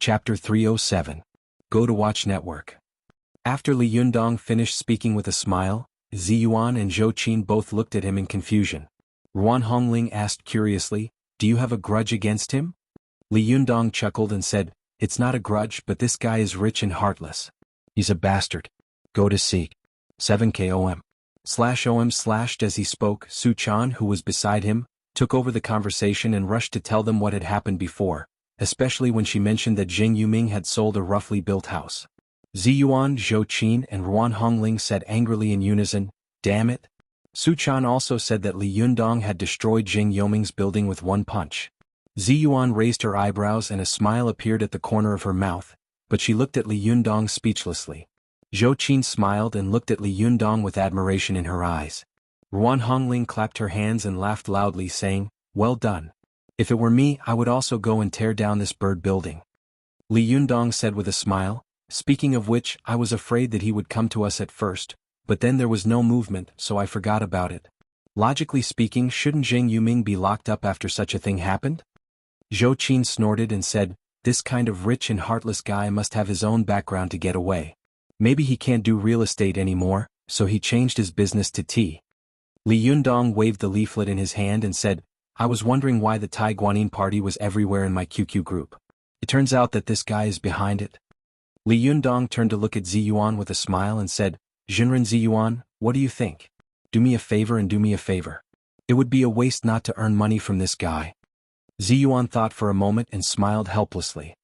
Chapter 307. Go to Watch Network. After Li Yundong finished speaking with a smile, Ziyuan and Zhou Qin both looked at him in confusion. Ruan Hongling asked curiously, "Do you have a grudge against him?" Li Yundong chuckled and said, "It's not a grudge, but this guy is rich and heartless. He's a bastard. Go to seek. 7KOM. /OM/ As he spoke, Su Chan, who was beside him, took over the conversation and rushed to tell them what had happened before, especially when she mentioned that Jing Yuming had sold a roughly built house. Ziyuan, Zhou Qin and Ruan Hongling said angrily in unison, "Damn it." Su Chan also said that Li Yundong had destroyed Jing Yuming's building with one punch. Ziyuan raised her eyebrows and a smile appeared at the corner of her mouth, but she looked at Li Yundong speechlessly. Zhou Qin smiled and looked at Li Yundong with admiration in her eyes. Ruan Hongling clapped her hands and laughed loudly, saying, "Well done. If it were me, I would also go and tear down this bird building." Li Yundong said with a smile, "Speaking of which, I was afraid that he would come to us at first, but then there was no movement, so I forgot about it. Logically speaking, shouldn't Jing Yuming be locked up after such a thing happened?" Zhou Qin snorted and said, "This kind of rich and heartless guy must have his own background to get away. Maybe he can't do real estate anymore, so he changed his business to tea." Li Yundong waved the leaflet in his hand and said, "I was wondering why the Tai Guanyin party was everywhere in my QQ group. It turns out that this guy is behind it." Li Yundong turned to look at Ziyuan with a smile and said, "Jinren Ziyuan, what do you think? Do me a favor and do me a favor. It would be a waste not to earn money from this guy." Ziyuan thought for a moment and smiled helplessly.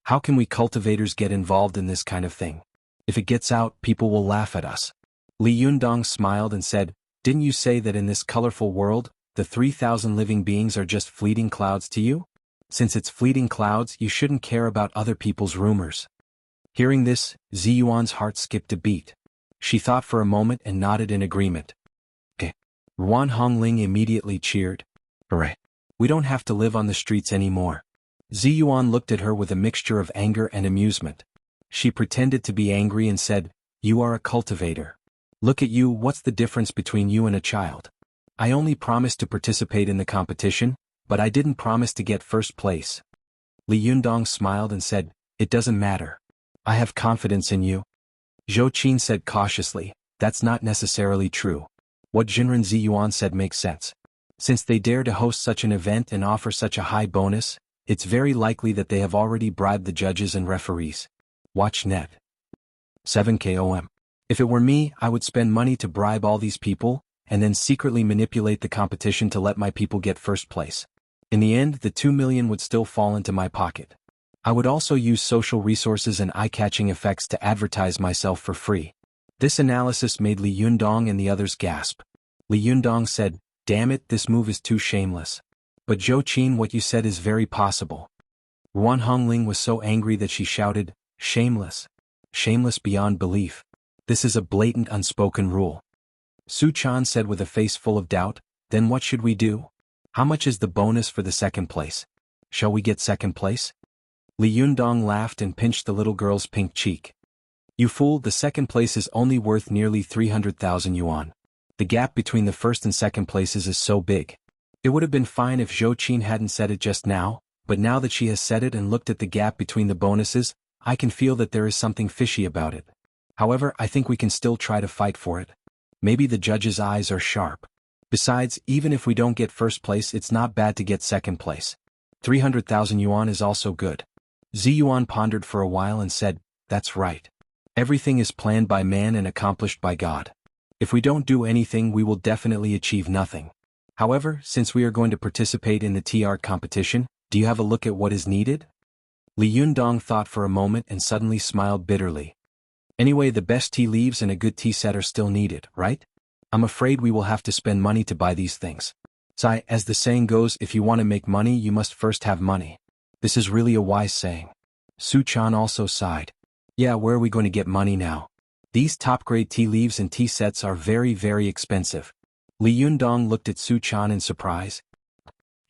"How can we cultivators get involved in this kind of thing? If it gets out, people will laugh at us." Li Yundong smiled and said, "Didn't you say that in this colorful world, the 3,000 living beings are just fleeting clouds to you? Since it's fleeting clouds, you shouldn't care about other people's rumors." Hearing this, Ziyuan's heart skipped a beat. She thought for a moment and nodded in agreement. "Okay." Ruan Hongling immediately cheered. "Hooray. We don't have to live on the streets anymore." Ziyuan looked at her with a mixture of anger and amusement. She pretended to be angry and said, "You are a cultivator. Look at you, what's the difference between you and a child? I only promised to participate in the competition, but I didn't promise to get first place." Li Yundong smiled and said, "It doesn't matter. I have confidence in you." Zhou Qin said cautiously, "That's not necessarily true. What Jinren Ziyuan said makes sense. Since they dare to host such an event and offer such a high bonus, it's very likely that they have already bribed the judges and referees. Watch net. 7KOM. If it were me, I would spend money to bribe all these people, and then secretly manipulate the competition to let my people get first place. In the end, the 2 million would still fall into my pocket. I would also use social resources and eye-catching effects to advertise myself for free." This analysis made Li Yundong and the others gasp. Li Yundong said, "Damn it, this move is too shameless. But Zhou Qin, what you said is very possible." Ruan Hongling was so angry that she shouted, "Shameless. Shameless beyond belief. This is a blatant unspoken rule." Su Chan said with a face full of doubt, "Then what should we do? How much is the bonus for the second place? Shall we get second place?" Li Yundong laughed and pinched the little girl's pink cheek. "You fool, the second place is only worth nearly 300,000 yuan. The gap between the first and second places is so big. It would have been fine if Zhou Qin hadn't said it just now, but now that she has said it and looked at the gap between the bonuses, I can feel that there is something fishy about it. However, I think we can still try to fight for it. Maybe the judges' eyes are sharp. Besides, even if we don't get first place, it's not bad to get second place. 300,000 yuan is also good." Ziyuan pondered for a while and said, "That's right. Everything is planned by man and accomplished by God. If we don't do anything, we will definitely achieve nothing. However, since we are going to participate in the tea art competition, do you have a look at what is needed?" Li Yundong thought for a moment and suddenly smiled bitterly. "Anyway, the best tea leaves and a good tea set are still needed, right? I'm afraid we will have to spend money to buy these things. As the saying goes, if you want to make money, you must first have money. This is really a wise saying." Su Chan also sighed. "Yeah, where are we going to get money now? These top-grade tea leaves and tea sets are very, very expensive." Li Yundong looked at Su Chan in surprise.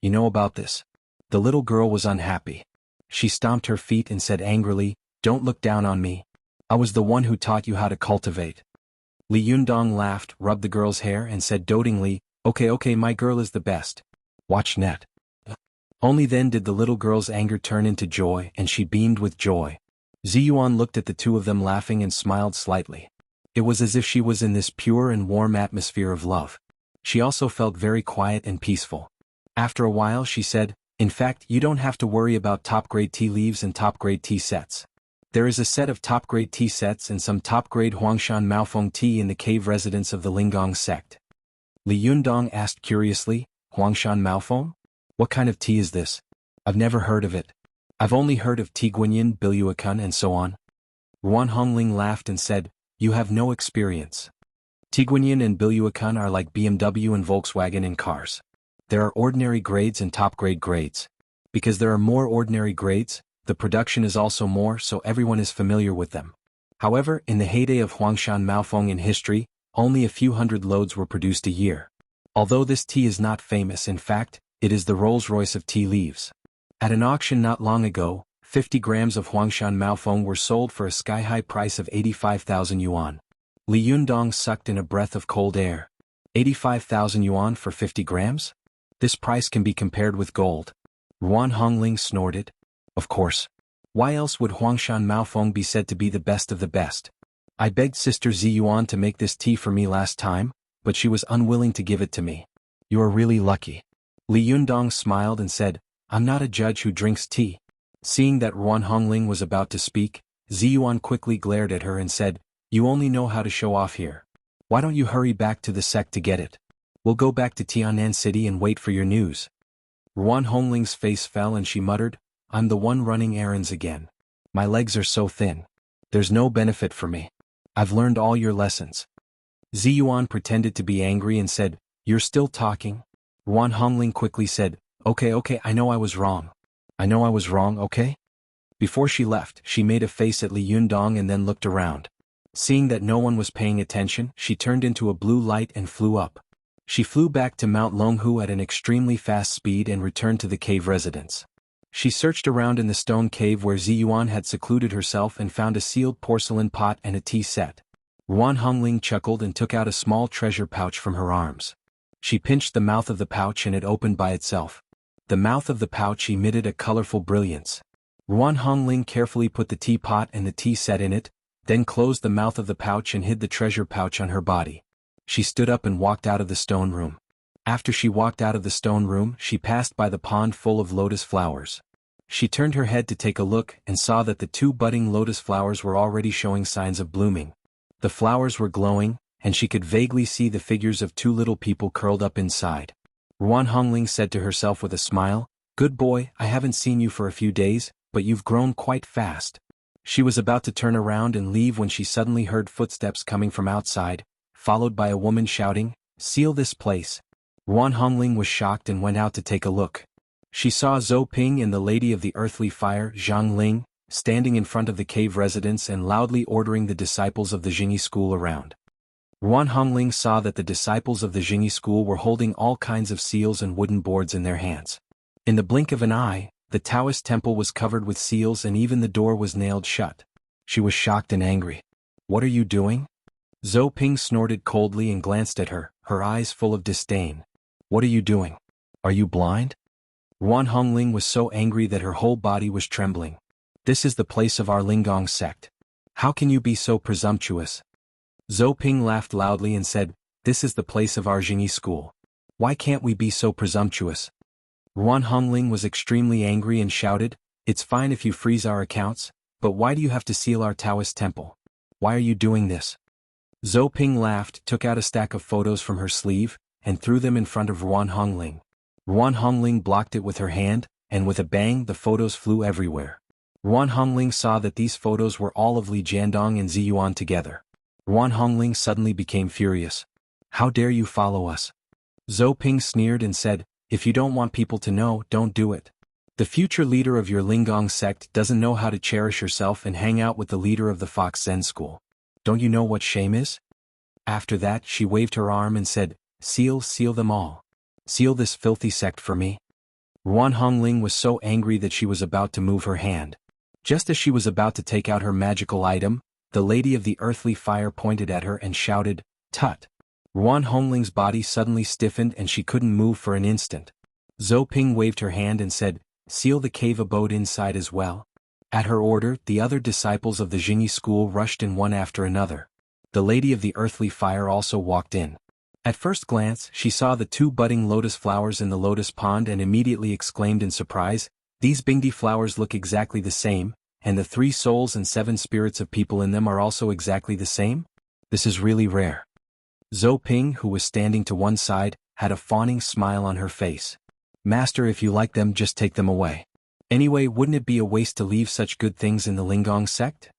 "You know about this?" The little girl was unhappy. She stomped her feet and said angrily, "Don't look down on me. I was the one who taught you how to cultivate." Li Yundong laughed, rubbed the girl's hair and said dotingly, Okay, my girl is the best. Watch net. Only then did the little girl's anger turn into joy, and she beamed with joy. Ziyuan looked at the two of them laughing and smiled slightly. It was as if she was in this pure and warm atmosphere of love. She also felt very quiet and peaceful. After a while she said, "In fact, you don't have to worry about top-grade tea leaves and top-grade tea sets. There is a set of top-grade tea sets and some top-grade Huangshan Maofeng tea in the cave residence of the Linggong sect." Li Yundong asked curiously, "Huangshan Maofeng? What kind of tea is this? I've never heard of it. I've only heard of tea Guanyin, Biluakan and so on." Ruan Hongling laughed and said, "You have no experience. Tiguanyin and Biluakan are like BMW and Volkswagen in cars. There are ordinary grades and top-grade grades. Because there are more ordinary grades, the production is also more, so everyone is familiar with them. However, in the heyday of Huangshan Maofeng in history, only a few hundred loads were produced a year. Although this tea is not famous, in fact, it is the Rolls-Royce of tea leaves. At an auction not long ago, 50 grams of Huangshan Maofeng were sold for a sky-high price of 85,000 yuan. Li Yundong sucked in a breath of cold air. 85,000 yuan for 50 grams? This price can be compared with gold. Ruan Hongling snorted. Of course. Why else would Huangshan Maofeng be said to be the best of the best? I begged Sister Ziyuan to make this tea for me last time, but she was unwilling to give it to me. You are really lucky. Li Yundong smiled and said, I'm not a judge who drinks tea. Seeing that Ruan Hongling was about to speak, Ziyuan quickly glared at her and said, You only know how to show off here. Why don't you hurry back to the sect to get it? We'll go back to Tianan City and wait for your news. Ruan Hongling's face fell and she muttered, I'm the one running errands again. My legs are so thin. There's no benefit for me. I've learned all your lessons. Ziyuan pretended to be angry and said, You're still talking? Ruan Hongling quickly said, Okay, I know I was wrong. Okay? Before she left, she made a face at Li Yundong and then looked around. Seeing that no one was paying attention, she turned into a blue light and flew up. She flew back to Mount Longhu at an extremely fast speed and returned to the cave residence. She searched around in the stone cave where Ziyuan had secluded herself and found a sealed porcelain pot and a tea set. Ruan Hongling chuckled and took out a small treasure pouch from her arms. She pinched the mouth of the pouch and it opened by itself. The mouth of the pouch emitted a colorful brilliance. Ruan Hongling carefully put the teapot and the tea set in it, then closed the mouth of the pouch and hid the treasure pouch on her body. She stood up and walked out of the stone room. After she walked out of the stone room, she passed by the pond full of lotus flowers. She turned her head to take a look and saw that the two budding lotus flowers were already showing signs of blooming. The flowers were glowing, and she could vaguely see the figures of two little people curled up inside. Ruan Hongling said to herself with a smile, Good boy, I haven't seen you for a few days, but you've grown quite fast. She was about to turn around and leave when she suddenly heard footsteps coming from outside, followed by a woman shouting, Seal this place. Ruan Hongling was shocked and went out to take a look. She saw Zhou Ping and the Lady of the Earthly Fire, Zhang Ling, standing in front of the cave residence and loudly ordering the disciples of the Jingyi school around. Ruan Hongling saw that the disciples of the Jingyi school were holding all kinds of seals and wooden boards in their hands. In the blink of an eye, the Taoist temple was covered with seals and even the door was nailed shut. She was shocked and angry. What are you doing? Zhou Ping snorted coldly and glanced at her, her eyes full of disdain. What are you doing? Are you blind? Ruan Hongling was so angry that her whole body was trembling. This is the place of our Linggong sect. How can you be so presumptuous? Zhou Ping laughed loudly and said, This is the place of our Jingyi school. Why can't we be so presumptuous? Ruan Hongling was extremely angry and shouted, It's fine if you freeze our accounts, but why do you have to seal our Taoist temple? Why are you doing this? Zhou Ping laughed, took out a stack of photos from her sleeve, and threw them in front of Ruan Hongling. Ruan Hongling blocked it with her hand, and with a bang the photos flew everywhere. Ruan Hongling saw that these photos were all of Li Jiandong and Ziyuan together. Ruan Hongling suddenly became furious. How dare you follow us? Zhou Ping sneered and said, If you don't want people to know, don't do it. The future leader of your Linggong sect doesn't know how to cherish herself and hang out with the leader of the Fox Zen school. Don't you know what shame is? After that she waved her arm and said, Seal them all. Seal this filthy sect for me. Ruan Hongling was so angry that she was about to move her hand. Just as she was about to take out her magical item, the Lady of the Earthly Fire pointed at her and shouted, Tut! Ruan Hongling's body suddenly stiffened and she couldn't move for an instant. Zhou Ping waved her hand and said, seal the cave abode inside as well. At her order, the other disciples of the Jingyi school rushed in one after another. The Lady of the Earthly Fire also walked in. At first glance, she saw the 2 budding lotus flowers in the lotus pond and immediately exclaimed in surprise, these Bingdi flowers look exactly the same, and the 3 souls and 7 spirits of people in them are also exactly the same? This is really rare. Zhou Ping, who was standing to one side, had a fawning smile on her face. Master, if you like them, just take them away. Anyway, wouldn't it be a waste to leave such good things in the Linggong sect?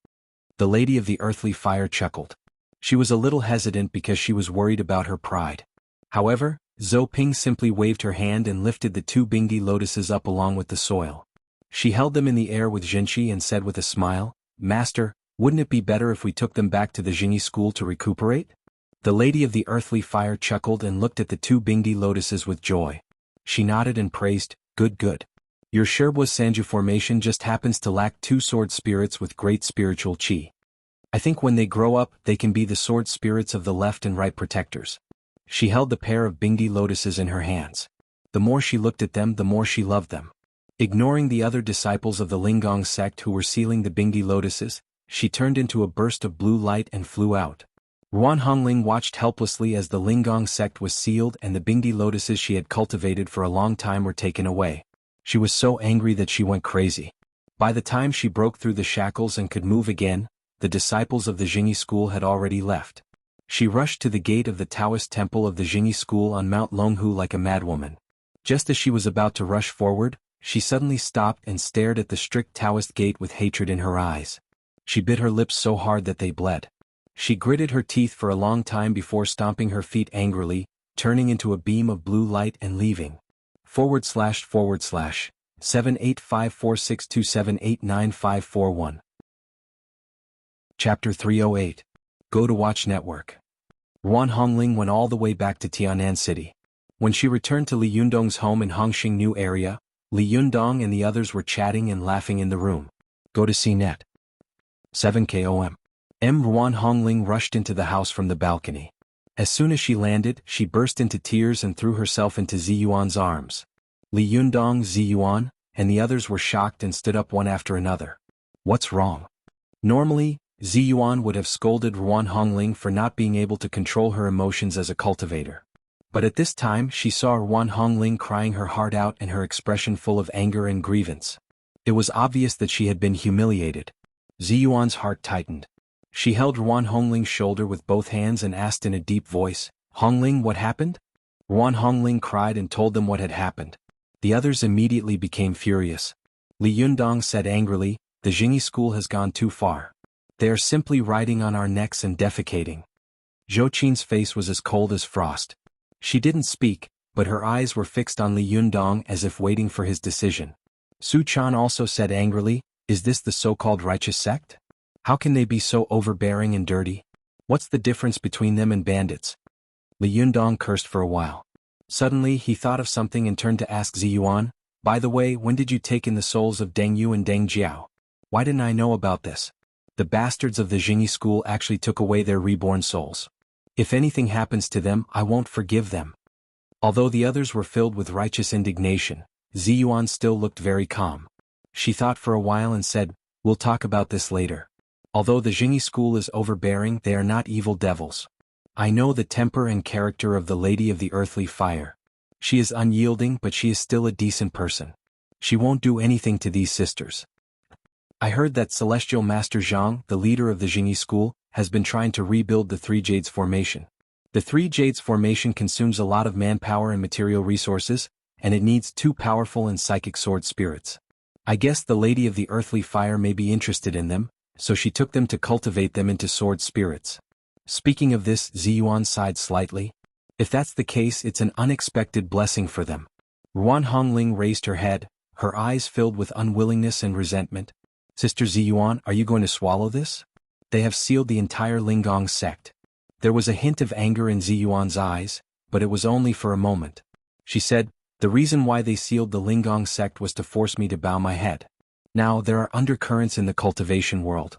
The Lady of the Earthly Fire chuckled. She was a little hesitant because she was worried about her pride. However, Zhou Ping simply waved her hand and lifted the 2 Bingdi lotuses up along with the soil. She held them in the air with Jinshi and said with a smile, Master, wouldn't it be better if we took them back to the Jingyi school to recuperate? The Lady of the Earthly Fire chuckled and looked at the 2 Bingdi lotuses with joy. She nodded and praised, good. Your Sherbwa Sanju formation just happens to lack 2 sword spirits with great spiritual chi. I think when they grow up, they can be the sword spirits of the left and right protectors. She held the pair of Bingdi lotuses in her hands. The more she looked at them, the more she loved them. Ignoring the other disciples of the Linggong sect who were sealing the Bingdi lotuses, she turned into a burst of blue light and flew out. Ruan Hongling watched helplessly as the Linggong sect was sealed and the Bingdi lotuses she had cultivated for a long time were taken away. She was so angry that she went crazy. By the time she broke through the shackles and could move again, the disciples of the Jingyi school had already left. She rushed to the gate of the Taoist temple of the Jingyi school on Mount Longhu like a madwoman. Just as she was about to rush forward, she suddenly stopped and stared at the strict Taoist gate with hatred in her eyes. She bit her lips so hard that they bled. She gritted her teeth for a long time before stomping her feet angrily, turning into a beam of blue light and leaving. //7854627895541 Chapter 308 Go to Watch Network. Ruan Hongling went all the way back to Tianan City. When she returned to Li Yundong's home in Hongxing New Area, Li Yundong and the others were chatting and laughing in the room. Go to CNET. 7 Ruan Hongling rushed into the house from the balcony. As soon as she landed, she burst into tears and threw herself into Ziyuan's arms. Li Yundong, Ziyuan, and the others were shocked and stood up one after another. What's wrong? Normally, Ziyuan would have scolded Ruan Hongling for not being able to control her emotions as a cultivator. But at this time she saw Ruan Hongling crying her heart out and her expression full of anger and grievance. It was obvious that she had been humiliated. Ziyuan's heart tightened. She held Ruan Hongling's shoulder with both hands and asked in a deep voice, Hongling, what happened? Ruan Hongling cried and told them what had happened. The others immediately became furious. Li Yundong said angrily, the Jingyi school has gone too far. They are simply riding on our necks and defecating. Zhou Qin's face was as cold as frost. She didn't speak, but her eyes were fixed on Li Yundong as if waiting for his decision. Su Chan also said angrily, is this the so-called righteous sect? How can they be so overbearing and dirty? What's the difference between them and bandits? Li Yundong cursed for a while. Suddenly he thought of something and turned to ask Ziyuan, by the way, when did you take in the souls of Deng Yu and Deng Jiao? Why didn't I know about this? The bastards of the Jingyi school actually took away their reborn souls. If anything happens to them, I won't forgive them. Although the others were filled with righteous indignation, Ziyuan still looked very calm. She thought for a while and said, we'll talk about this later. Although the Jingyi school is overbearing, they are not evil devils. I know the temper and character of the Lady of the Earthly Fire. She is unyielding, but she is still a decent person. She won't do anything to these sisters. I heard that Celestial Master Zhang, the leader of the Jingyi school, has been trying to rebuild the Three Jades formation. The Three Jades formation consumes a lot of manpower and material resources, and it needs 2 powerful and psychic sword spirits. I guess the Lady of the Earthly Fire may be interested in them, so she took them to cultivate them into sword spirits. Speaking of this, Ziyuan sighed slightly. If that's the case, it's an unexpected blessing for them. Ruan Hongling raised her head, her eyes filled with unwillingness and resentment. Sister Ziyuan, are you going to swallow this? They have sealed the entire Linggong sect. There was a hint of anger in Ziyuan's eyes, but it was only for a moment. She said, the reason why they sealed the Linggong sect was to force me to bow my head. Now, there are undercurrents in the cultivation world.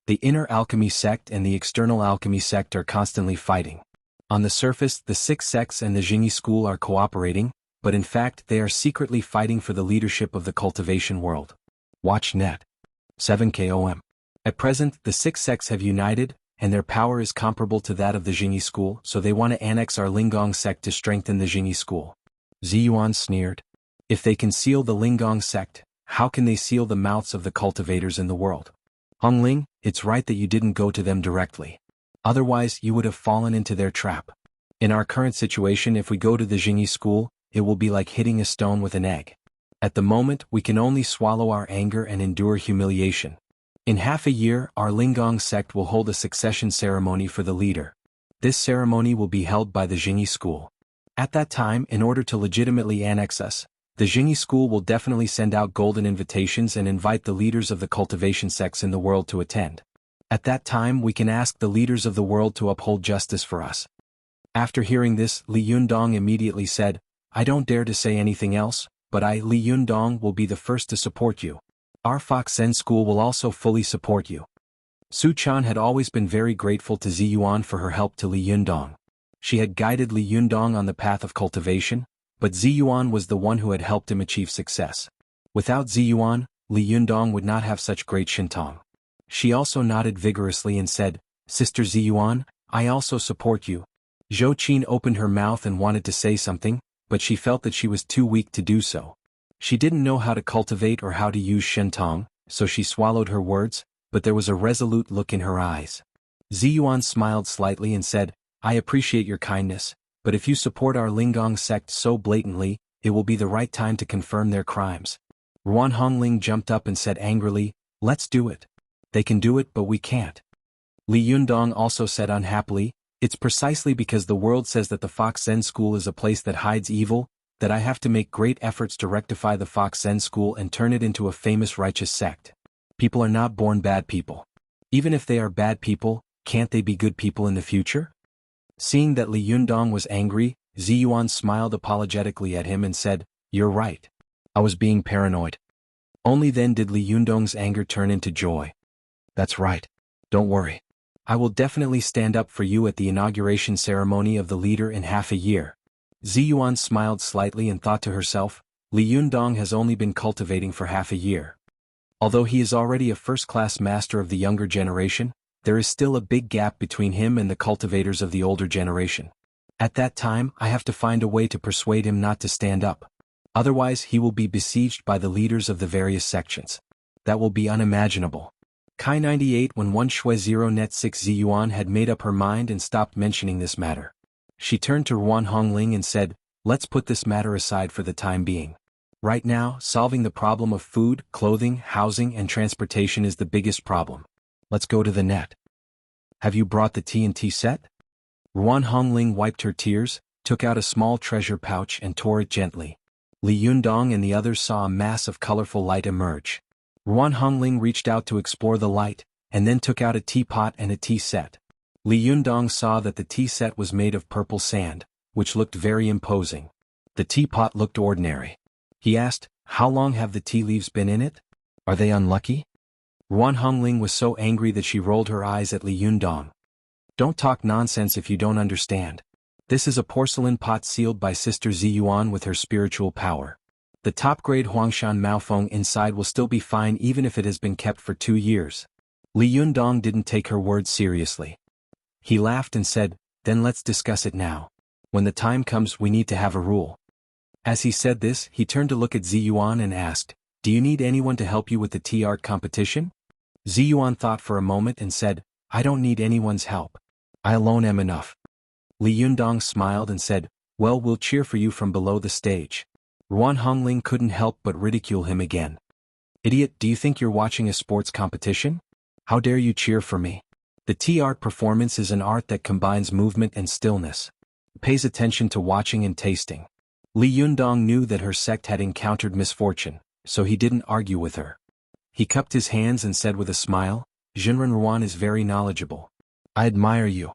The inner alchemy sect and the external alchemy sect are constantly fighting. On the surface, the 6 sects and the Jingyi school are cooperating, but in fact they are secretly fighting for the leadership of the cultivation world. Watch net. 7KOM. At present, the six sects have united, and their power is comparable to that of the Jingyi school, so they want to annex our Lingong sect to strengthen the Jingyi school. Ziyuan sneered. If they can seal the Lingong sect, how can they seal the mouths of the cultivators in the world? Hongling, it's right that you didn't go to them directly. Otherwise you would have fallen into their trap. In our current situation, if we go to the Jingyi school, it will be like hitting a stone with an egg. At the moment, we can only swallow our anger and endure humiliation. In half a year, our Lingong sect will hold a succession ceremony for the leader. This ceremony will be held by the Jingyi school. At that time, in order to legitimately annex us, the Jingyi school will definitely send out golden invitations and invite the leaders of the cultivation sects in the world to attend. At that time, we can ask the leaders of the world to uphold justice for us. After hearing this, Li Yundong immediately said, I don't dare to say anything else, but I, Li Yundong, will be the first to support you. Our Fox Zen school will also fully support you. Su Chan had always been very grateful to Ziyuan for her help to Li Yundong. She had guided Li Yundong on the path of cultivation, but Ziyuan was the one who had helped him achieve success. Without Ziyuan, Li Yundong would not have such great shintong. She also nodded vigorously and said, Sister Ziyuan, I also support you. Zhou Qin opened her mouth and wanted to say something, but she felt that she was too weak to do so. She didn't know how to cultivate or how to use shintong, so she swallowed her words, but there was a resolute look in her eyes. Ziyuan smiled slightly and said, I appreciate your kindness, but if you support our Lingong sect so blatantly, it will be the right time to confirm their crimes. Ruan Hongling jumped up and said angrily, Let's do it. They can do it but we can't. Li Yundong also said unhappily, It's precisely because the world says that the Fox Zen school is a place that hides evil, that I have to make great efforts to rectify the Fox Zen school and turn it into a famous righteous sect. People are not born bad people. Even if they are bad people, can't they be good people in the future? Seeing that Li Yundong was angry, Ziyuan smiled apologetically at him and said, You're right. I was being paranoid. Only then did Li Yundong's anger turn into joy. That's right. Don't worry. I will definitely stand up for you at the inauguration ceremony of the leader in half a year. Ziyuan smiled slightly and thought to herself, Li Yundong has only been cultivating for half a year. Although he is already a first-class master of the younger generation, there is still a big gap between him and the cultivators of the older generation. At that time, I have to find a way to persuade him not to stand up. Otherwise he will be besieged by the leaders of the various sections. That will be unimaginable. Kai 98 When 1 Shui 0 Net 6 Ziyuan had made up her mind and stopped mentioning this matter. She turned to Ruan Hongling and said, Let's put this matter aside for the time being. Right now, solving the problem of food, clothing, housing and transportation is the biggest problem. Let's go to the net. Have you brought the TNT set? Ruan Hongling wiped her tears, took out a small treasure pouch and tore it gently. Li Yundong and the others saw a mass of colorful light emerge. Ruan Hongling reached out to explore the light, and then took out a teapot and a tea set. Li Yundong saw that the tea set was made of purple sand, which looked very imposing. The teapot looked ordinary. He asked, How long have the tea leaves been in it? Are they unlucky? Ruan Hongling was so angry that she rolled her eyes at Li Yundong. Don't talk nonsense if you don't understand. This is a porcelain pot sealed by Sister Ziyuan with her spiritual power. The top-grade Huangshan Maofeng inside will still be fine even if it has been kept for 2 years. Li Yundong didn't take her words seriously. He laughed and said, Then let's discuss it now. When the time comes we need to have a rule. As he said this, he turned to look at Ziyuan and asked, Do you need anyone to help you with the tea art competition? Ziyuan thought for a moment and said, I don't need anyone's help. I alone am enough. Li Yundong smiled and said, Well, we'll cheer for you from below the stage. Ruan Hongling couldn't help but ridicule him again. Idiot, do you think you're watching a sports competition? How dare you cheer for me? The tea art performance is an art that combines movement and stillness. It pays attention to watching and tasting. Li Yundong knew that her sect had encountered misfortune, so he didn't argue with her. He cupped his hands and said with a smile, Jinren Ruan is very knowledgeable. I admire you.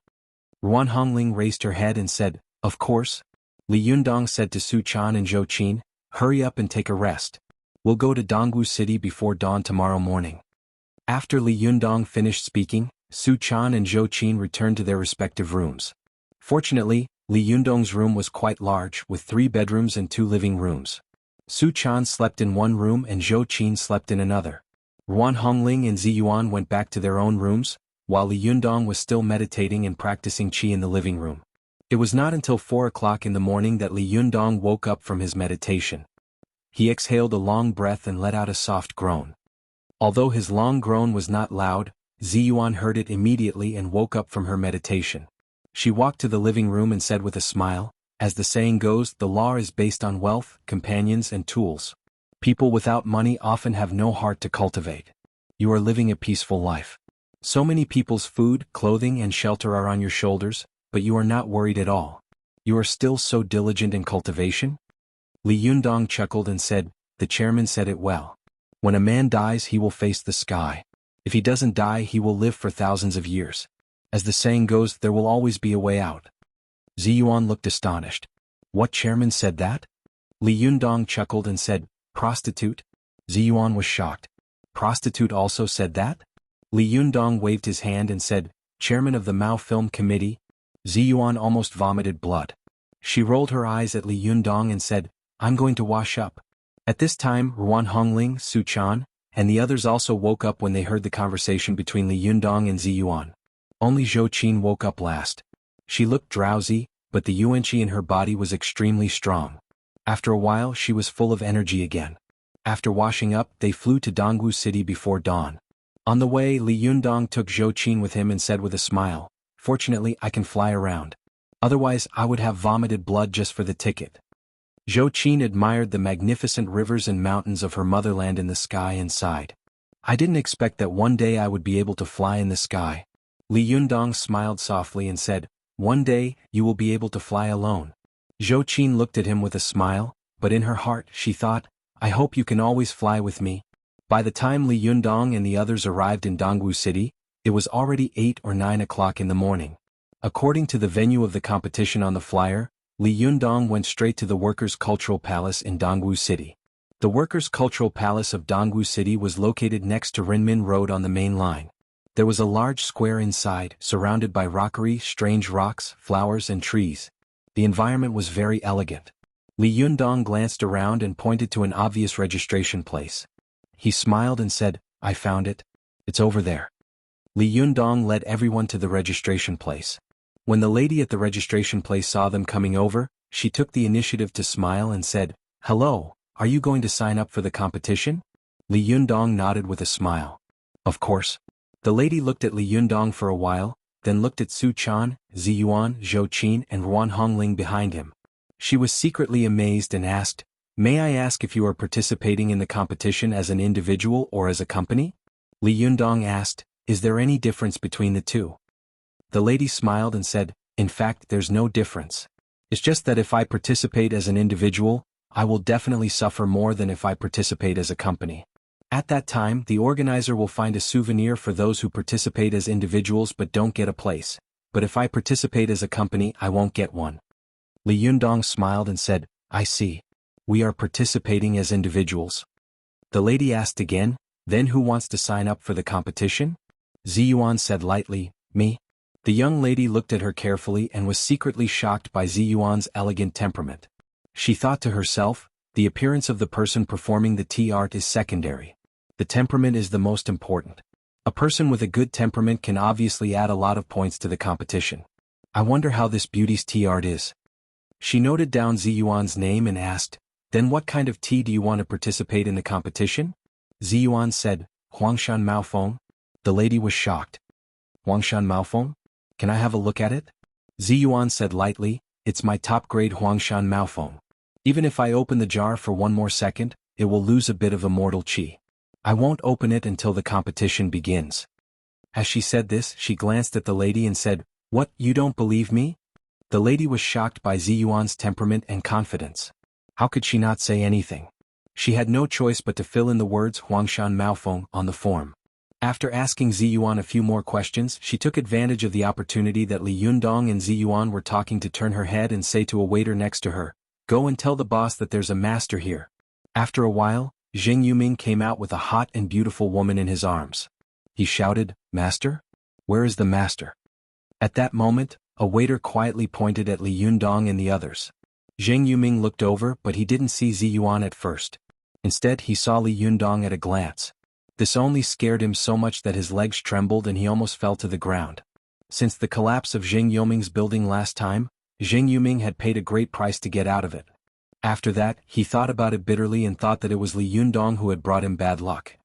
Ruan Hongling raised her head and said, Of course. Li Yundong said to Su Chan and Zhou Qin, Hurry up and take a rest. We'll go to Dongwu City before dawn tomorrow morning. After Li Yundong finished speaking, Su Chan and Zhou Qin returned to their respective rooms. Fortunately, Li Yundong's room was quite large, with 3 bedrooms and 2 living rooms. Su Chan slept in one room and Zhou Qin slept in another. Ruan Hongling and Zi Yuan went back to their own rooms, while Li Yundong was still meditating and practicing qi in the living room. It was not until 4 o'clock in the morning that Li Yundong woke up from his meditation. He exhaled a long breath and let out a soft groan. Although his long groan was not loud, Zi Yuan heard it immediately and woke up from her meditation. She walked to the living room and said with a smile, "As the saying goes, the law is based on wealth, companions and tools. People without money often have no heart to cultivate. You are living a peaceful life. So many people's food, clothing and shelter are on your shoulders, but you are not worried at all. You are still so diligent in cultivation?" Li Yundong chuckled and said, "The chairman said it well. When a man dies he will face the sky. If he doesn't die he will live for thousands of years. As the saying goes, there will always be a way out." Zi Yuan looked astonished. "What chairman said that?" Li Yundong chuckled and said, "Prostitute?" Zi Yuan was shocked. "Prostitute also said that?" Li Yundong waved his hand and said, "Chairman of the Mao Film Committee." Zi Yuan almost vomited blood. She rolled her eyes at Li Yundong and said, "I'm going to wash up." At this time Ruan Hongling, Su Chan, and the others also woke up when they heard the conversation between Li Yundong and Zi Yuan. Only Zhou Qin woke up last. She looked drowsy, but the yuanqi in her body was extremely strong. After a while she was full of energy again. After washing up, they flew to Dongwu City before dawn. On the way, Li Yundong took Zhou Qin with him and said with a smile, "Fortunately I can fly around. Otherwise I would have vomited blood just for the ticket." Zhou Qin admired the magnificent rivers and mountains of her motherland in the sky and sighed. "I didn't expect that one day I would be able to fly in the sky." Li Yundong smiled softly and said, "One day, you will be able to fly alone." Zhou Qin looked at him with a smile, but in her heart she thought, "I hope you can always fly with me." By the time Li Yundong and the others arrived in Dongwu City, it was already 8 or 9 o'clock in the morning. According to the venue of the competition on the flyer, Li Yundong went straight to the Workers' Cultural Palace in Dongwu City. The Workers' Cultural Palace of Dongwu City was located next to Renmin Road on the main line. There was a large square inside, surrounded by rockery, strange rocks, flowers and trees. The environment was very elegant. Li Yundong glanced around and pointed to an obvious registration place. He smiled and said, "I found it. It's over there." Li Yundong led everyone to the registration place. When the lady at the registration place saw them coming over, she took the initiative to smile and said, "Hello, are you going to sign up for the competition?" Li Yundong nodded with a smile. "Of course." The lady looked at Li Yundong for a while, then looked at Su Chan, Zi Yuan, Zhou Qin and Ruan Hongling behind him. She was secretly amazed and asked, "May I ask if you are participating in the competition as an individual or as a company?" Li Yundong asked, "Is there any difference between the two?" The lady smiled and said, "In fact, there's no difference. It's just that if I participate as an individual, I will definitely suffer more than if I participate as a company. At that time, the organizer will find a souvenir for those who participate as individuals but don't get a place. But if I participate as a company, I won't get one." Li Yundong smiled and said, "I see. We are participating as individuals." The lady asked again, "Then who wants to sign up for the competition?" Zi Yuan said lightly, "Me." The young lady looked at her carefully and was secretly shocked by Zi Yuan's elegant temperament. She thought to herself, the appearance of the person performing the tea art is secondary. The temperament is the most important. A person with a good temperament can obviously add a lot of points to the competition. I wonder how this beauty's tea art is. She noted down Zi Yuan's name and asked, "Then what kind of tea do you want to participate in the competition?" Zi Yuan said, "Huangshan Maofeng." The lady was shocked. "Huangshan Maofeng? Can I have a look at it?" Zi Yuan said lightly, "It's my top-grade Huangshan Maofeng. Even if I open the jar for one more second, it will lose a bit of immortal qi. I won't open it until the competition begins." As she said this, she glanced at the lady and said, "What, you don't believe me?" The lady was shocked by Zi Yuan's temperament and confidence. How could she not say anything? She had no choice but to fill in the words Huangshan Maofeng on the form. After asking Zi Yuan a few more questions, she took advantage of the opportunity that Li Yundong and Zi Yuan were talking to turn her head and say to a waiter next to her, "Go and tell the boss that there's a master here." After a while, Zheng Yuming came out with a hot and beautiful woman in his arms. He shouted, "Master? Where is the master?" At that moment, A waiter quietly pointed at Li Yundong and the others. Zheng Yuming looked over but he didn't see Zi Yuan at first. Instead he saw Li Yundong at a glance. This only scared him so much that his legs trembled and he almost fell to the ground. Since the collapse of Zheng Yuming's building last time, Zheng Yuming had paid a great price to get out of it. After that, he thought about it bitterly and thought that it was Li Yundong who had brought him bad luck.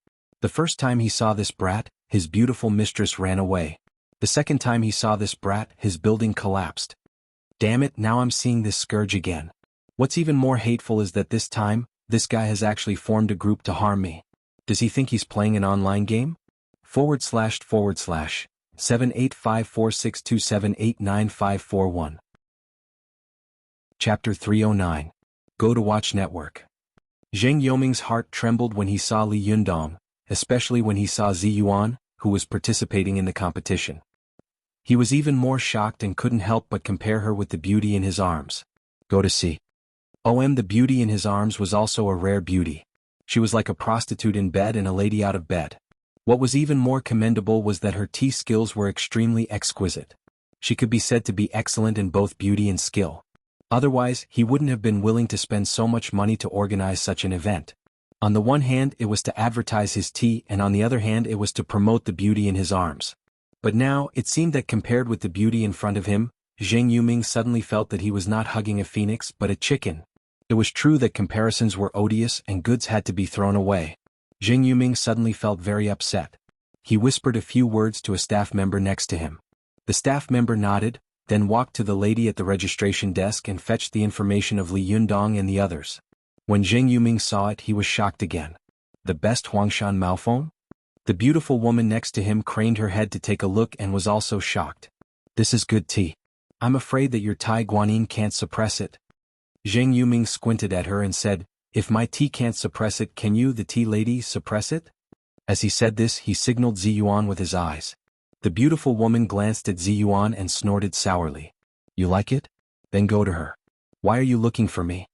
The first time he saw this brat, his beautiful mistress ran away. The second time he saw this brat, his building collapsed. Damn it, now I'm seeing this scourge again. What's even more hateful is that this time, this guy has actually formed a group to harm me. Does he think he's playing an online game? //7854627899541 Chapter 309 Go to Watch Network. Zheng Yuming's heart trembled when he saw Li Yundong, especially when he saw Zi Yuan, who was participating in the competition. He was even more shocked and couldn't help but compare her with the beauty in his arms. Go to see. The beauty in his arms was also a rare beauty. She was like a prostitute in bed and a lady out of bed. What was even more commendable was that her tea skills were extremely exquisite. She could be said to be excellent in both beauty and skill. Otherwise, he wouldn't have been willing to spend so much money to organize such an event. On the one hand, it was to advertise his tea, and on the other hand, it was to promote the beauty in his arms. But now, it seemed that compared with the beauty in front of him, Zheng Yuming suddenly felt that he was not hugging a phoenix but a chicken. It was true that comparisons were odious and goods had to be thrown away. Zheng Yuming suddenly felt very upset. He whispered a few words to a staff member next to him. The staff member nodded, then walked to the lady at the registration desk and fetched the information of Li Yundong and the others. When Zheng Yuming saw it, he was shocked again. The best Huangshan Maofeng? The beautiful woman next to him craned her head to take a look and was also shocked. This is good tea. I'm afraid that your Tai Guanyin can't suppress it. Zheng Yuming squinted at her and said, if my tea can't suppress it, can you, the tea lady, suppress it? As he said this, he signaled Zi Yuan with his eyes. The beautiful woman glanced at Zi Yuan and snorted sourly. You like it? Then go to her. Why are you looking for me?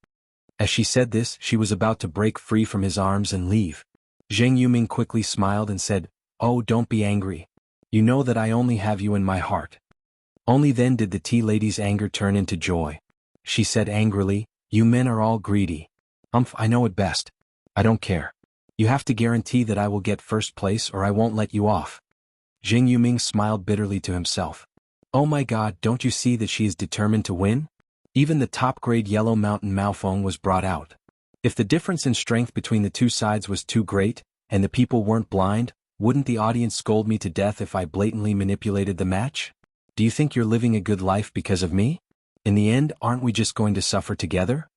As she said this, she was about to break free from his arms and leave. Zheng Yuming quickly smiled and said, Oh, don't be angry. You know that I only have you in my heart. Only then did the tea lady's anger turn into joy. She said angrily, You men are all greedy. I know it best. I don't care. You have to guarantee that I will get first place or I won't let you off. Zheng Yuming smiled bitterly to himself. Oh my God, don't you see that she is determined to win? Even the top-grade Yellow Mountain Maofeng was brought out. If the difference in strength between the two sides was too great, and the people weren't blind, wouldn't the audience scold me to death if I blatantly manipulated the match? Do you think you're living a good life because of me? In the end, aren't we just going to suffer together?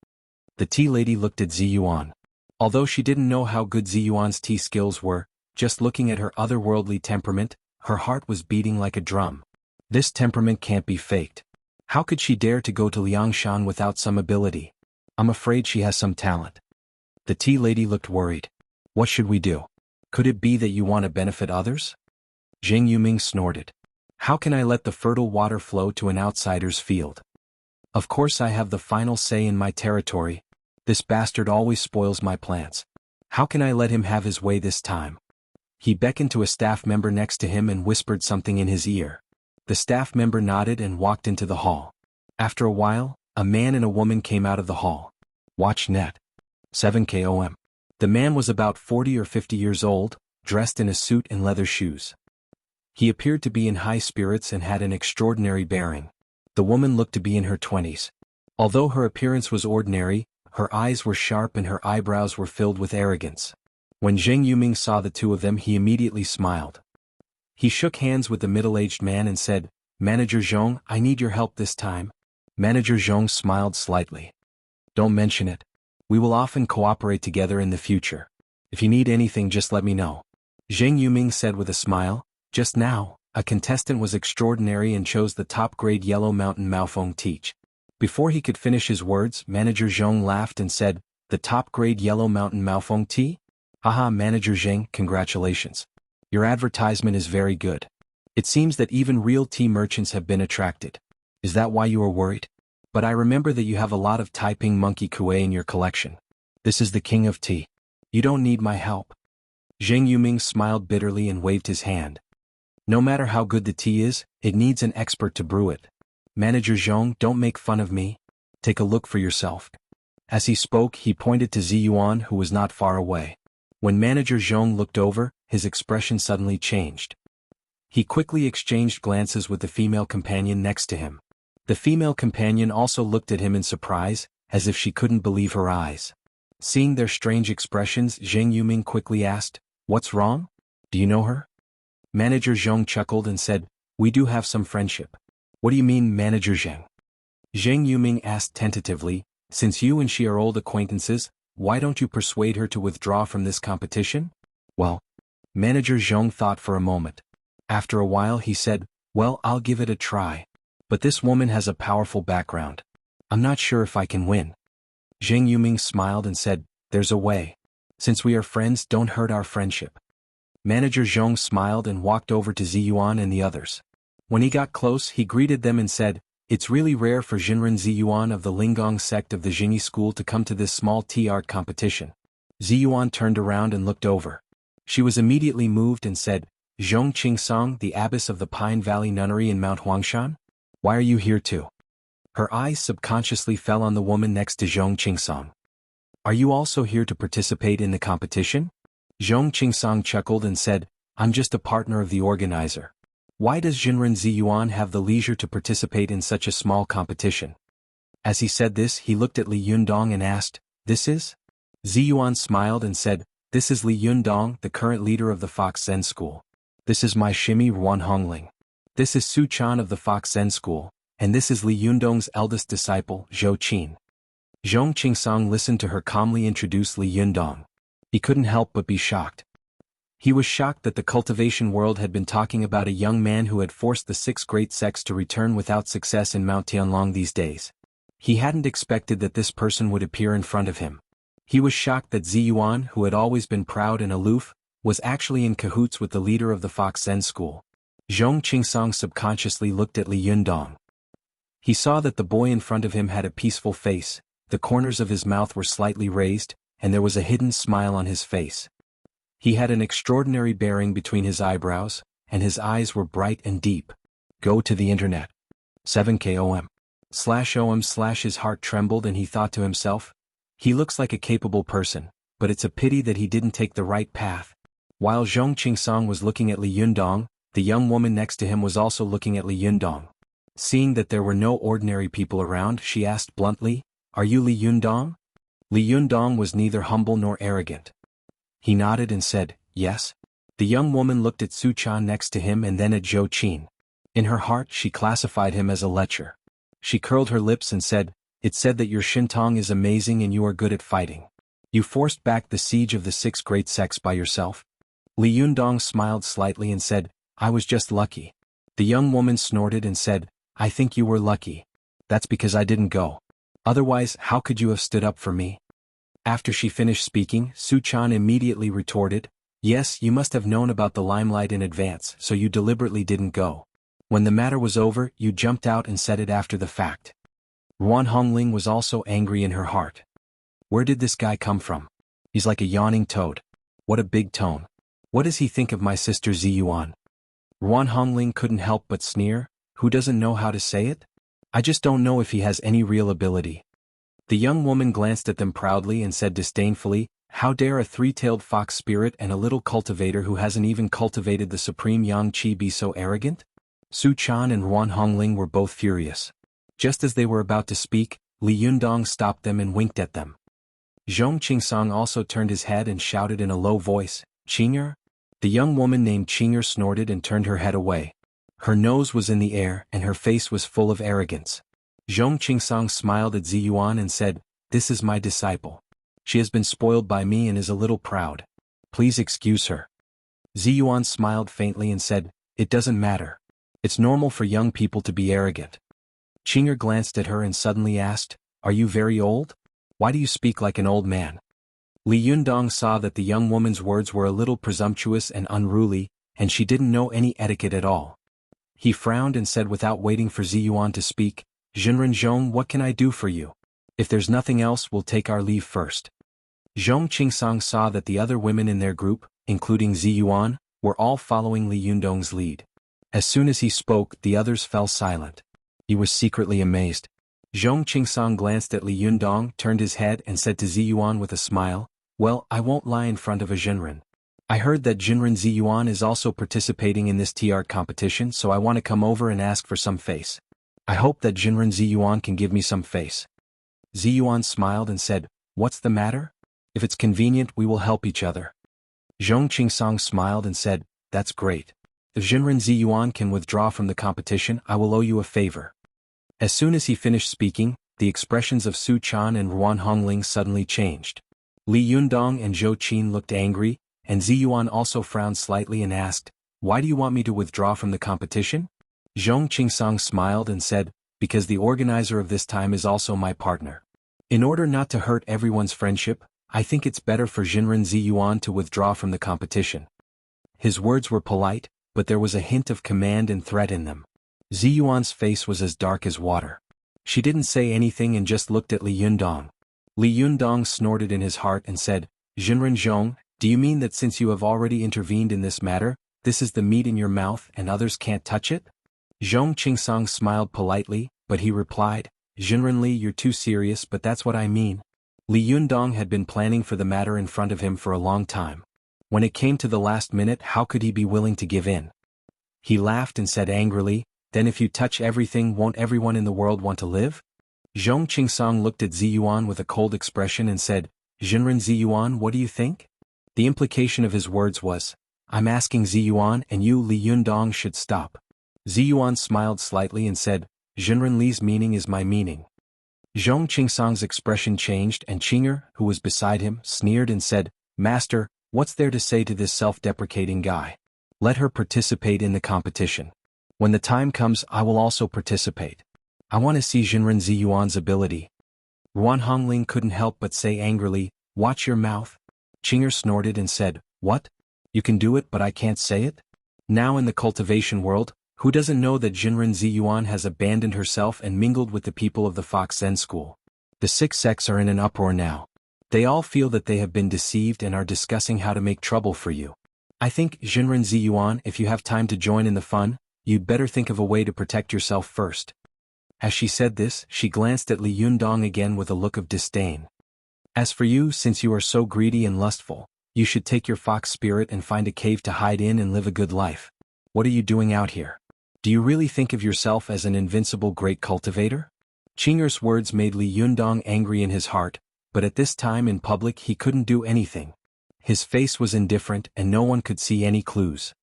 The tea lady looked at Zi Yuan. Although she didn't know how good Zi Yuan's tea skills were, just looking at her otherworldly temperament, her heart was beating like a drum. This temperament can't be faked. How could she dare to go to Liangshan without some ability? I'm afraid she has some talent. The tea lady looked worried. What should we do? Could it be that you want to benefit others? Zheng Yuming snorted. How can I let the fertile water flow to an outsider's field? Of course I have the final say in my territory. This bastard always spoils my plans. How can I let him have his way this time? He beckoned to a staff member next to him and whispered something in his ear. The staff member nodded and walked into the hall. After a while, a man and a woman came out of the hall. Watch net. 7KOM. The man was about 40 or 50 years old, dressed in a suit and leather shoes. He appeared to be in high spirits and had an extraordinary bearing. The woman looked to be in her 20s. Although her appearance was ordinary, her eyes were sharp and her eyebrows were filled with arrogance. When Zheng Yuming saw the two of them, he immediately smiled. He shook hands with the middle-aged man and said, Manager Zhong, I need your help this time. Manager Zhong smiled slightly. Don't mention it. We will often cooperate together in the future. If you need anything, just let me know. Zheng Yuming said with a smile. Just now, a contestant was extraordinary and chose the top-grade Yellow Mountain Maofeng teach. Before he could finish his words, Manager Zhong laughed and said, The top-grade Yellow Mountain Maofeng tea? Haha, Manager Zheng, congratulations. Your advertisement is very good. It seems that even real tea merchants have been attracted. Is that why you are worried? But I remember that you have a lot of Taiping monkey kuei in your collection. This is the king of tea. You don't need my help. Zheng Yuming smiled bitterly and waved his hand. No matter how good the tea is, it needs an expert to brew it. Manager Zhong, don't make fun of me. Take a look for yourself. As he spoke, he pointed to Ziyuan, who was not far away. When Manager Zhong looked over, his expression suddenly changed. He quickly exchanged glances with the female companion next to him. The female companion also looked at him in surprise, as if she couldn't believe her eyes. Seeing their strange expressions, Zheng Yuming quickly asked, "What's wrong? Do you know her?" Manager Zhong chuckled and said, "We do have some friendship." "What do you mean, Manager Zheng?" Zheng Yuming asked tentatively, "Since you and she are old acquaintances, why don't you persuade her to withdraw from this competition?" "Well..." Manager Zhong thought for a moment. After a while he said, "Well, I'll give it a try. But this woman has a powerful background. I'm not sure if I can win." Zheng Yuming smiled and said, "There's a way. Since we are friends, don't hurt our friendship." Manager Zhong smiled and walked over to Ziyuan and the others. When he got close, he greeted them and said, "It's really rare for Jinren Ziyuan of the Linggong sect of the Jingyi school to come to this small tea art competition." Ziyuan turned around and looked over. She was immediately moved and said, "Zhong Qingsong, the abbess of the Pine Valley Nunnery in Mount Huangshan? Why are you here too?" Her eyes subconsciously fell on the woman next to Zhong Qingsong. "Are you also here to participate in the competition?" Zhong Qingsong chuckled and said, "I'm just a partner of the organizer. Why does Jinren Ziyuan have the leisure to participate in such a small competition?" As he said this, he looked at Li Yundong and asked, "This is?" Ziyuan smiled and said, "This is Li Yundong, the current leader of the Fox Zen School. This is my shimi Ruan Hongling. This is Su Chan of the Fox Zen School, and this is Li Yundong's eldest disciple, Zhou Qin." Zhong Qingsong listened to her calmly introduce Li Yundong. He couldn't help but be shocked. He was shocked that the cultivation world had been talking about a young man who had forced the 6 great sects to return without success in Mount Tianlong these days. He hadn't expected that this person would appear in front of him. He was shocked that Ziyuan, who had always been proud and aloof, was actually in cahoots with the leader of the Fox Zen School. Zhong Qingsong subconsciously looked at Li Yundong. He saw that the boy in front of him had a peaceful face, the corners of his mouth were slightly raised, and there was a hidden smile on his face. He had an extraordinary bearing between his eyebrows, and his eyes were bright and deep. Go to the internet. 7kom/om/ his heart trembled and he thought to himself, he looks like a capable person, but it's a pity that he didn't take the right path. While Zhong Qingsong was looking at Li Yundong, the young woman next to him was also looking at Li Yundong. Seeing that there were no ordinary people around, she asked bluntly, "Are you Li Yundong?" Li Yundong was neither humble nor arrogant. He nodded and said, "Yes." The young woman looked at Su Chan next to him and then at Zhou Qin. In her heart she classified him as a lecher. She curled her lips and said, "It's said that your Shintong is amazing and you are good at fighting. You forced back the siege of the 6 great sects by yourself?" Li Yundong smiled slightly and said, "I was just lucky." The young woman snorted and said, "I think you were lucky. That's because I didn't go. Otherwise, how could you have stood up for me?" After she finished speaking, Su Chan immediately retorted, "Yes, you must have known about the limelight in advance, so you deliberately didn't go. When the matter was over, you jumped out and said it after the fact." Ruan Hongling was also angry in her heart. Where did this guy come from? He's like a yawning toad. What a big tone. What does he think of my sister Ziyuan? Ruan Hongling couldn't help but sneer, who doesn't know how to say it? I just don't know if he has any real ability. The young woman glanced at them proudly and said disdainfully, "How dare a 3-tailed fox spirit and a little cultivator who hasn't even cultivated the supreme yang qi be so arrogant?" Su Chan and Ruan Hongling were both furious. Just as they were about to speak, Li Yundong stopped them and winked at them. Zhong Qingsong also turned his head and shouted in a low voice, "Qing'er?" The young woman named Qing'er snorted and turned her head away. Her nose was in the air and her face was full of arrogance. Zhong Qingsong smiled at Ziyuan and said, "This is my disciple. She has been spoiled by me and is a little proud. Please excuse her." Ziyuan smiled faintly and said, "It doesn't matter. It's normal for young people to be arrogant." Qing'er glanced at her and suddenly asked, "Are you very old? Why do you speak like an old man?" Li Yundong saw that the young woman's words were a little presumptuous and unruly, and she didn't know any etiquette at all. He frowned and said without waiting for Ziyuan to speak, "Jinren Zhong, what can I do for you? If there's nothing else, we'll take our leave first." Zhong Qingsong saw that the other women in their group, including Ziyuan, were all following Li Yundong's lead. As soon as he spoke, the others fell silent. He was secretly amazed. Zhong Qingsong glanced at Li Yundong, turned his head and said to Ziyuan with a smile, "Well, I won't lie in front of a Jinren. I heard that Jinren Ziyuan is also participating in this tea art competition, so I want to come over and ask for some face. I hope that Jinren Ziyuan can give me some face." Ziyuan smiled and said, "What's the matter? If it's convenient, we will help each other." Zhong Qingsong smiled and said, "That's great. If Jinren Ziyuan can withdraw from the competition, I will owe you a favor." As soon as he finished speaking, the expressions of Su Chan and Ruan Hongling suddenly changed. Li Yundong and Zhou Qin looked angry, and Ziyuan also frowned slightly and asked, "Why do you want me to withdraw from the competition?" Zhong Qingsong smiled and said, "Because the organizer of this time is also my partner. In order not to hurt everyone's friendship, I think it's better for Jinren Ziyuan to withdraw from the competition." His words were polite, but there was a hint of command and threat in them. Ziyuan's face was as dark as water. She didn't say anything and just looked at Li Yundong. Li Yundong snorted in his heart and said, "Jinren Zhong, do you mean that since you have already intervened in this matter, this is the meat in your mouth and others can't touch it?" Zhong Qingsong smiled politely, but he replied, "Jinren Li, you're too serious, but that's what I mean." Li Yundong had been planning for the matter in front of him for a long time. When it came to the last minute, how could he be willing to give in? He laughed and said angrily, "Then if you touch everything, won't everyone in the world want to live?" Zhong Qingsong looked at Ziyuan with a cold expression and said, "Jinren Ziyuan, what do you think?" The implication of his words was, "I'm asking Ziyuan and you, Li Yundong, should stop." Ziyuan smiled slightly and said, "Jinren Li's meaning is my meaning." Zhong Qingsong's expression changed and Qinger, who was beside him, sneered and said, "Master, what's there to say to this self-deprecating guy? Let her participate in the competition. When the time comes, I will also participate. I want to see Jinren Ziyuan's ability." Ruan Hongling couldn't help but say angrily, "Watch your mouth." Qinger snorted and said, "What? You can do it but I can't say it?" Now in the cultivation world, who doesn't know that Jinren Ziyuan has abandoned herself and mingled with the people of the Fox Zen school? The six sects are in an uproar now. They all feel that they have been deceived and are discussing how to make trouble for you. I think, Jinren Ziyuan, if you have time to join in the fun, you'd better think of a way to protect yourself first. As she said this, she glanced at Li Yundong again with a look of disdain. "As for you, since you are so greedy and lustful, you should take your fox spirit and find a cave to hide in and live a good life. What are you doing out here? Do you really think of yourself as an invincible great cultivator?" Qinger's words made Li Yundong angry in his heart, but at this time in public he couldn't do anything. His face was indifferent and no one could see any clues.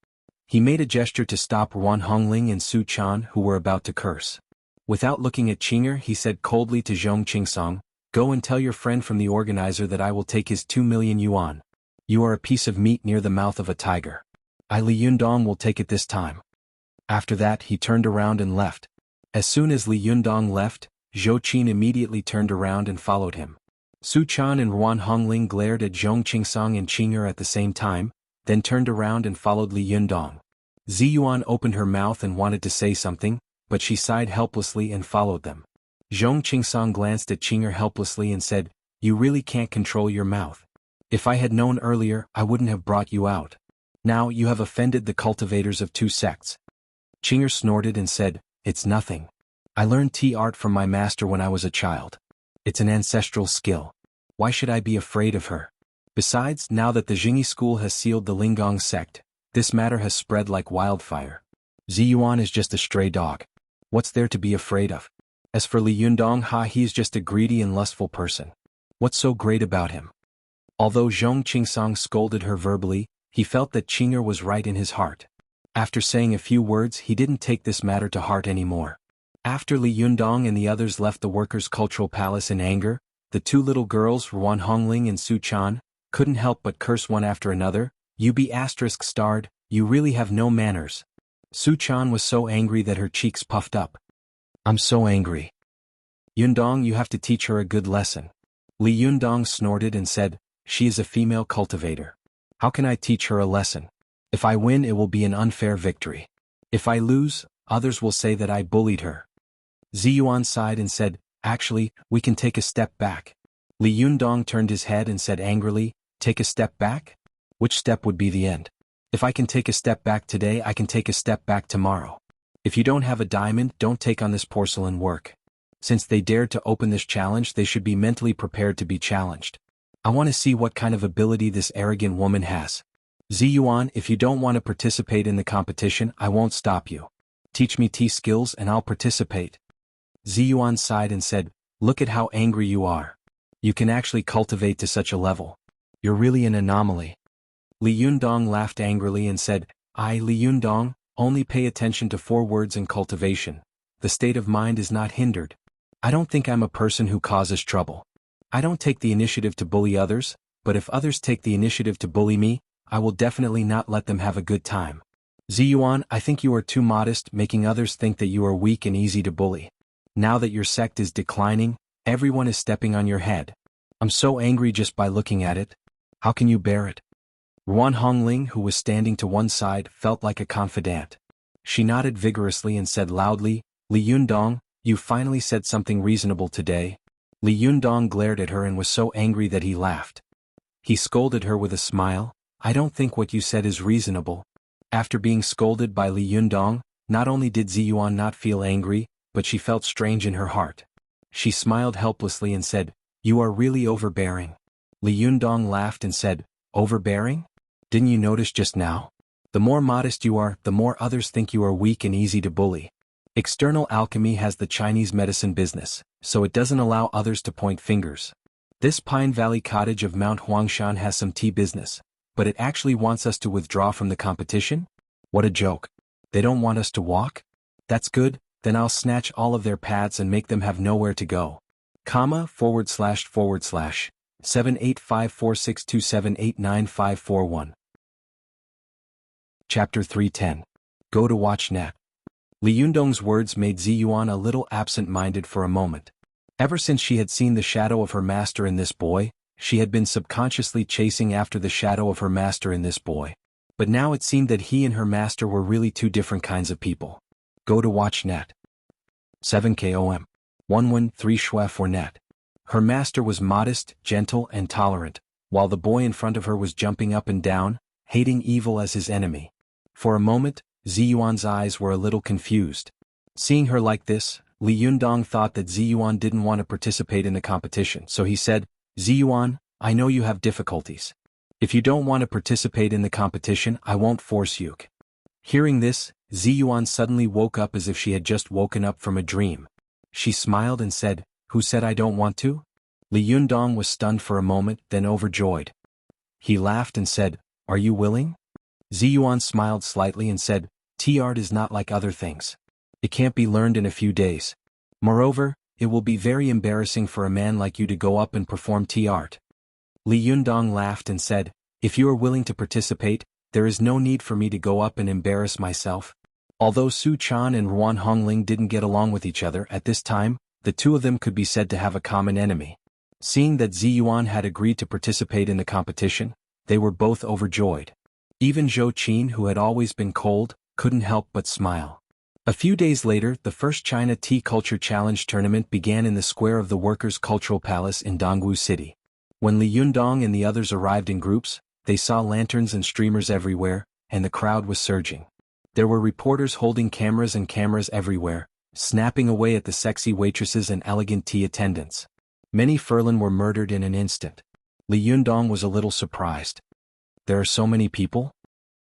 He made a gesture to stop Ruan Hongling and Su Chan, who were about to curse. Without looking at Qinger, he said coldly to Zhong Qingsong, "Go and tell your friend from the organizer that I will take his 2 million yuan. You are a piece of meat near the mouth of a tiger. I, Li Yundong, will take it this time." After that he turned around and left. As soon as Li Yundong left, Zhou Qin immediately turned around and followed him. Su Chan and Ruan Hongling glared at Zhong Qingsong and Qinger at the same time, then turned around and followed Li Yundong. Ziyuan opened her mouth and wanted to say something, but she sighed helplessly and followed them. Zhong Qingsong glanced at Qinger helplessly and said, "You really can't control your mouth. If I had known earlier, I wouldn't have brought you out. Now you have offended the cultivators of 2 sects." Qinger snorted and said, "It's nothing. I learned tea art from my master when I was a child. It's an ancestral skill. Why should I be afraid of her? Besides, now that the Jingyi school has sealed the Linggong sect, this matter has spread like wildfire. Ziyuan is just a stray dog. What's there to be afraid of? As for Li Yundong, he's just a greedy and lustful person. What's so great about him?" Although Zhong Qingsong scolded her verbally, he felt that Qinger was right in his heart. After saying a few words, he didn't take this matter to heart anymore. After Li Yundong and the others left the workers' cultural palace in anger, the 2 little girls, Ruan Hongling and Su Chan, couldn't help but curse one after another. "You be asterisk starred, you really have no manners." Su Chan was so angry that her cheeks puffed up. "I'm so angry. Yundong, you have to teach her a good lesson." Li Yundong snorted and said, "She is a female cultivator. How can I teach her a lesson? If I win, it will be an unfair victory. If I lose, others will say that I bullied her." Ziyuan sighed and said, "Actually, we can take a step back." Li Yundong turned his head and said angrily, "Take a step back? Which step would be the end? If I can take a step back today, I can take a step back tomorrow. If you don't have a diamond, don't take on this porcelain work. Since they dared to open this challenge, they should be mentally prepared to be challenged. I want to see what kind of ability this arrogant woman has. Ziyuan, if you don't want to participate in the competition, I won't stop you. Teach me tea skills and I'll participate. Ziyuan sighed and said, look at how angry you are. You can actually cultivate to such a level. You're really an anomaly. Li Yundong laughed angrily and said, Li Yundong, only pay attention to 4 words in cultivation. The state of mind is not hindered. I don't think I'm a person who causes trouble. I don't take the initiative to bully others, but if others take the initiative to bully me, I will definitely not let them have a good time. Ziyuan, I think you are too modest, making others think that you are weak and easy to bully. Now that your sect is declining, everyone is stepping on your head. I'm so angry just by looking at it. How can you bear it? Ruan Hongling, who was standing to one side, felt like a confidant. She nodded vigorously and said loudly, Li Yundong, you finally said something reasonable today. Li Yundong glared at her and was so angry that he laughed. He scolded her with a smile, I don't think what you said is reasonable. After being scolded by Li Yundong, not only did Ziyuan not feel angry, but she felt strange in her heart. She smiled helplessly and said, you are really overbearing. Li Yundong laughed and said, overbearing? Didn't you notice just now? The more modest you are, the more others think you are weak and easy to bully. External alchemy has the Chinese medicine business, so it doesn't allow others to point fingers. This Pine Valley cottage of Mount Huangshan has some tea business, but it actually wants us to withdraw from the competition? What a joke. They don't want us to walk? That's good, then I'll snatch all of their paths and make them have nowhere to go. // 785462789541. Chapter 310. Go to WatchNet. Li Yundong's words made Ziyuan a little absent-minded for a moment. Ever since she had seen the shadow of her master in this boy, she had been subconsciously chasing after the shadow of her master in this boy. But now it seemed that he and her master were really 2 different kinds of people. Go to WatchNet. 7KOM. 113 Shui for net. Her master was modest, gentle, and tolerant, while the boy in front of her was jumping up and down, hating evil as his enemy. For a moment, Ziyuan's eyes were a little confused. Seeing her like this, Li Yundong thought that Ziyuan didn't want to participate in the competition, so he said, Ziyuan, I know you have difficulties. If you don't want to participate in the competition, I won't force you. Hearing this, Ziyuan suddenly woke up as if she had just woken up from a dream. She smiled and said, who said I don't want to? Li Yundong was stunned for a moment, then overjoyed. He laughed and said, are you willing? Ziyuan smiled slightly and said, tea art is not like other things. It can't be learned in a few days. Moreover, it will be very embarrassing for a man like you to go up and perform tea art. Li Yundong laughed and said, if you are willing to participate, there is no need for me to go up and embarrass myself. Although Su Chan and Ruan Hongling didn't get along with each other at this time, the 2 of them could be said to have a common enemy. Seeing that Ziyuan had agreed to participate in the competition, they were both overjoyed. Even Zhou Qin, who had always been cold, couldn't help but smile. A few days later, the first China Tea Culture Challenge tournament began in the square of the Workers' Cultural Palace in Dongwu City. When Li Yundong and the others arrived in groups, they saw lanterns and streamers everywhere, and the crowd was surging. There were reporters holding cameras and cameras everywhere, snapping away at the sexy waitresses and elegant tea attendants. Many Furlan were murdered in an instant. Li Yundong was a little surprised. There are so many people?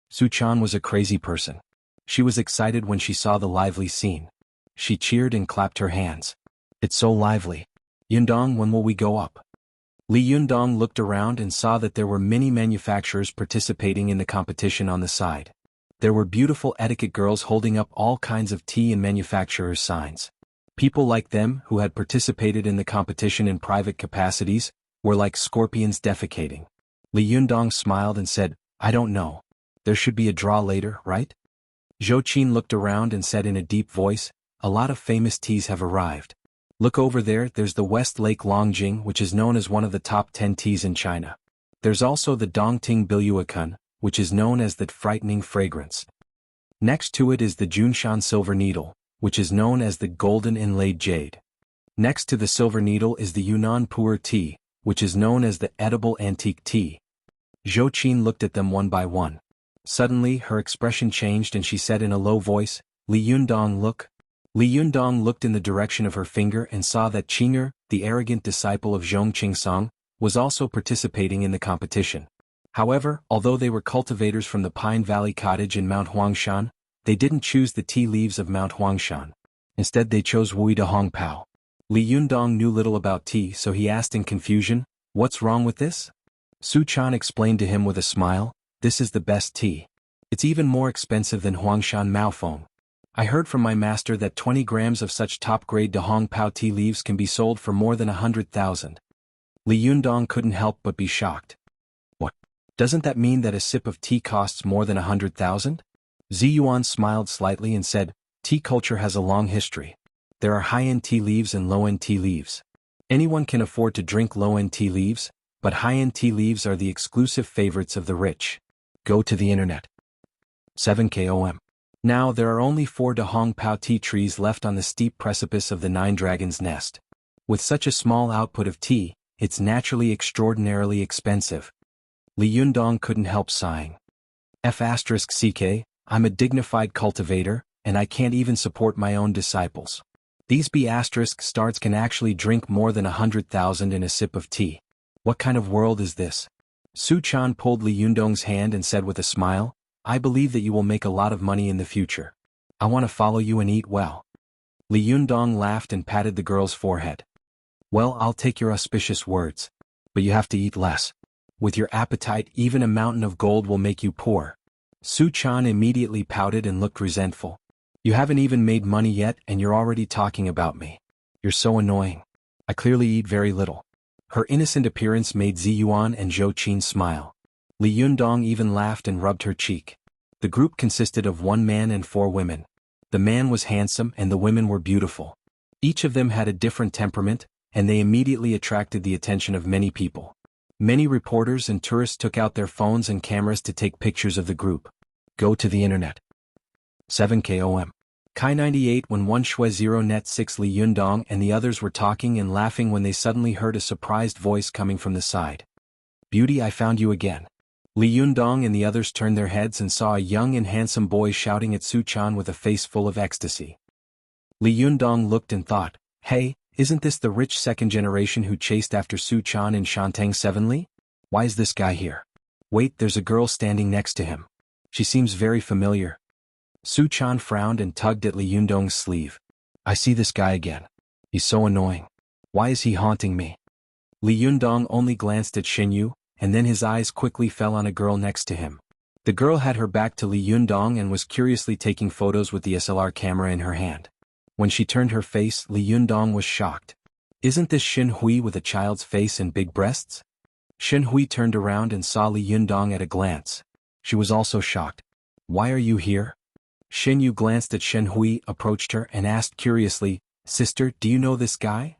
Su Chan was a crazy person. She was excited when she saw the lively scene. She cheered and clapped her hands. It's so lively. Yundong, when will we go up? Li Yundong looked around and saw that there were many manufacturers participating in the competition on the side. There were beautiful etiquette girls holding up all kinds of tea and manufacturers' signs. People like them, who had participated in the competition in private capacities, were like scorpions defecating. Li Yundong smiled and said, I don't know. There should be a draw later, right? Zhou Qin looked around and said in a deep voice, a lot of famous teas have arrived. Look over there, there's the West Lake Longjing, which is known as one of the top 10 teas in China. There's also the Dongting Biluakun, which is known as the frightening fragrance. Next to it is the Junshan Silver Needle, which is known as the golden inlaid jade. Next to the silver needle is the Yunnan Pu'er tea, which is known as the edible antique tea. Zhou Qin looked at them one by one. Suddenly her expression changed and she said in a low voice, Li Yundong look? Li Yundong looked in the direction of her finger and saw that Qinger, the arrogant disciple of Zhong Qingsong, was also participating in the competition. However, although they were cultivators from the Pine Valley Cottage in Mount Huangshan, they didn't choose the tea leaves of Mount Huangshan. Instead they chose Wui de Hongpao. Li Yundong knew little about tea, so he asked in confusion, "What's wrong with this?" Su Chan explained to him with a smile, "This is the best tea. It's even more expensive than Huangshan Maofeng. I heard from my master that 20 grams of such top-grade de Hongpao tea leaves can be sold for more than 100,000. Li Yundong couldn't help but be shocked. "What? Doesn't that mean that a sip of tea costs more than 100,000? Ziyuan smiled slightly and said, "Tea culture has a long history. There are high-end tea leaves and low-end tea leaves. Anyone can afford to drink low-end tea leaves, but high-end tea leaves are the exclusive favorites of the rich. Go to the internet." 7 KOM. Now there are only 4 de Hongpao tea trees left on the steep precipice of the Nine Dragons' Nest. With such a small output of tea, it's naturally extraordinarily expensive. Li Yundong couldn't help sighing. F***CK, I'm a dignified cultivator, and I can't even support my own disciples. These B***** can actually drink more than 100,000 in a sip of tea. What kind of world is this? Su Chan pulled Li Yundong's hand and said with a smile, "I believe that you will make a lot of money in the future. I want to follow you and eat well." Li Yundong laughed and patted the girl's forehead. "Well, I'll take your auspicious words. But you have to eat less. With your appetite, even a mountain of gold will make you poor." Su Chan immediately pouted and looked resentful. "You haven't even made money yet and you're already talking about me. You're so annoying. I clearly eat very little." Her innocent appearance made Ziyuan and Zhou Qin smile. Li Yundong even laughed and rubbed her cheek. The group consisted of 1 man and 4 women. The man was handsome and the women were beautiful. Each of them had a different temperament, and they immediately attracted the attention of many people. Many reporters and tourists took out their phones and cameras to take pictures of the group. Go to the internet. 7 KOM. Kai 98 when 1 Shui 0 Net 6 Li Yundong and the others were talking and laughing when they suddenly heard a surprised voice coming from the side. "Beauty, I found you again." Li Yundong and the others turned their heads and saw a young and handsome boy shouting at Su Chan with a face full of ecstasy. Li Yundong looked and thought, "Hey, isn't this the rich second generation who chased after Su Chan in Shantang 7 Li? Why is this guy here? Wait, there's a girl standing next to him. She seems very familiar." Su Chan frowned and tugged at Li Yundong's sleeve. "I see this guy again. He's so annoying. Why is he haunting me?" Li Yundong only glanced at Xinyu, and then his eyes quickly fell on a girl next to him. The girl had her back to Li Yundong and was curiously taking photos with the SLR camera in her hand. When she turned her face, Li Yundong was shocked. "Isn't this Xin Hui with a child's face and big breasts?" Xin Hui turned around and saw Li Yundong at a glance. She was also shocked. "Why are you here?" Xin Yu glanced at Xin Hui, approached her, and asked curiously, "Sister, do you know this guy?"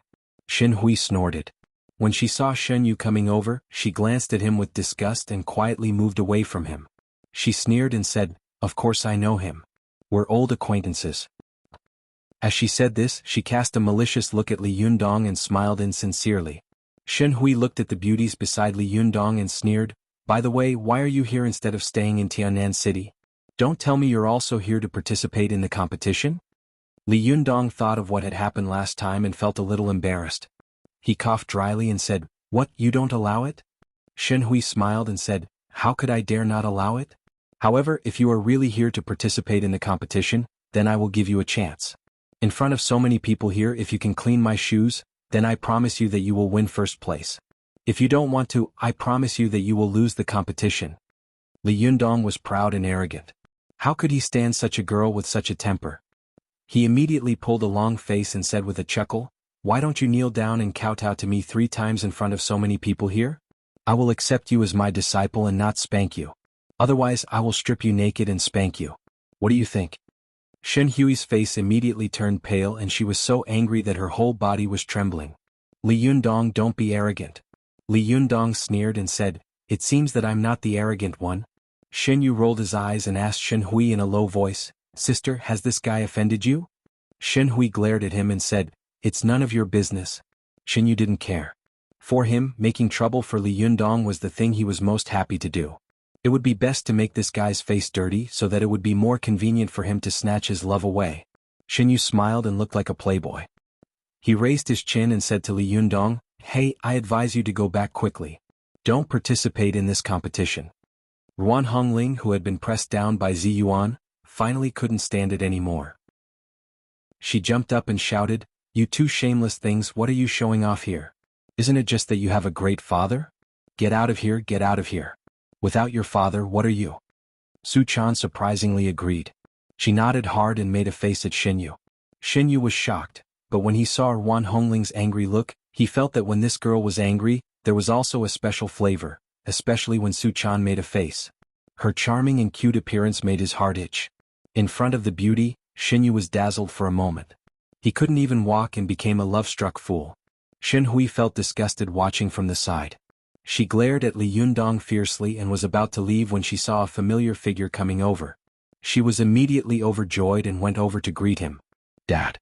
Xin Hui snorted. When she saw Shen Yu coming over, she glanced at him with disgust and quietly moved away from him. She sneered and said, "Of course I know him. We're old acquaintances." As she said this, she cast a malicious look at Li Yundong and smiled insincerely. Shen Hui looked at the beauties beside Li Yundong and sneered, "By the way, why are you here instead of staying in Tianan City? Don't tell me you're also here to participate in the competition?" Li Yundong thought of what had happened last time and felt a little embarrassed. He coughed dryly and said, "What, you don't allow it?" Shen Hui smiled and said, "How could I dare not allow it? However, if you are really here to participate in the competition, then I will give you a chance. In front of so many people here, if you can clean my shoes, then I promise you that you will win first place. If you don't want to, I promise you that you will lose the competition." Li Yundong was proud and arrogant. How could he stand such a girl with such a temper? He immediately pulled a long face and said with a chuckle, "Why don't you kneel down and kowtow to me 3 times in front of so many people here? I will accept you as my disciple and not spank you. Otherwise I will strip you naked and spank you. What do you think?" Shen Hui's face immediately turned pale and she was so angry that her whole body was trembling. "Li Yundong, don't be arrogant." Li Yundong sneered and said, "It seems that I'm not the arrogant one." Shen Yu rolled his eyes and asked Shen Hui in a low voice, "Sister, has this guy offended you?" Shen Hui glared at him and said, "It's none of your business." Shen Yu didn't care. For him, making trouble for Li Yundong was the thing he was most happy to do. It would be best to make this guy's face dirty so that it would be more convenient for him to snatch his love away. Xinyu smiled and looked like a playboy. He raised his chin and said to Li Yundong, "Hey, I advise you to go back quickly. Don't participate in this competition." Ruan Hongling, who had been pressed down by Zi Yuan, finally couldn't stand it anymore. She jumped up and shouted, "You two shameless things, what are you showing off here? Isn't it just that you have a great father? Get out of here, get out of here. Without your father, what are you?" Su Chan surprisingly agreed. She nodded hard and made a face at Xinyu. Xinyu was shocked, but when he saw Ruan Hongling's angry look, he felt that when this girl was angry, there was also a special flavor, especially when Su Chan made a face. Her charming and cute appearance made his heart itch. In front of the beauty, Xinyu was dazzled for a moment. He couldn't even walk and became a love-struck fool. Shen Hui felt disgusted watching from the side. She glared at Li Yundong fiercely and was about to leave when she saw a familiar figure coming over. She was immediately overjoyed and went over to greet him. "Dad."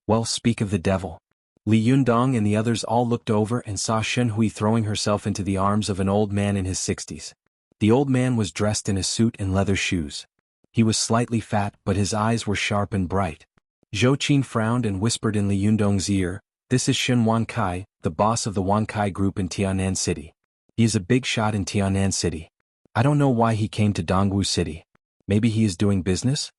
"Well, speak of the devil." Li Yundong and the others all looked over and saw Shen Hui throwing herself into the arms of an old man in his 60s. The old man was dressed in a suit and leather shoes. He was slightly fat, but his eyes were sharp and bright. Zhou Qin frowned and whispered in Li Yundong's ear, "This is Shen Wankai, the boss of the Wankai group in Tianan City. He is a big shot in Tianan City. I don't know why he came to Dongwu City. Maybe he is doing business?"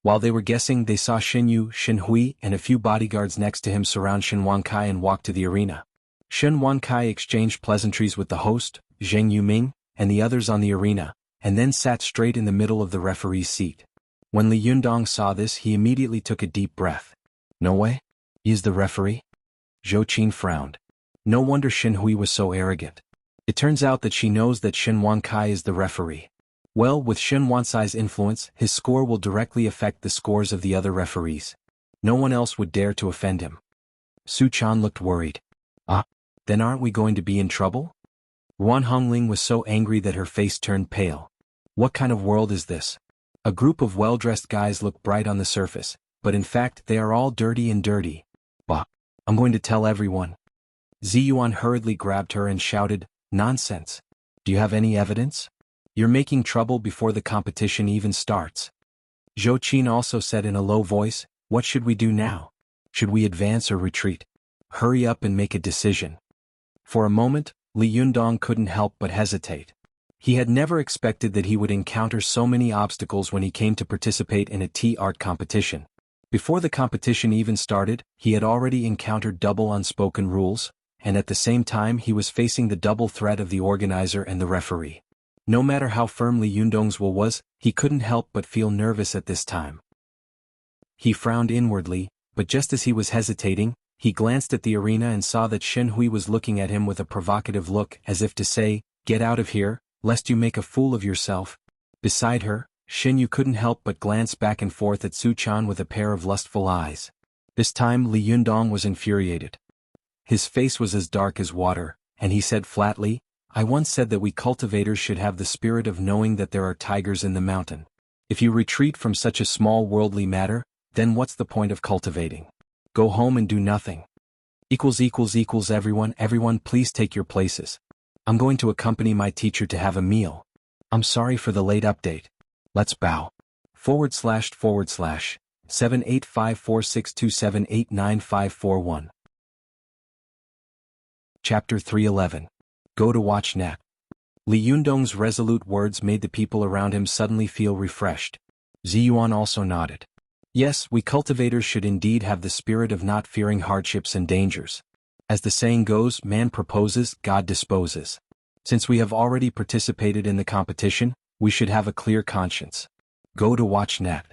While they were guessing, they saw Xinyu, Shen Hui, and a few bodyguards next to him surround Shen Wankai and walk to the arena. Shen Wankai exchanged pleasantries with the host, Zheng Yuming, and the others on the arena, and then sat straight in the middle of the referee's seat. When Li Yundong saw this, he immediately took a deep breath. "No way? He is the referee?" Zhou Qin frowned. No wonder Shen Hui was so arrogant. It turns out that she knows that Shen Wankai is the referee. Well, with Shen Wansai's influence, his score will directly affect the scores of the other referees. No one else would dare to offend him. Su Chan looked worried. Then aren't we going to be in trouble?" Ruan Hongling was so angry that her face turned pale. What kind of world is this? A group of well-dressed guys look bright on the surface, but in fact they are all dirty and dirty. "Bah! I'm going to tell everyone." Zi Yuan hurriedly grabbed her and shouted, "Nonsense! Do you have any evidence? You're making trouble before the competition even starts." Zhou Qin also said in a low voice, "What should we do now? Should we advance or retreat? Hurry up and make a decision." For a moment, Li Yundong couldn't help but hesitate. He had never expected that he would encounter so many obstacles when he came to participate in a tea art competition. Before the competition even started, he had already encountered double unspoken rules, and at the same time he was facing the double threat of the organizer and the referee. No matter how firm Li Yundong's will was, he couldn't help but feel nervous at this time. He frowned inwardly, but just as he was hesitating, he glanced at the arena and saw that Shen Hui was looking at him with a provocative look as if to say, "Get out of here, lest you make a fool of yourself." Beside her, Xinyu couldn't help but glance back and forth at Su Chan with a pair of lustful eyes. This time Li Yundong was infuriated. His face was as dark as water, and he said flatly, "I once said that we cultivators should have the spirit of knowing that there are tigers in the mountain. If you retreat from such a small worldly matter, then what's the point of cultivating? Go home and do nothing." Everyone please take your places. I'm going to accompany my teacher to have a meal. I'm sorry for the late update. Let's bow. //7854627895541 Chapter 311. Go to watch net. Li Yundong's resolute words made the people around him suddenly feel refreshed. Zi Yuan also nodded. Yes, we cultivators should indeed have the spirit of not fearing hardships and dangers. As the saying goes, man proposes, God disposes. Since we have already participated in the competition, we should have a clear conscience. Go to watch net.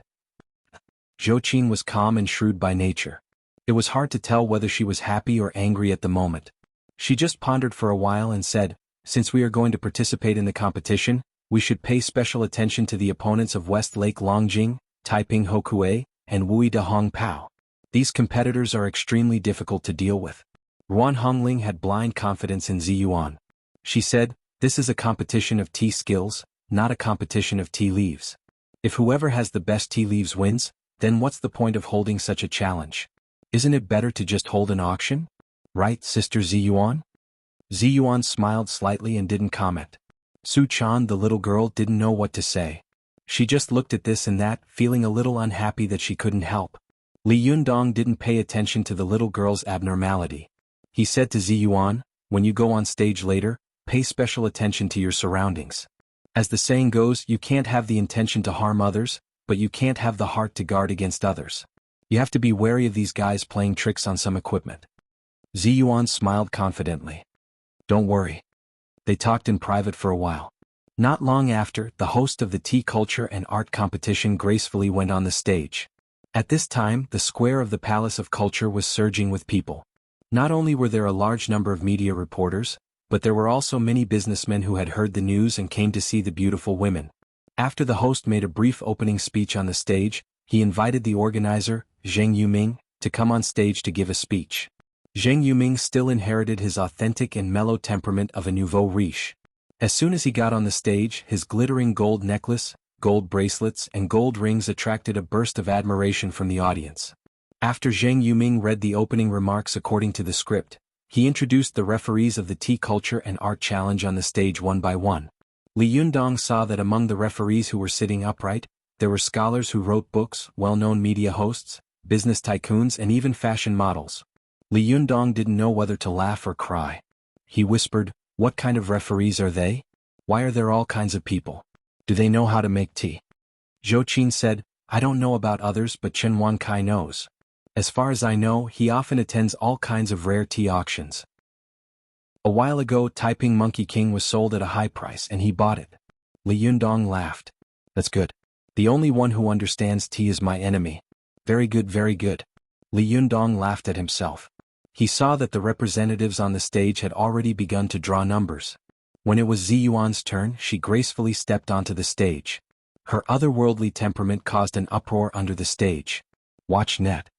Zhou Qin was calm and shrewd by nature. It was hard to tell whether she was happy or angry at the moment. She just pondered for a while and said, "Since we are going to participate in the competition, we should pay special attention to the opponents of West Lake Longjing, Taiping Hokue, and Wui De Hong Pao. These competitors are extremely difficult to deal with." Ruan Hongling had blind confidence in Zi Yuan. She said, "This is a competition of tea skills, not a competition of tea leaves. If whoever has the best tea leaves wins, then what's the point of holding such a challenge? Isn't it better to just hold an auction? Right, Sister Zi Yuan?" Zi Yuan smiled slightly and didn't comment. Su-chan, the little girl, didn't know what to say. She just looked at this and that, feeling a little unhappy that she couldn't help. Li Yundong didn't pay attention to the little girl's abnormality. He said to Ziyuan, when you go on stage later, pay special attention to your surroundings. As the saying goes, you can't have the intention to harm others, but you can't have the heart to guard against others. You have to be wary of these guys playing tricks on some equipment. Ziyuan smiled confidently. Don't worry. They talked in private for a while. Not long after, the host of the tea culture and art competition gracefully went on the stage. At this time, the square of the Palace of Culture was surging with people. Not only were there a large number of media reporters, but there were also many businessmen who had heard the news and came to see the beautiful women. After the host made a brief opening speech on the stage, he invited the organizer, Zheng Yuming, to come on stage to give a speech. Zheng Yuming still inherited his authentic and mellow temperament of a nouveau riche. As soon as he got on the stage, his glittering gold necklace, gold bracelets and gold rings attracted a burst of admiration from the audience. After Zheng Yuming read the opening remarks according to the script, he introduced the referees of the tea culture and art challenge on the stage one by one. Li Yundong saw that among the referees who were sitting upright, there were scholars who wrote books, well-known media hosts, business tycoons and even fashion models. Li Yundong didn't know whether to laugh or cry. He whispered, "What kind of referees are they? Why are there all kinds of people? Do they know how to make tea?" Zhou Qin said, "I don't know about others, but Chen Wankai knows. As far as I know, he often attends all kinds of rare tea auctions. A while ago, Taiping Monkey King was sold at a high price and he bought it." Li Yundong laughed. "That's good. The only one who understands tea is my enemy." "Very good, very good." Li Yundong laughed at himself. He saw that the representatives on the stage had already begun to draw numbers. When it was Ziyuan's turn, she gracefully stepped onto the stage. Her otherworldly temperament caused an uproar under the stage. Watch net.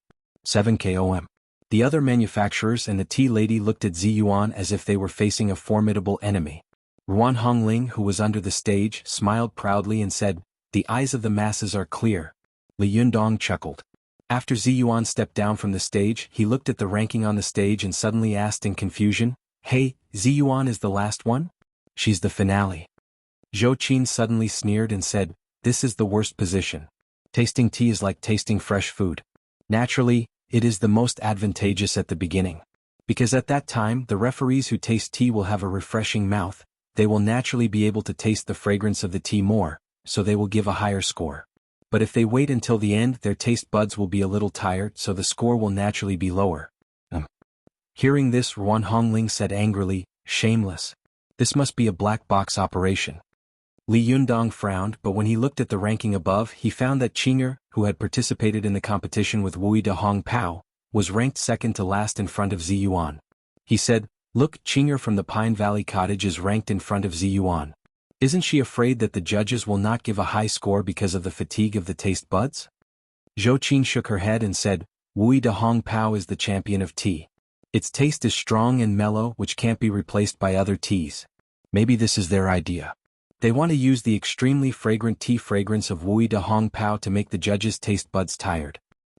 7KOM. The other manufacturers and the tea lady looked at Ziyuan as if they were facing a formidable enemy. Ruan Hongling, who was under the stage, smiled proudly and said, "The eyes of the masses are clear." Li Yundong chuckled. After Ziyuan stepped down from the stage, he looked at the ranking on the stage and suddenly asked in confusion, "Hey, Ziyuan is the last one? She's the finale." Zhou Qin suddenly sneered and said, "This is the worst position. Tasting tea is like tasting fresh food. Naturally, it is the most advantageous at the beginning. Because at that time, the referees who taste tea will have a refreshing mouth, they will naturally be able to taste the fragrance of the tea more, so they will give a higher score. But if they wait until the end, their taste buds will be a little tired, so the score will naturally be lower." Hearing this, Ruan Hongling said angrily, "Shameless. This must be a black box operation." Li Yundong frowned, but when he looked at the ranking above, he found that Qing'er, who had participated in the competition with Wui de Hong Pao, was ranked second to last in front of Ziyuan. He said, "Look, Qing'er from the Pine Valley Cottage is ranked in front of Ziyuan. Isn't she afraid that the judges will not give a high score because of the fatigue of the taste buds?" Zhou Qin shook her head and said, "Wui de Hong Pao is the champion of tea. Its taste is strong and mellow, which can't be replaced by other teas. Maybe this is their idea. They want to use the extremely fragrant tea fragrance of Wui de Hong Pao to make the judges' taste buds tired.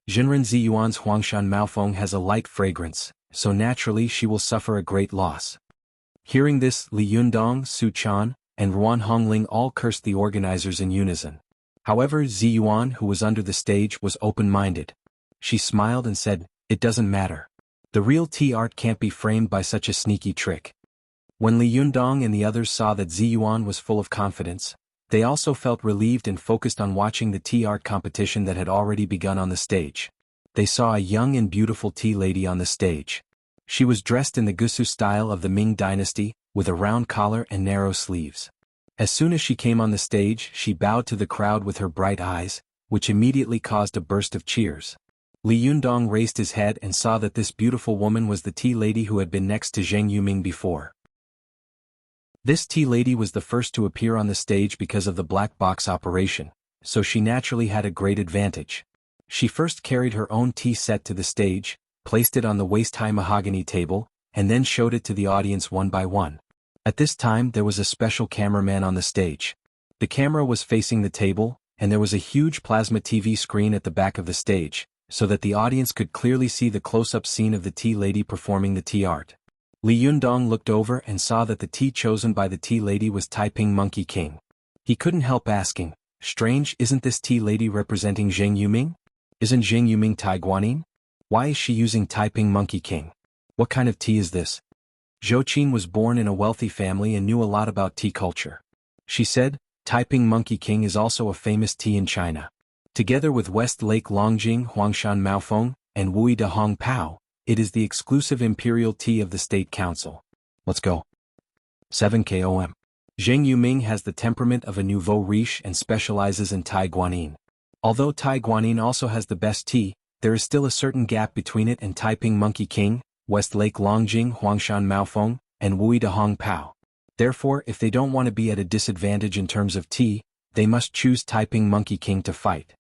Jinren Ziyuan's Huangshan Maofeng has a light fragrance, so naturally she will suffer a great loss." Hearing this, Li Yundong, Su Chan, and Ruan Hongling all cursed the organizers in unison. However, Ziyuan, who was under the stage, was open-minded. She smiled and said, "It doesn't matter. The real tea art can't be framed by such a sneaky trick." When Li Yundong and the others saw that Ziyuan was full of confidence, they also felt relieved and focused on watching the tea art competition that had already begun on the stage. They saw a young and beautiful tea lady on the stage. She was dressed in the Gusu style of the Ming dynasty, with a round collar and narrow sleeves. As soon as she came on the stage, she bowed to the crowd with her bright eyes, which immediately caused a burst of cheers. Li Yundong raised his head and saw that this beautiful woman was the tea lady who had been next to Zheng Yuming before. This tea lady was the first to appear on the stage because of the black box operation, so she naturally had a great advantage. She first carried her own tea set to the stage, placed it on the waist-high mahogany table, and then showed it to the audience one by one. At this time there was a special cameraman on the stage. The camera was facing the table, and there was a huge plasma TV screen at the back of the stage, so that the audience could clearly see the close-up scene of the tea lady performing the tea art. Li Yundong looked over and saw that the tea chosen by the tea lady was Taiping Monkey King. He couldn't help asking, strange, isn't this tea lady representing Zheng Yuming? Isn't Zheng Yuming Taiguanin? Why is she using Taiping Monkey King? What kind of tea is this? Zhou Qin was born in a wealthy family and knew a lot about tea culture. She said, Taiping Monkey King is also a famous tea in China. Together with West Lake Longjing Huangshan Maofeng and Wui de Hong Pao, it is the exclusive imperial tea of the State Council. Let's go. 7 KOM. Zheng Yuming has the temperament of a nouveau riche and specializes in Tai Guanin. Although Tai Guanin also has the best tea, there is still a certain gap between it and Taiping Monkey King, West Lake Longjing Huangshan Maofeng, and Wui de Hong Pao. Therefore, if they don't want to be at a disadvantage in terms of tea, they must choose Taiping Monkey King to fight.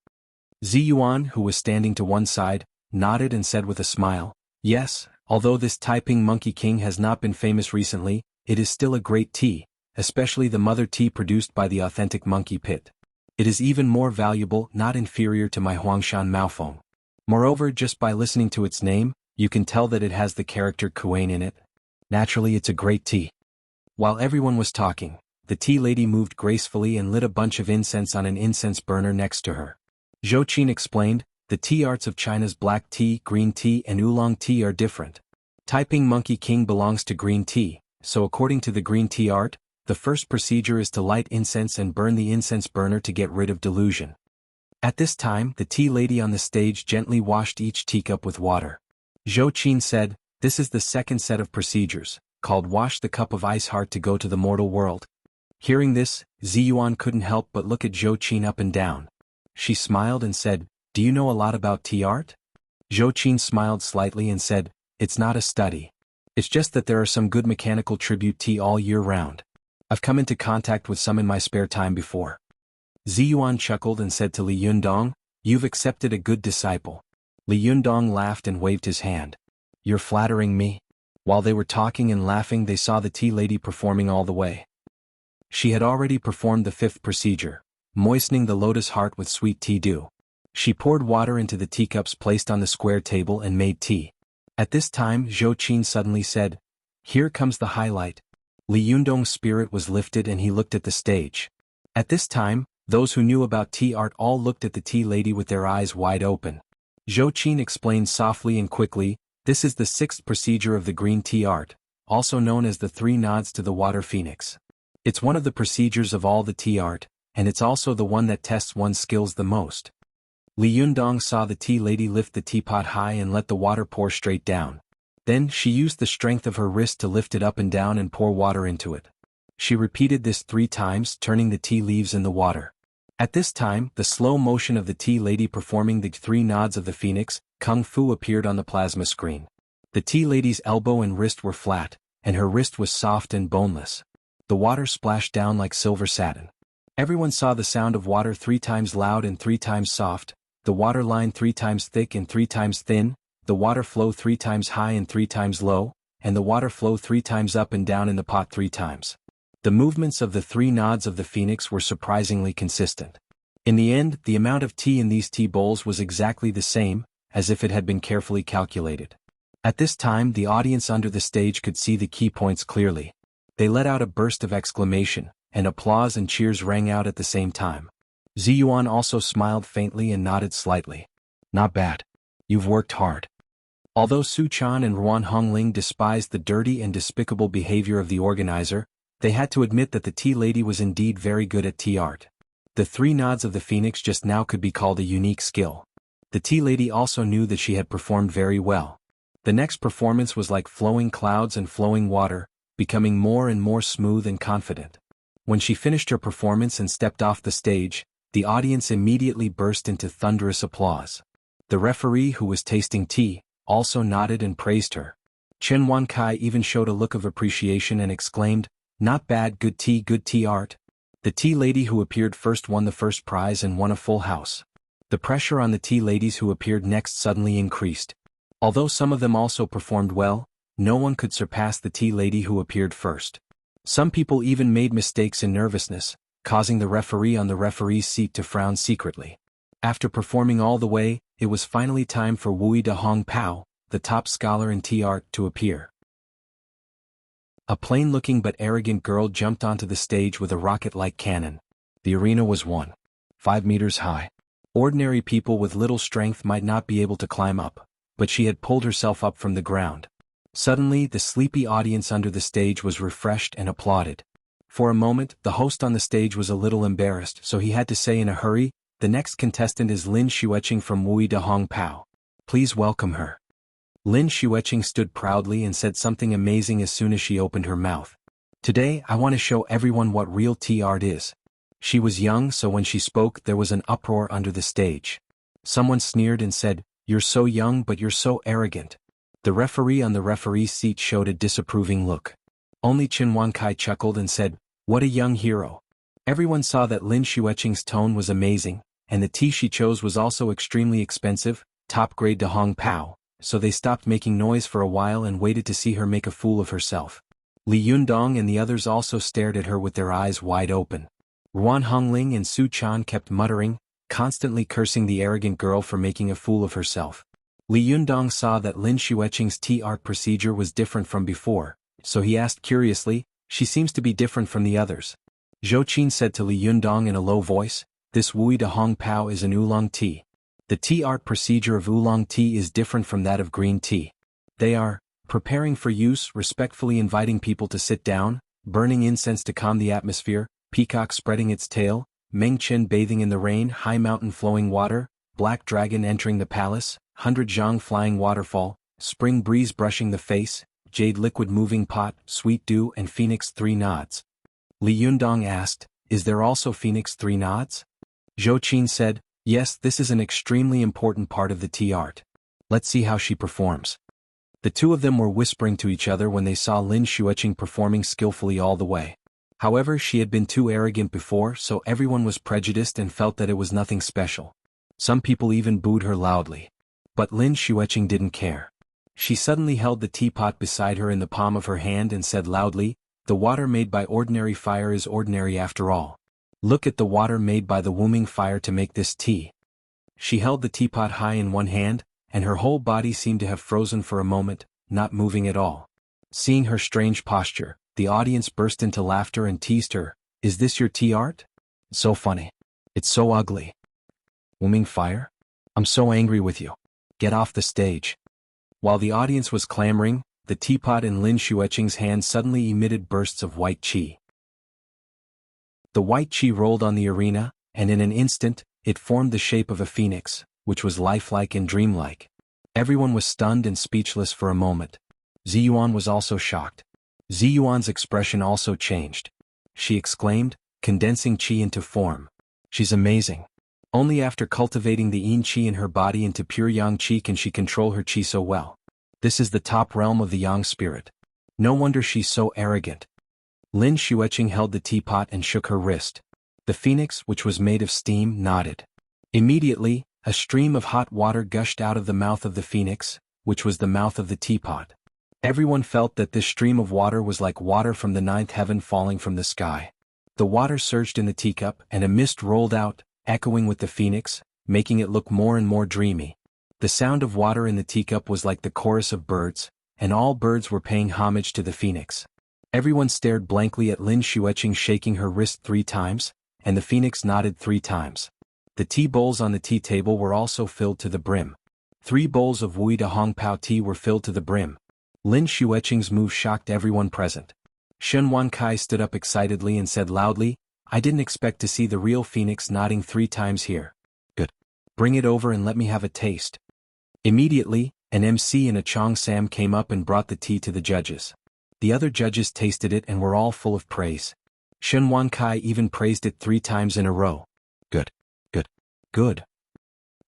Zi Yuan, who was standing to one side, nodded and said with a smile, yes, although this Taiping Monkey King has not been famous recently, it is still a great tea, especially the mother tea produced by the authentic monkey pit. It is even more valuable, not inferior to my Huangshan Maofeng. Moreover, just by listening to its name, you can tell that it has the character Kuan in it. Naturally, it's a great tea. While everyone was talking, the tea lady moved gracefully and lit a bunch of incense on an incense burner next to her. Zhou Qin explained, the tea arts of China's black tea, green tea and oolong tea are different. Taiping Monkey King belongs to green tea, so according to the green tea art, the first procedure is to light incense and burn the incense burner to get rid of delusion. At this time, the tea lady on the stage gently washed each teacup with water. Zhou Qin said, this is the second set of procedures, called wash the cup of ice heart to go to the mortal world. Hearing this, Zi Yuan couldn't help but look at Zhou Qin up and down. She smiled and said, do you know a lot about tea art? Zhou Qin smiled slightly and said, it's not a study. It's just that there are some good mechanical tribute tea all year round. I've come into contact with some in my spare time before. Zi Yuan chuckled and said to Li Yundong, you've accepted a good disciple. Li Yundong laughed and waved his hand. You're flattering me? While they were talking and laughing, they saw the tea lady performing all the way. She had already performed the fifth procedure, moistening the lotus heart with sweet tea dew. She poured water into the teacups placed on the square table and made tea. At this time, Zhou Qin suddenly said, here comes the highlight. Li Yundong's spirit was lifted and he looked at the stage. At this time, those who knew about tea art all looked at the tea lady with their eyes wide open. Zhou Qin explained softly and quickly, this is the sixth procedure of the green tea art, also known as the 3 nods to the water phoenix. It's one of the procedures of all the tea art, and it's also the one that tests one's skills the most. Li Yundong saw the tea lady lift the teapot high and let the water pour straight down. Then she used the strength of her wrist to lift it up and down and pour water into it. She repeated this 3 times, turning the tea leaves in the water. At this time, the slow motion of the tea lady performing the 3 nods of the phoenix, Kung Fu, appeared on the plasma screen. The tea lady's elbow and wrist were flat, and her wrist was soft and boneless. The water splashed down like silver satin. Everyone saw the sound of water 3 times loud and 3 times soft, the water line 3 times thick and 3 times thin, the water flow 3 times high and 3 times low, and the water flow 3 times up and down in the pot 3 times. The movements of the 3 nods of the phoenix were surprisingly consistent. In the end, the amount of tea in these tea bowls was exactly the same, as if it had been carefully calculated. At this time, the audience under the stage could see the key points clearly. They let out a burst of exclamation, and applause and cheers rang out at the same time. Zi Yuan also smiled faintly and nodded slightly. Not bad. You've worked hard. Although Su Chan and Ruan Hongling despised the dirty and despicable behavior of the organizer, they had to admit that the tea lady was indeed very good at tea art. The 3 nods of the phoenix just now could be called a unique skill. The tea lady also knew that she had performed very well. The next performance was like flowing clouds and flowing water, becoming more and more smooth and confident. When she finished her performance and stepped off the stage, the audience immediately burst into thunderous applause. The referee, who was tasting tea, also nodded and praised her. Chen Wankai even showed a look of appreciation and exclaimed, not bad, good tea art. The tea lady who appeared first won the first prize and won a full house. The pressure on the tea ladies who appeared next suddenly increased. Although some of them also performed well, no one could surpass the tea lady who appeared first. Some people even made mistakes in nervousness, causing the referee on the referee's seat to frown secretly. After performing all the way, it was finally time for Wui de Hong Pao, the top scholar in tea art, to appear. A plain-looking but arrogant girl jumped onto the stage with a rocket-like cannon. The arena was 1.5 meters high. Ordinary people with little strength might not be able to climb up, but she had pulled herself up from the ground. Suddenly, the sleepy audience under the stage was refreshed and applauded. For a moment, the host on the stage was a little embarrassed, so he had to say in a hurry, "The next contestant is Lin Xueqing from Wui de Hong Pao. Please welcome her." Lin Xueqing stood proudly and said something amazing as soon as she opened her mouth. "Today, I want to show everyone what real tea art is." She was young, so when she spoke there was an uproar under the stage. Someone sneered and said, "You're so young but you're so arrogant." The referee on the referee's seat showed a disapproving look. Only Chen Wankai chuckled and said, "What a young hero." Everyone saw that Lin Xueqing's tone was amazing, and the tea she chose was also extremely expensive, top-grade de Hong Pao, so they stopped making noise for a while and waited to see her make a fool of herself. Li Yundong and the others also stared at her with their eyes wide open. Ruan Hongling and Su Chan kept muttering, constantly cursing the arrogant girl for making a fool of herself. Li Yundong saw that Lin Xueqing's tea art procedure was different from before, so he asked curiously, "She seems to be different from the others." Zhou Qin said to Li Yundong in a low voice, "This Wui de Hong Pao is an oolong tea. The tea art procedure of oolong tea is different from that of green tea. They are preparing for use, respectfully inviting people to sit down, burning incense to calm the atmosphere, peacock spreading its tail, Meng Chen bathing in the rain, high mountain flowing water, black dragon entering the palace, 100 zhang flying waterfall, spring breeze brushing the face, jade liquid moving pot, sweet dew and phoenix 3 nods." Li Yundong asked, "Is there also phoenix 3 nods?" Zhou Qin said, "Yes, this is an extremely important part of the tea art. Let's see how she performs." The two of them were whispering to each other when they saw Lin Xueqing performing skillfully all the way. However, she had been too arrogant before, so everyone was prejudiced and felt that it was nothing special. Some people even booed her loudly. But Lin Xueqing didn't care. She suddenly held the teapot beside her in the palm of her hand and said loudly, "The water made by ordinary fire is ordinary after all. Look at the water made by the woming fire to make this tea." She held the teapot high in one hand, and her whole body seemed to have frozen for a moment, not moving at all. Seeing her strange posture, the audience burst into laughter and teased her, "Is this your tea art? It's so funny. It's so ugly. Woming fire? I'm so angry with you. Get off the stage." While the audience was clamoring, the teapot in Lin Xueqing's hand suddenly emitted bursts of white qi. The white qi rolled on the arena, and in an instant, it formed the shape of a phoenix, which was lifelike and dreamlike. Everyone was stunned and speechless for a moment. Ziyuan was also shocked. Ziyuan's expression also changed. She exclaimed, condensing qi into form, "She's amazing. Only after cultivating the yin qi in her body into pure yang qi can she control her qi so well. This is the top realm of the yang spirit. No wonder she's so arrogant." Lin Xueqing held the teapot and shook her wrist. The phoenix, which was made of steam, nodded. Immediately, a stream of hot water gushed out of the mouth of the phoenix, which was the mouth of the teapot. Everyone felt that this stream of water was like water from the ninth heaven falling from the sky. The water surged in the teacup and a mist rolled out, echoing with the phoenix, making it look more and more dreamy. The sound of water in the teacup was like the chorus of birds, and all birds were paying homage to the phoenix. Everyone stared blankly at Lin Xueqing shaking her wrist 3 times, and the phoenix nodded 3 times. The tea bowls on the tea table were also filled to the brim. 3 bowls of Wui de Hong Pao tea were filled to the brim. Lin Xueqing's move shocked everyone present. Shen Wankai stood up excitedly and said loudly, "I didn't expect to see the real phoenix nodding 3 times here. Good. Bring it over and let me have a taste." Immediately, an MC and a Chong Sam came up and brought the tea to the judges. The other judges tasted it and were all full of praise. Shen Wankai even praised it 3 times in a row. "Good. Good. Good."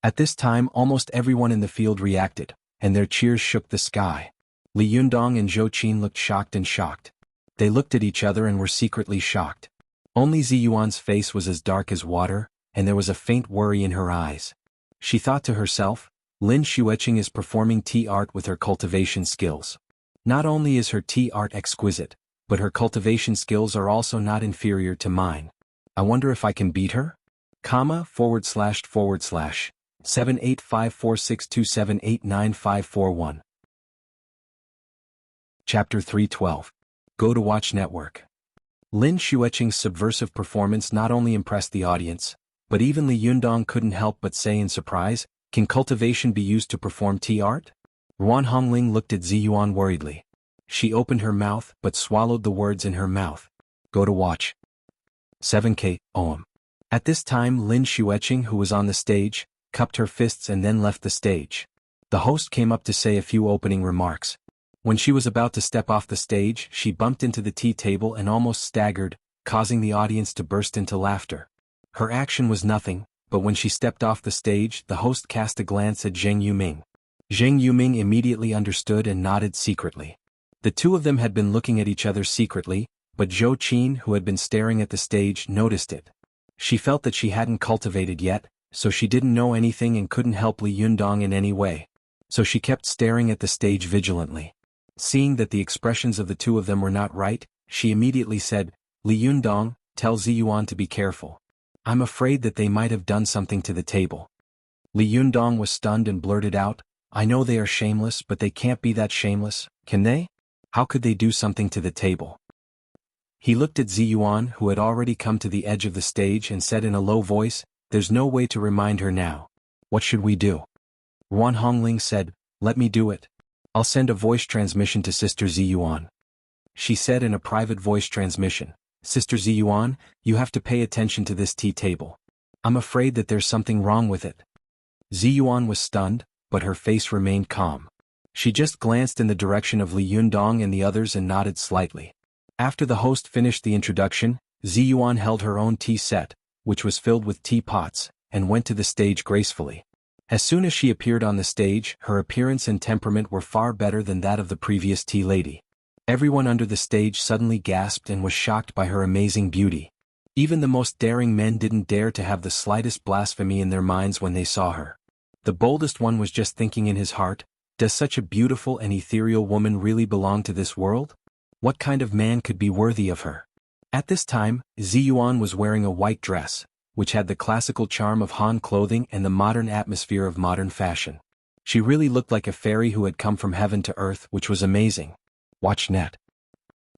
At this time almost everyone in the field reacted, and their cheers shook the sky. Li Yundong and Zhou Qin looked shocked. They looked at each other and were secretly shocked. Only Ziyuan's face was as dark as water, and there was a faint worry in her eyes. She thought to herself, Lin Xueqing is performing tea art with her cultivation skills. Not only is her tea art exquisite, but her cultivation skills are also not inferior to mine. I wonder if I can beat her? //7854627895541. Chapter 312. Go to Watch Network. Lin Xueqing's subversive performance not only impressed the audience, but even Li Yundong couldn't help but say in surprise, "Can cultivation be used to perform tea art?" Ruan Hongling looked at Ziyuan worriedly. She opened her mouth but swallowed the words in her mouth. Go to Watch 7K, OM. At this time Lin Xueqing, who was on the stage, cupped her fists and then left the stage. The host came up to say a few opening remarks. When she was about to step off the stage, she bumped into the tea table and almost staggered, causing the audience to burst into laughter. Her action was nothing, but when she stepped off the stage, the host cast a glance at Zheng Yuming. Zheng Yuming immediately understood and nodded secretly. The two of them had been looking at each other secretly, but Zhou Qin, who had been staring at the stage, noticed it. She felt that she hadn't cultivated yet, so she didn't know anything and couldn't help Li Yundong in any way. So she kept staring at the stage vigilantly. Seeing that the expressions of the two of them were not right, she immediately said, "Li Yundong, tell Ziyuan to be careful. I'm afraid that they might have done something to the table." Li Yundong was stunned and blurted out, "I know they are shameless, but they can't be that shameless, can they? How could they do something to the table?" He looked at Ziyuan, who had already come to the edge of the stage, and said in a low voice, "There's no way to remind her now. What should we do?" Ruan Hongling said, "Let me do it. I'll send a voice transmission to Sister Ziyuan." She said in a private voice transmission, "Sister Ziyuan, you have to pay attention to this tea table. I'm afraid that there's something wrong with it." Ziyuan was stunned, but her face remained calm. She just glanced in the direction of Li Yundong and the others and nodded slightly. After the host finished the introduction, Ziyuan held her own tea set, which was filled with teapots, and went to the stage gracefully. As soon as she appeared on the stage, her appearance and temperament were far better than that of the previous tea lady. Everyone under the stage suddenly gasped and was shocked by her amazing beauty. Even the most daring men didn't dare to have the slightest blasphemy in their minds when they saw her. The boldest one was just thinking in his heart, "Does such a beautiful and ethereal woman really belong to this world? What kind of man could be worthy of her?" At this time, Ziyuan was wearing a white dress, which had the classical charm of Han clothing and the modern atmosphere of modern fashion. She really looked like a fairy who had come from heaven to earth, which was amazing. Watch net.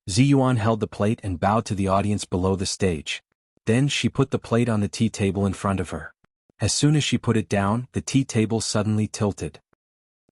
Ziyuan held the plate and bowed to the audience below the stage. Then she put the plate on the tea table in front of her. As soon as she put it down, the tea table suddenly tilted.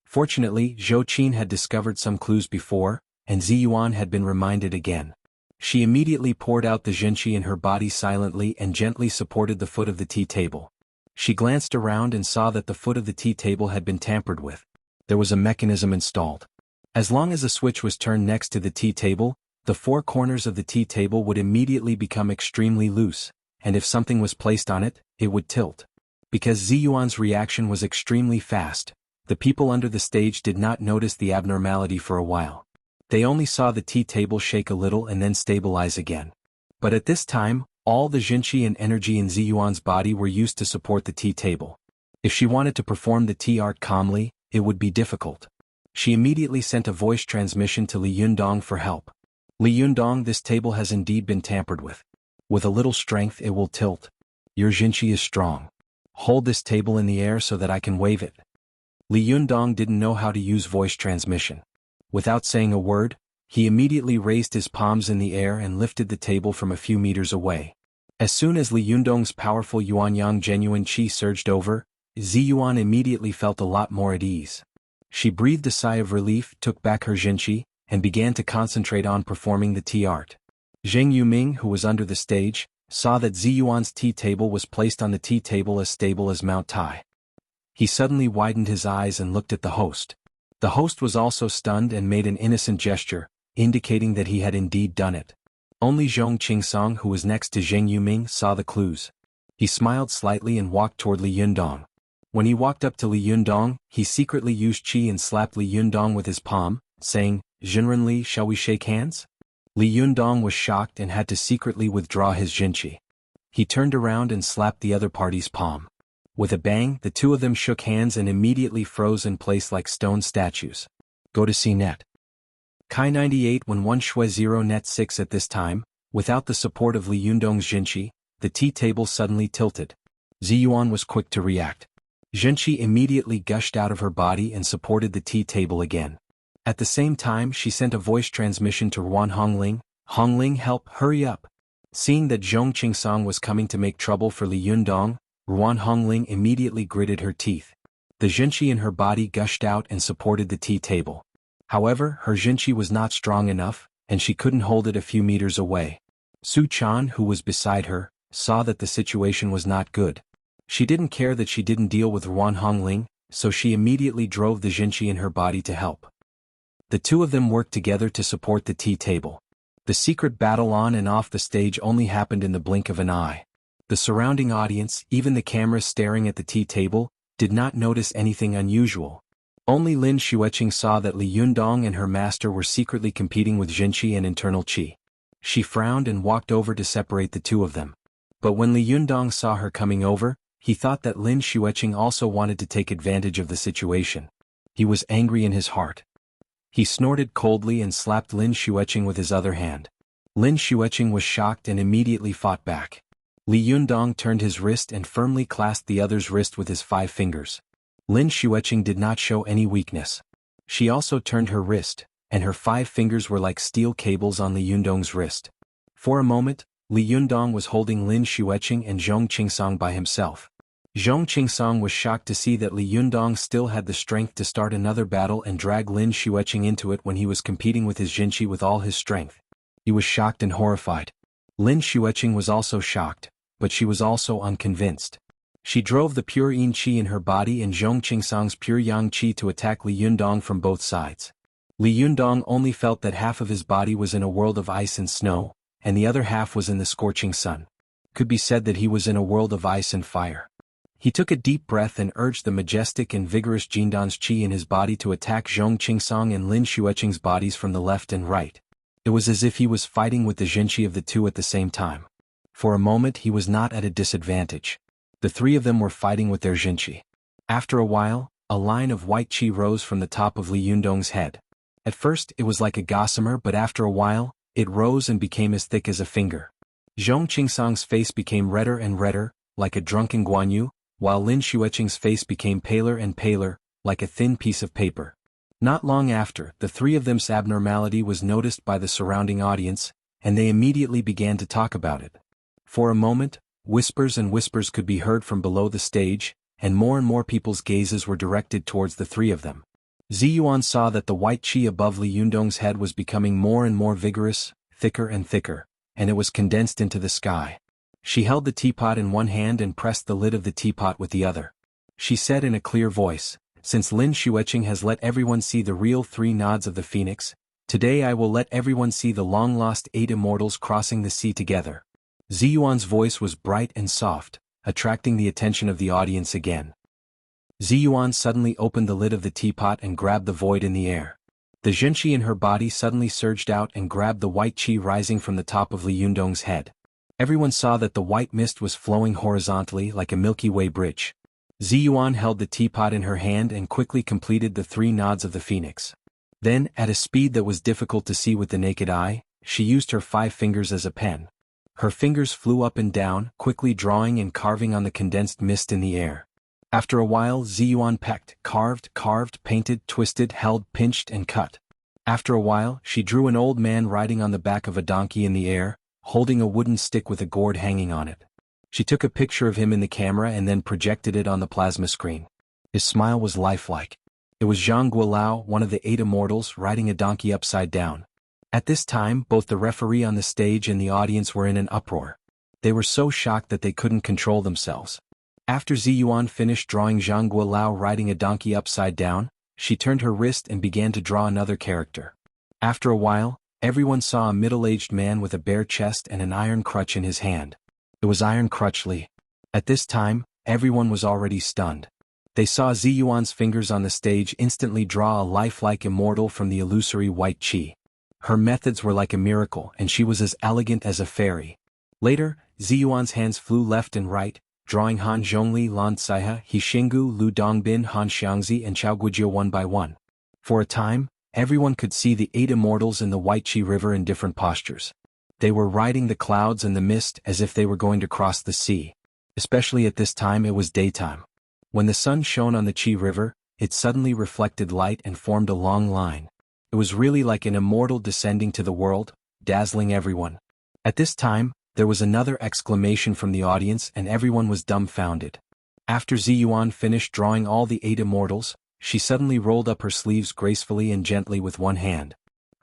Fortunately, Zhou Qin had discovered some clues before, and Ziyuan had been reminded again. She immediately poured out the zhenqi in her body silently and gently supported the foot of the tea table. She glanced around and saw that the foot of the tea table had been tampered with. There was a mechanism installed. As long as a switch was turned next to the tea table, the four corners of the tea table would immediately become extremely loose, and if something was placed on it, it would tilt. Because Ziyuan's reaction was extremely fast, the people under the stage did not notice the abnormality for a while. They only saw the tea table shake a little and then stabilize again. But at this time, all the zhenqi and energy in Ziyuan's body were used to support the tea table. If she wanted to perform the tea art calmly, it would be difficult. She immediately sent a voice transmission to Li Yundong for help. "Li Yundong, this table has indeed been tampered with. With a little strength it will tilt. Your zhenqi is strong. Hold this table in the air so that I can wave it." Li Yundong didn't know how to use voice transmission. Without saying a word, he immediately raised his palms in the air and lifted the table from a few meters away. As soon as Li Yundong's powerful Yuanyang genuine qi surged over, Ziyuan immediately felt a lot more at ease. She breathed a sigh of relief, took back her zhenqi, and began to concentrate on performing the tea art. Zheng Yuming, who was under the stage, saw that Ziyuan's tea table was placed on the tea table as stable as Mount Tai. He suddenly widened his eyes and looked at the host. The host was also stunned and made an innocent gesture, indicating that he had indeed done it. Only Zhong Qingsong, who was next to Zheng Yuming, saw the clues. He smiled slightly and walked toward Li Yundong. When he walked up to Li Yundong, he secretly used qi and slapped Li Yundong with his palm, saying, "Jinren Li, shall we shake hands?" Li Yundong was shocked and had to secretly withdraw his zhenqi. He turned around and slapped the other party's palm. With a bang, the two of them shook hands and immediately froze in place like stone statues. Go to CNET. Kai 98 when 1 Shui 0 Net 6 at this time, without the support of Li Yundong's zhenqi, the tea table suddenly tilted. Ziyuan was quick to react. Zhenqi immediately gushed out of her body and supported the tea table again. At the same time she sent a voice transmission to Ruan Hongling, "Hongling, help, hurry up." Seeing that Zhong Qingsong was coming to make trouble for Li Yundong, Ruan Hongling immediately gritted her teeth. The zhenqi in her body gushed out and supported the tea table. However, her zhenqi was not strong enough, and she couldn't hold it a few meters away. Su Chan, who was beside her, saw that the situation was not good. She didn't care that she didn't deal with Ruan Hongling, so she immediately drove the zhenqi in her body to help. The two of them worked together to support the tea table. The secret battle on and off the stage only happened in the blink of an eye. The surrounding audience, even the cameras staring at the tea table, did not notice anything unusual. Only Lin Xueqing saw that Li Yundong and her master were secretly competing with zhenqi and internal qi. She frowned and walked over to separate the two of them. But when Li Yundong saw her coming over, he thought that Lin Xueqing also wanted to take advantage of the situation. He was angry in his heart. He snorted coldly and slapped Lin Xueqing with his other hand. Lin Xueqing was shocked and immediately fought back. Li Yundong turned his wrist and firmly clasped the other's wrist with his 5 fingers. Lin Xueqing did not show any weakness. She also turned her wrist, and her 5 fingers were like steel cables on Li Yundong's wrist. For a moment, Li Yundong was holding Lin Xueqing and Zhong Qingsong by himself. Zhong Qingsong was shocked to see that Li Yundong still had the strength to start another battle and drag Lin Xueqing into it when he was competing with his zhenqi with all his strength. He was shocked and horrified. Lin Xueqing was also shocked, but she was also unconvinced. She drove the pure yin qi in her body and Zhong Qingsong's pure yang qi to attack Li Yundong from both sides. Li Yundong only felt that half of his body was in a world of ice and snow, and the other half was in the scorching sun. Could be said that he was in a world of ice and fire. He took a deep breath and urged the majestic and vigorous Jindan's qi in his body to attack Zhong Qingsong and Lin Xueqing's bodies from the left and right. It was as if he was fighting with the zhenqi of the two at the same time. For a moment he was not at a disadvantage. The three of them were fighting with their zhenqi. After a while, a line of white qi rose from the top of Li Yundong's head. At first it was like a gossamer, but after a while, it rose and became as thick as a finger. Zhong Qingsong's face became redder and redder, like a drunken Guanyu, while Lin Xueqing's face became paler and paler, like a thin piece of paper. Not long after, the three of them's abnormality was noticed by the surrounding audience, and they immediately began to talk about it. For a moment, whispers and whispers could be heard from below the stage, and more people's gazes were directed towards the three of them. Ziyuan saw that the white qi above Li Yundong's head was becoming more and more vigorous, thicker and thicker, and it was condensed into the sky. She held the teapot in one hand and pressed the lid of the teapot with the other. She said in a clear voice, "Since Lin Xueqing has let everyone see the real 3 nods of the phoenix, today I will let everyone see the long-lost 8 immortals crossing the sea together." Ziyuan's voice was bright and soft, attracting the attention of the audience again. Ziyuan suddenly opened the lid of the teapot and grabbed the void in the air. The zhenqi in her body suddenly surged out and grabbed the white qi rising from the top of Li Yundong's head. Everyone saw that the white mist was flowing horizontally like a Milky Way bridge. Ziyuan held the teapot in her hand and quickly completed the 3 nods of the phoenix. Then, at a speed that was difficult to see with the naked eye, she used her 5 fingers as a pen. Her fingers flew up and down, quickly drawing and carving on the condensed mist in the air. After a while Ziyuan pecked, carved, painted, twisted, held, pinched and cut. After a while, she drew an old man riding on the back of a donkey in the air, holding a wooden stick with a gourd hanging on it. She took a picture of him in the camera and then projected it on the plasma screen. His smile was lifelike. It was Zhang Guolao, one of the 8 immortals, riding a donkey upside down. At this time, both the referee on the stage and the audience were in an uproar. They were so shocked that they couldn't control themselves. After Ziyuan finished drawing Zhang Guolao riding a donkey upside down, she turned her wrist and began to draw another character. After a while, everyone saw a middle-aged man with a bare chest and an iron crutch in his hand. It was Iron Crutch Li. At this time, everyone was already stunned. They saw Ziyuan's fingers on the stage instantly draw a lifelike immortal from the illusory white qi. Her methods were like a miracle and she was as elegant as a fairy. Later, Ziyuan's hands flew left and right, drawing Han Zhongli, Lan Caihe, He Xinggu, Lu Dongbin, Han Xiangzi and Chao Guijie one by one. For a time, everyone could see the 8 immortals in the White Qi River in different postures. They were riding the clouds and the mist as if they were going to cross the sea. Especially at this time it was daytime. When the sun shone on the Qi River, it suddenly reflected light and formed a long line. It was really like an immortal descending to the world, dazzling everyone. At this time, there was another exclamation from the audience and everyone was dumbfounded. After Ziyuan finished drawing all the 8 immortals, she suddenly rolled up her sleeves gracefully and gently with one hand.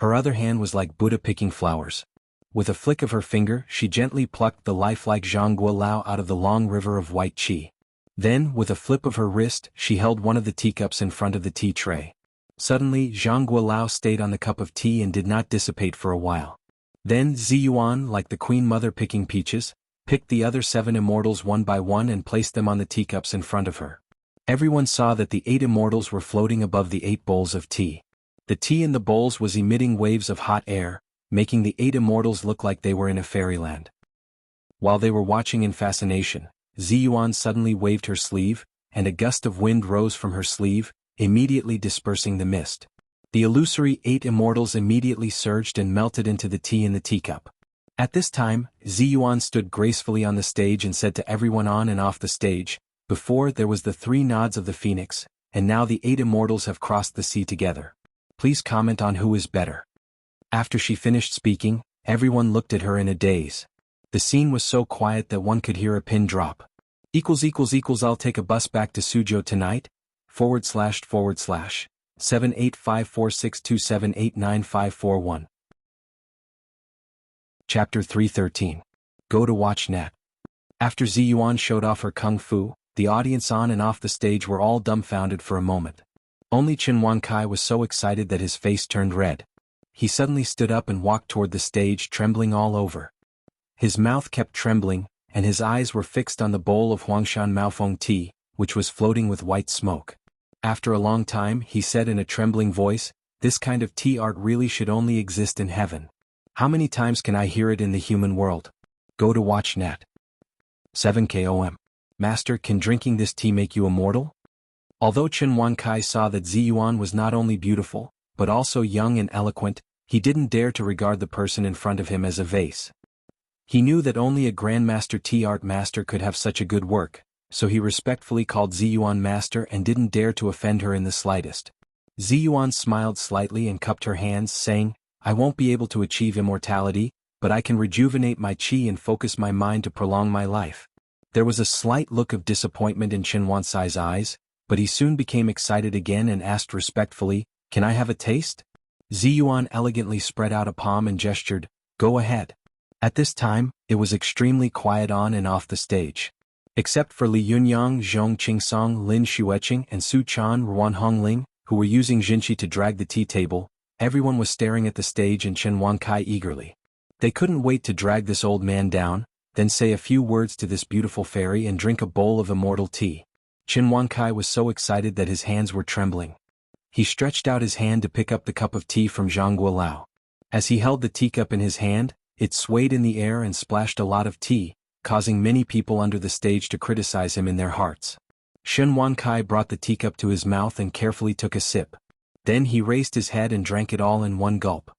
Her other hand was like Buddha picking flowers. With a flick of her finger, she gently plucked the lifelike Zhang Guolao out of the long river of white qi. Then, with a flip of her wrist, she held one of the teacups in front of the tea tray. Suddenly, Zhang Guolao stayed on the cup of tea and did not dissipate for a while. Then Ziyuan, like the queen mother picking peaches, picked the other 7 immortals one by one and placed them on the teacups in front of her. Everyone saw that the 8 immortals were floating above the 8 bowls of tea. The tea in the bowls was emitting waves of hot air, making the 8 immortals look like they were in a fairyland. While they were watching in fascination, Ziyuan suddenly waved her sleeve, and a gust of wind rose from her sleeve, immediately dispersing the mist. The illusory 8 immortals immediately surged and melted into the tea in the teacup. At this time, Ziyuan stood gracefully on the stage and said to everyone on and off the stage, "Before there was the 3 nods of the phoenix, and now the 8 immortals have crossed the sea together. Please comment on who is better." After she finished speaking, everyone looked at her in a daze. The scene was so quiet that one could hear a pin drop. I'll take a bus back to Suzhou tonight, // 785462789541. Chapter 313. Go to WatchNet. After Ziyuan showed off her kung fu, the audience on and off the stage were all dumbfounded for a moment. Only Qin Wankai was so excited that his face turned red. He suddenly stood up and walked toward the stage, trembling all over. His mouth kept trembling, and his eyes were fixed on the bowl of Huangshan Maofeng tea, which was floating with white smoke. After a long time, he said in a trembling voice, "This kind of tea art really should only exist in heaven. How many times can I hear it in the human world? Go to WatchNet. 7 Master, can drinking this tea make you immortal?" Although Qin Wankai saw that Ziyuan was not only beautiful, but also young and eloquent, he didn't dare to regard the person in front of him as a vase. He knew that only a grandmaster tea art master could have such a good work, so he respectfully called Ziyuan master and didn't dare to offend her in the slightest. Ziyuan smiled slightly and cupped her hands, saying, "I won't be able to achieve immortality, but I can rejuvenate my qi and focus my mind to prolong my life." There was a slight look of disappointment in Qin Wansai's eyes, but he soon became excited again and asked respectfully, "Can I have a taste?" Ziyuan elegantly spread out a palm and gestured, "Go ahead." At this time, it was extremely quiet on and off the stage. Except for Li Yunyang, Zhong Qingsong, Lin Xueqing and Su Chan Ruan Hongling, who were using Jinshi to drag the tea table, everyone was staring at the stage and Qin Wankai eagerly. They couldn't wait to drag this old man down, then say a few words to this beautiful fairy and drink a bowl of immortal tea. Qin Wankai was so excited that his hands were trembling. He stretched out his hand to pick up the cup of tea from Zhang Guolao. As he held the teacup in his hand, it swayed in the air and splashed a lot of tea, causing many people under the stage to criticize him in their hearts. Qin Wankai brought the teacup to his mouth and carefully took a sip. Then he raised his head and drank it all in one gulp.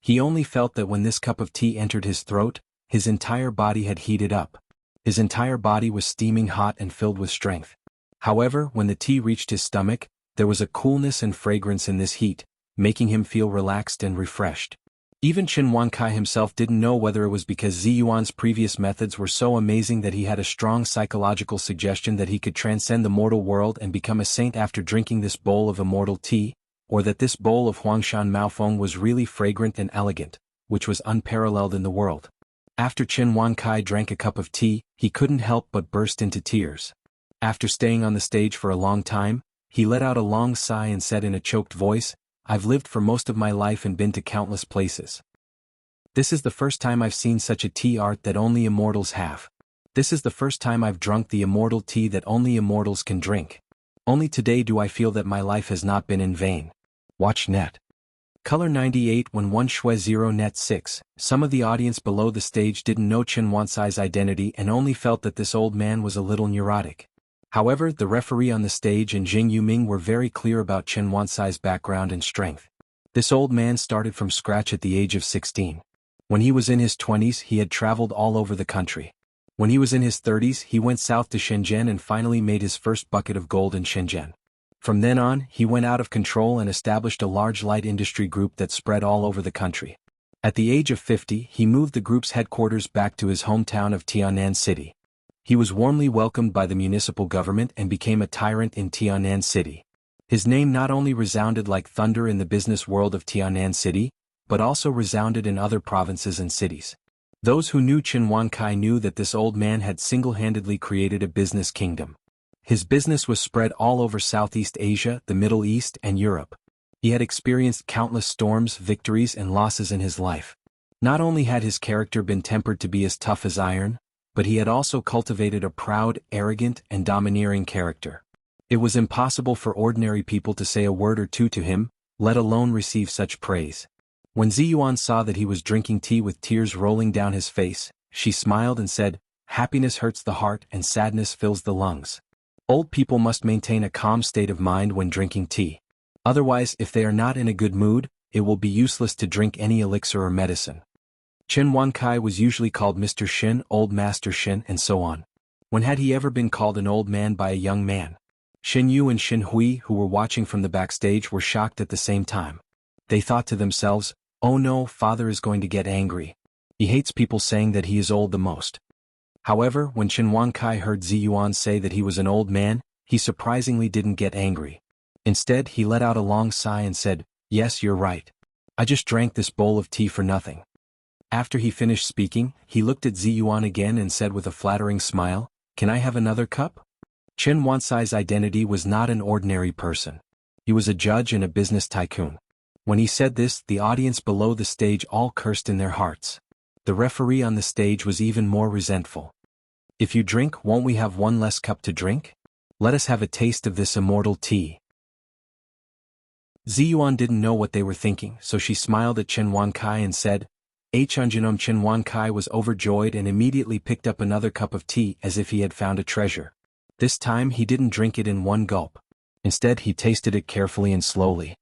He only felt that when this cup of tea entered his throat, his entire body had heated up. His entire body was steaming hot and filled with strength. However, when the tea reached his stomach, there was a coolness and fragrance in this heat, making him feel relaxed and refreshed. Even Qin Wankai himself didn't know whether it was because Ziyuan's previous methods were so amazing that he had a strong psychological suggestion that he could transcend the mortal world and become a saint after drinking this bowl of immortal tea, or that this bowl of Huangshan Maofeng was really fragrant and elegant, which was unparalleled in the world. After Qin Wankai drank a cup of tea, he couldn't help but burst into tears. After staying on the stage for a long time, he let out a long sigh and said in a choked voice, "I've lived for most of my life and been to countless places. This is the first time I've seen such a tea art that only immortals have. This is the first time I've drunk the immortal tea that only immortals can drink. Only today do I feel that my life has not been in vain." WatchNet. Color 98 when 1 Shui 0 Net 6. Some of the audience below the stage didn't know Qin Wansai's identity and only felt that this old man was a little neurotic. However, the referee on the stage and Jing Yuming were very clear about Qin Wansai's background and strength. This old man started from scratch at the age of 16. When he was in his 20s, he had traveled all over the country. When he was in his 30s, he went south to Shenzhen and finally made his first bucket of gold in Shenzhen. From then on, he went out of control and established a large light industry group that spread all over the country. At the age of 50, he moved the group's headquarters back to his hometown of Tianan City. He was warmly welcomed by the municipal government and became a tyrant in Tianan City. His name not only resounded like thunder in the business world of Tianan City, but also resounded in other provinces and cities. Those who knew Qin Wankai knew that this old man had single-handedly created a business kingdom. His business was spread all over Southeast Asia, the Middle East, and Europe. He had experienced countless storms, victories, and losses in his life. Not only had his character been tempered to be as tough as iron, but he had also cultivated a proud, arrogant, and domineering character. It was impossible for ordinary people to say a word or two to him, let alone receive such praise. When Ziyuan saw that he was drinking tea with tears rolling down his face, she smiled and said, "Happiness hurts the heart and sadness fills the lungs. Old people must maintain a calm state of mind when drinking tea. Otherwise, if they are not in a good mood, it will be useless to drink any elixir or medicine." Qin Wankai was usually called Mr. Shin, Old Master Shin, and so on. When had he ever been called an old man by a young man? Shin Yu and Shin Hui, who were watching from the backstage, were shocked at the same time. They thought to themselves, "Oh no, father is going to get angry. He hates people saying that he is old the most." However, when Qin Wankai heard Ziyuan say that he was an old man, he surprisingly didn't get angry. Instead, he let out a long sigh and said, "Yes, you're right. I just drank this bowl of tea for nothing." After he finished speaking, he looked at Ziyuan again and said with a flattering smile, "Can I have another cup?" Qin Wansai's identity was not an ordinary person. He was a judge and a business tycoon. When he said this, the audience below the stage all cursed in their hearts. The referee on the stage was even more resentful. "If you drink, won't we have one less cup to drink? Let us have a taste of this immortal tea." Ziyuan didn't know what they were thinking, so she smiled at Qin Wankai and said, "Hunjinum." Qin Wankai was overjoyed and immediately picked up another cup of tea as if he had found a treasure. This time he didn't drink it in one gulp. Instead, he tasted it carefully and slowly.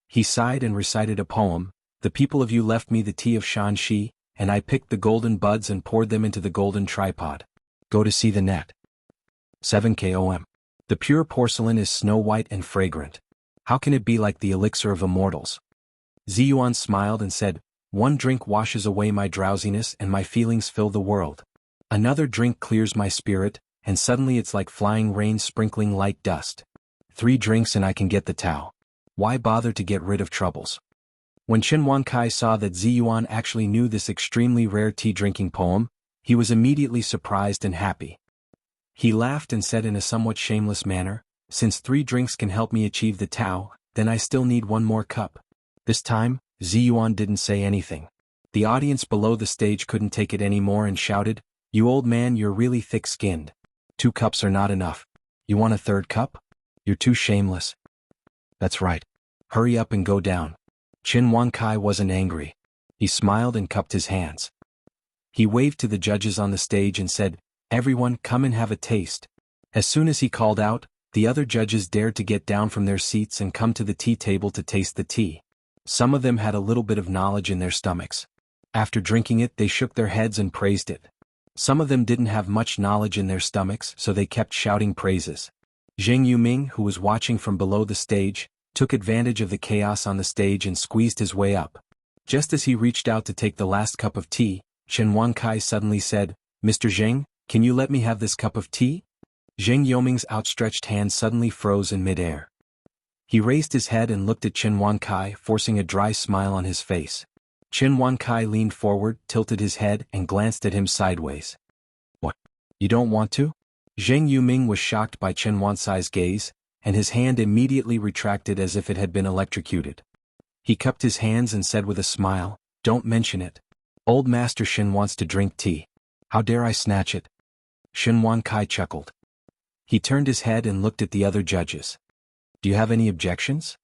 He sighed and recited a poem, "The people of you left me the tea of Shanxi, and I picked the golden buds and poured them into the golden tripod. Go to see the net. 7 KOM. The pure porcelain is snow white and fragrant. How can it be like the elixir of immortals?" Ziyuan smiled and said, "One drink washes away my drowsiness and my feelings fill the world. Another drink clears my spirit, and suddenly it's like flying rain sprinkling light dust. 3 drinks and I can get the Tao. Why bother to get rid of troubles?" When Qin Wankai saw that Ziyuan actually knew this extremely rare tea-drinking poem, he was immediately surprised and happy. He laughed and said in a somewhat shameless manner, "Since 3 drinks can help me achieve the Tao, then I still need one more cup." This time, Ziyuan didn't say anything. The audience below the stage couldn't take it anymore and shouted, "You old man, you're really thick-skinned. 2 cups are not enough. You want a 3rd cup? You're too shameless." "That's right. Hurry up and go down." Qin Wankai wasn't angry. He smiled and cupped his hands. He waved to the judges on the stage and said, "Everyone, come and have a taste." As soon as he called out, the other judges dared to get down from their seats and come to the tea table to taste the tea. Some of them had a little bit of knowledge in their stomachs. After drinking it, they shook their heads and praised it. Some of them didn't have much knowledge in their stomachs, so they kept shouting praises. Zheng Yuming, who was watching from below the stage, took advantage of the chaos on the stage and squeezed his way up. Just as he reached out to take the last cup of tea, Qin Wankai suddenly said, "Mr. Zheng, can you let me have this cup of tea?" Zheng Yoming's outstretched hand suddenly froze in midair. He raised his head and looked at Qin Wankai, forcing a dry smile on his face. Qin Wankai leaned forward, tilted his head, and glanced at him sideways. "What? You don't want to?" Zheng Yuming was shocked by Qin Wansai's gaze, and his hand immediately retracted as if it had been electrocuted. He cupped his hands and said with a smile, "Don't mention it. Old Master Shin wants to drink tea. How dare I snatch it?" Qin Wankai chuckled. He turned his head and looked at the other judges. "Do you have any objections?"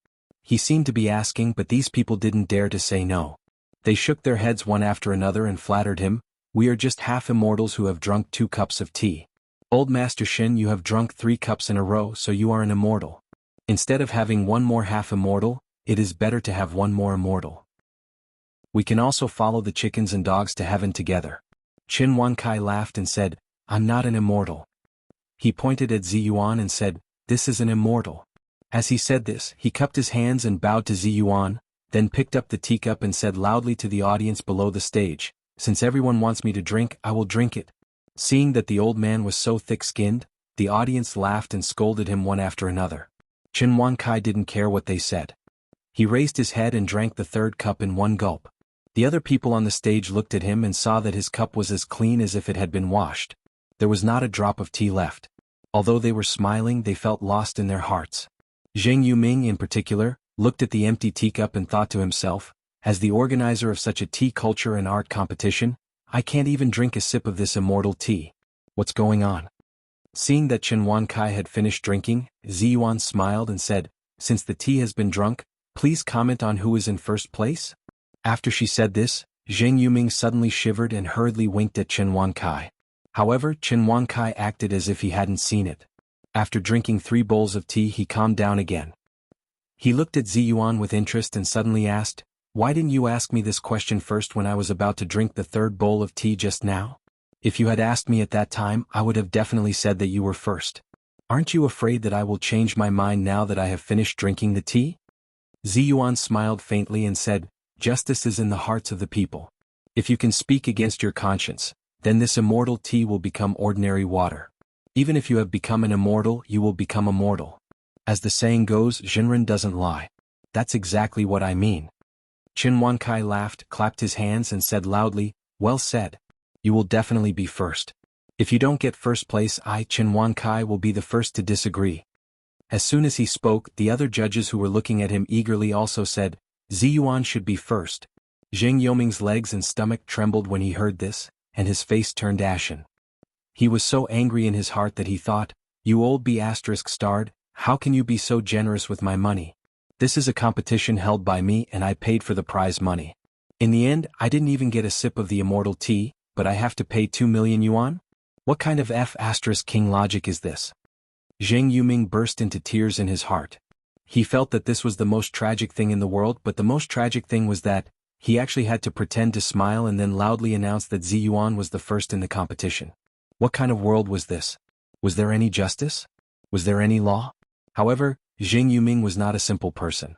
He seemed to be asking, but these people didn't dare to say no. They shook their heads one after another and flattered him, "We are just half immortals who have drunk 2 cups of tea. Old Master Shin, you have drunk 3 cups in a row, so you are an immortal. Instead of having one more half immortal, it is better to have one more immortal. We can also follow the chickens and dogs to heaven together." Qin Wankai laughed and said, "I'm not an immortal." He pointed at Ziyuan and said, "This is an immortal." As he said this, he cupped his hands and bowed to Ziyuan, then picked up the teacup and said loudly to the audience below the stage, "Since everyone wants me to drink, I will drink it." Seeing that the old man was so thick-skinned, the audience laughed and scolded him one after another. Chen Wankai didn't care what they said. He raised his head and drank the third cup in one gulp. The other people on the stage looked at him and saw that his cup was as clean as if it had been washed. There was not a drop of tea left. Although they were smiling, they felt lost in their hearts. Zheng Yuming in particular, looked at the empty teacup and thought to himself, as the organizer of such a tea culture and art competition, I can't even drink a sip of this immortal tea. What's going on? Seeing that Chen Wankai had finished drinking, Ziyuan smiled and said, "Since the tea has been drunk, please comment on who is in first place?" After she said this, Zheng Yuming suddenly shivered and hurriedly winked at Chen Wankai. However, Chen Wankai acted as if he hadn't seen it. After drinking 3 bowls of tea, he calmed down again. He looked at Ziyuan with interest and suddenly asked, "Why didn't you ask me this question first when I was about to drink the 3rd bowl of tea just now? If you had asked me at that time, I would have definitely said that you were first. Aren't you afraid that I will change my mind now that I have finished drinking the tea?" Ziyuan smiled faintly and said, "Justice is in the hearts of the people. If you can speak against your conscience, then this immortal tea will become ordinary water. Even if you have become an immortal, you will become immortal. As the saying goes, Jinren doesn't lie. That's exactly what I mean." Chen Wankai laughed, clapped his hands and said loudly, "Well said. You will definitely be first. If you don't get first place, I, Chen Wankai, will be the first to disagree." As soon as he spoke, the other judges who were looking at him eagerly also said, "Ziyuan should be first." Zheng Yoming's legs and stomach trembled when he heard this, and his face turned ashen. He was so angry in his heart that he thought, "You old B***starred, how can you be so generous with my money? This is a competition held by me and I paid for the prize money. In the end, I didn't even get a sip of the immortal tea, but I have to pay 2 million yuan? What kind of F***king logic is this?" Zheng Yuming burst into tears in his heart. He felt that this was the most tragic thing in the world, but the most tragic thing was that he actually had to pretend to smile and then loudly announce that Ziyuan was the first in the competition. What kind of world was this? Was there any justice? Was there any law? However, Zheng Yuming was not a simple person.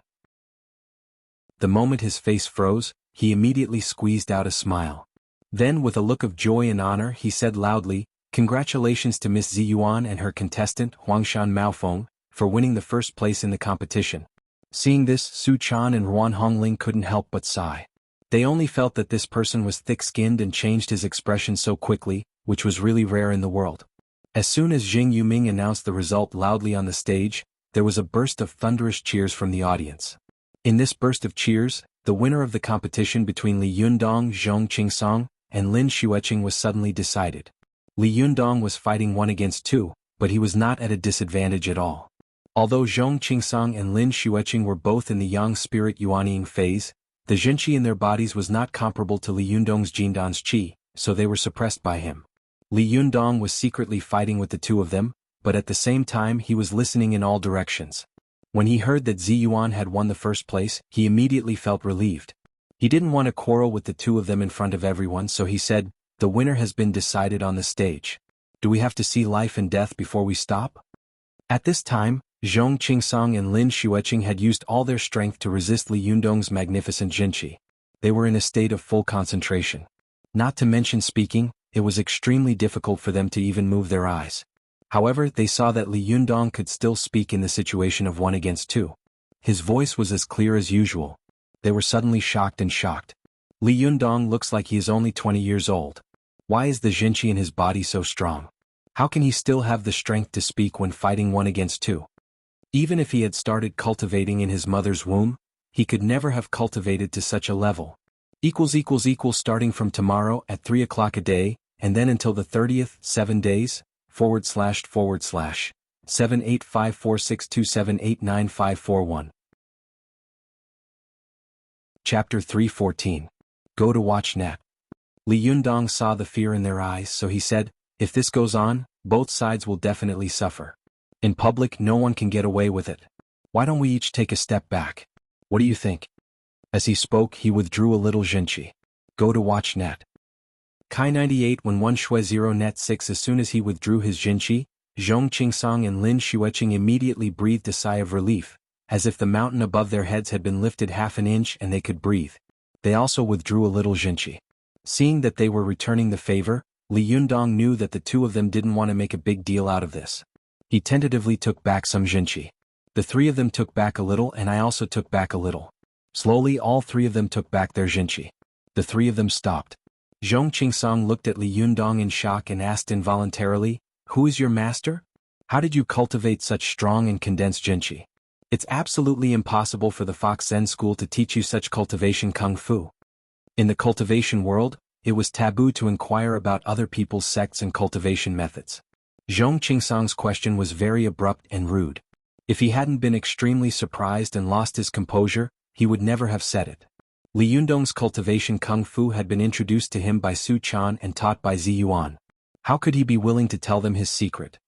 The moment his face froze, he immediately squeezed out a smile. Then, with a look of joy and honor, he said loudly, "Congratulations to Miss Ziyuan and her contestant, Huangshan Maofeng, for winning the first place in the competition." Seeing this, Su Chan and Ruan Hongling couldn't help but sigh. They only felt that this person was thick-skinned and changed his expression so quickly, which was really rare in the world. As soon as Zheng Yuming announced the result loudly on the stage, there was a burst of thunderous cheers from the audience. In this burst of cheers, the winner of the competition between Li Yundong, Zhong Qingsong, and Lin Xueqing was suddenly decided. Li Yundong was fighting 1 against 2, but he was not at a disadvantage at all. Although Zhong Qingsong and Lin Xueqing were both in the yang spirit yuanying phase, the Jinqi in their bodies was not comparable to Li Yundong's Jindan's qi, so they were suppressed by him. Li Yundong was secretly fighting with the 2 of them, but at the same time he was listening in all directions. When he heard that Ziyuan had won the first place, he immediately felt relieved. He didn't want to quarrel with the 2 of them in front of everyone, so he said, "The winner has been decided on the stage. Do we have to see life and death before we stop?" At this time, Zhong Qingsong and Lin Xueqing had used all their strength to resist Li Yundong's magnificent Jinqi. They were in a state of full concentration. Not to mention speaking, it was extremely difficult for them to even move their eyes. However, they saw that Li Yundong could still speak in the situation of 1 against 2. His voice was as clear as usual. They were suddenly shocked. Li Yundong looks like he is only 20 years old. Why is the Jinqi in his body so strong? How can he still have the strength to speak when fighting 1 against 2? Even if he had started cultivating in his mother's womb, he could never have cultivated to such a level. Starting from tomorrow at 3 o'clock a day, and then until the 30th, 7 days, // 785462789541. Chapter 314. Go to watch net. Li Yundong saw the fear in their eyes, so he said, "If this goes on, both sides will definitely suffer. In public, no one can get away with it. Why don't we each take a step back? What do you think?" As he spoke, he withdrew a little Jinqi. Go to watch net. Kai 98 when 1 Shui 0 net 6. As soon as he withdrew his Jinqi, Zhong Qingsong and Lin Xueqing immediately breathed a sigh of relief, as if the mountain above their heads had been lifted half an inch and they could breathe. They also withdrew a little jinqi. Seeing that they were returning the favor, Li Yundong knew that the two of them didn't want to make a big deal out of this. He tentatively took back some jinqi. The three of them took back a little and I also took back a little. Slowly all three of them took back their jinqi. The three of them stopped. Zhong Qingsong looked at Li Yundong in shock and asked involuntarily, "Who is your master? How did you cultivate such strong and condensed jinqi? It's absolutely impossible for the Fox Zen school to teach you such cultivation kung fu." In the cultivation world, it was taboo to inquire about other people's sects and cultivation methods. Zhong Qingsong's question was very abrupt and rude. If he hadn't been extremely surprised and lost his composure, he would never have said it. Li Yundong's cultivation kung fu had been introduced to him by Su Chan and taught by Zi Yuan. How could he be willing to tell them his secret?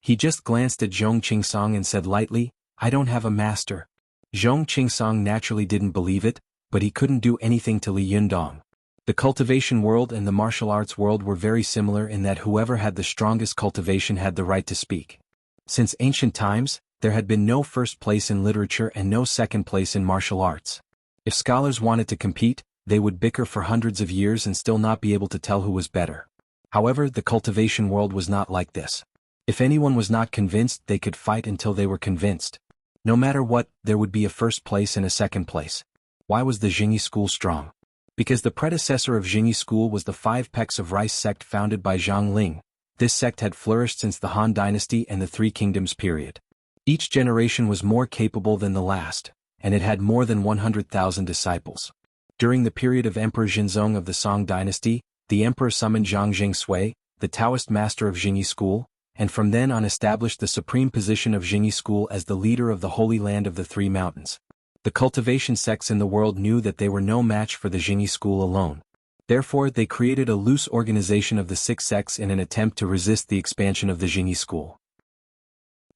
He just glanced at Zhong Qingsong and said lightly, "I don't have a master." Zhong Qingsong naturally didn't believe it, but he couldn't do anything to Li Yundong. The cultivation world and the martial arts world were very similar in that whoever had the strongest cultivation had the right to speak. Since ancient times, there had been no first place in literature and no second place in martial arts. If scholars wanted to compete, they would bicker for hundreds of years and still not be able to tell who was better. However, the cultivation world was not like this. If anyone was not convinced, they could fight until they were convinced. No matter what, there would be a first place and a second place. Why was the Jingyi school strong? Because the predecessor of Jingyi school was the Five Pecks of Rice sect founded by Zhang Ling. This sect had flourished since the Han Dynasty and the Three Kingdoms period. Each generation was more capable than the last, and it had more than 100,000 disciples. During the period of Emperor Jinzong of the Song Dynasty, the emperor summoned Zhang Jingsui, the Taoist master of Jingyi school, and from then on established the supreme position of Jingyi school as the leader of the Holy Land of the Three Mountains. The cultivation sects in the world knew that they were no match for the Jingyi school alone. Therefore, they created a loose organization of the six sects in an attempt to resist the expansion of the Jingyi school.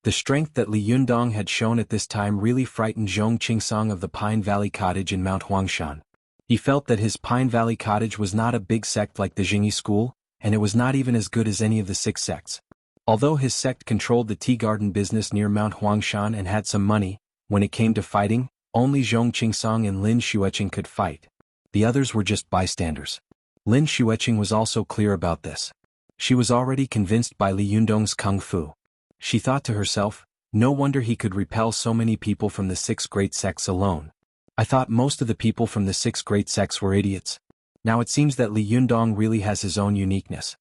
The strength that Li Yundong had shown at this time really frightened Zhong Qingsong of the Pine Valley Cottage in Mount Huangshan. He felt that his Pine Valley Cottage was not a big sect like the Jingyi school, and it was not even as good as any of the six sects. Although his sect controlled the tea garden business near Mount Huangshan and had some money, when it came to fighting, only Zhong Qingsong and Lin Xueqing could fight. The others were just bystanders. Lin Xueqing was also clear about this. She was already convinced by Li Yundong's kung fu. She thought to herself, no wonder he could repel so many people from the six great sects alone. I thought most of the people from the six great sects were idiots. Now it seems that Li Yundong really has his own uniqueness.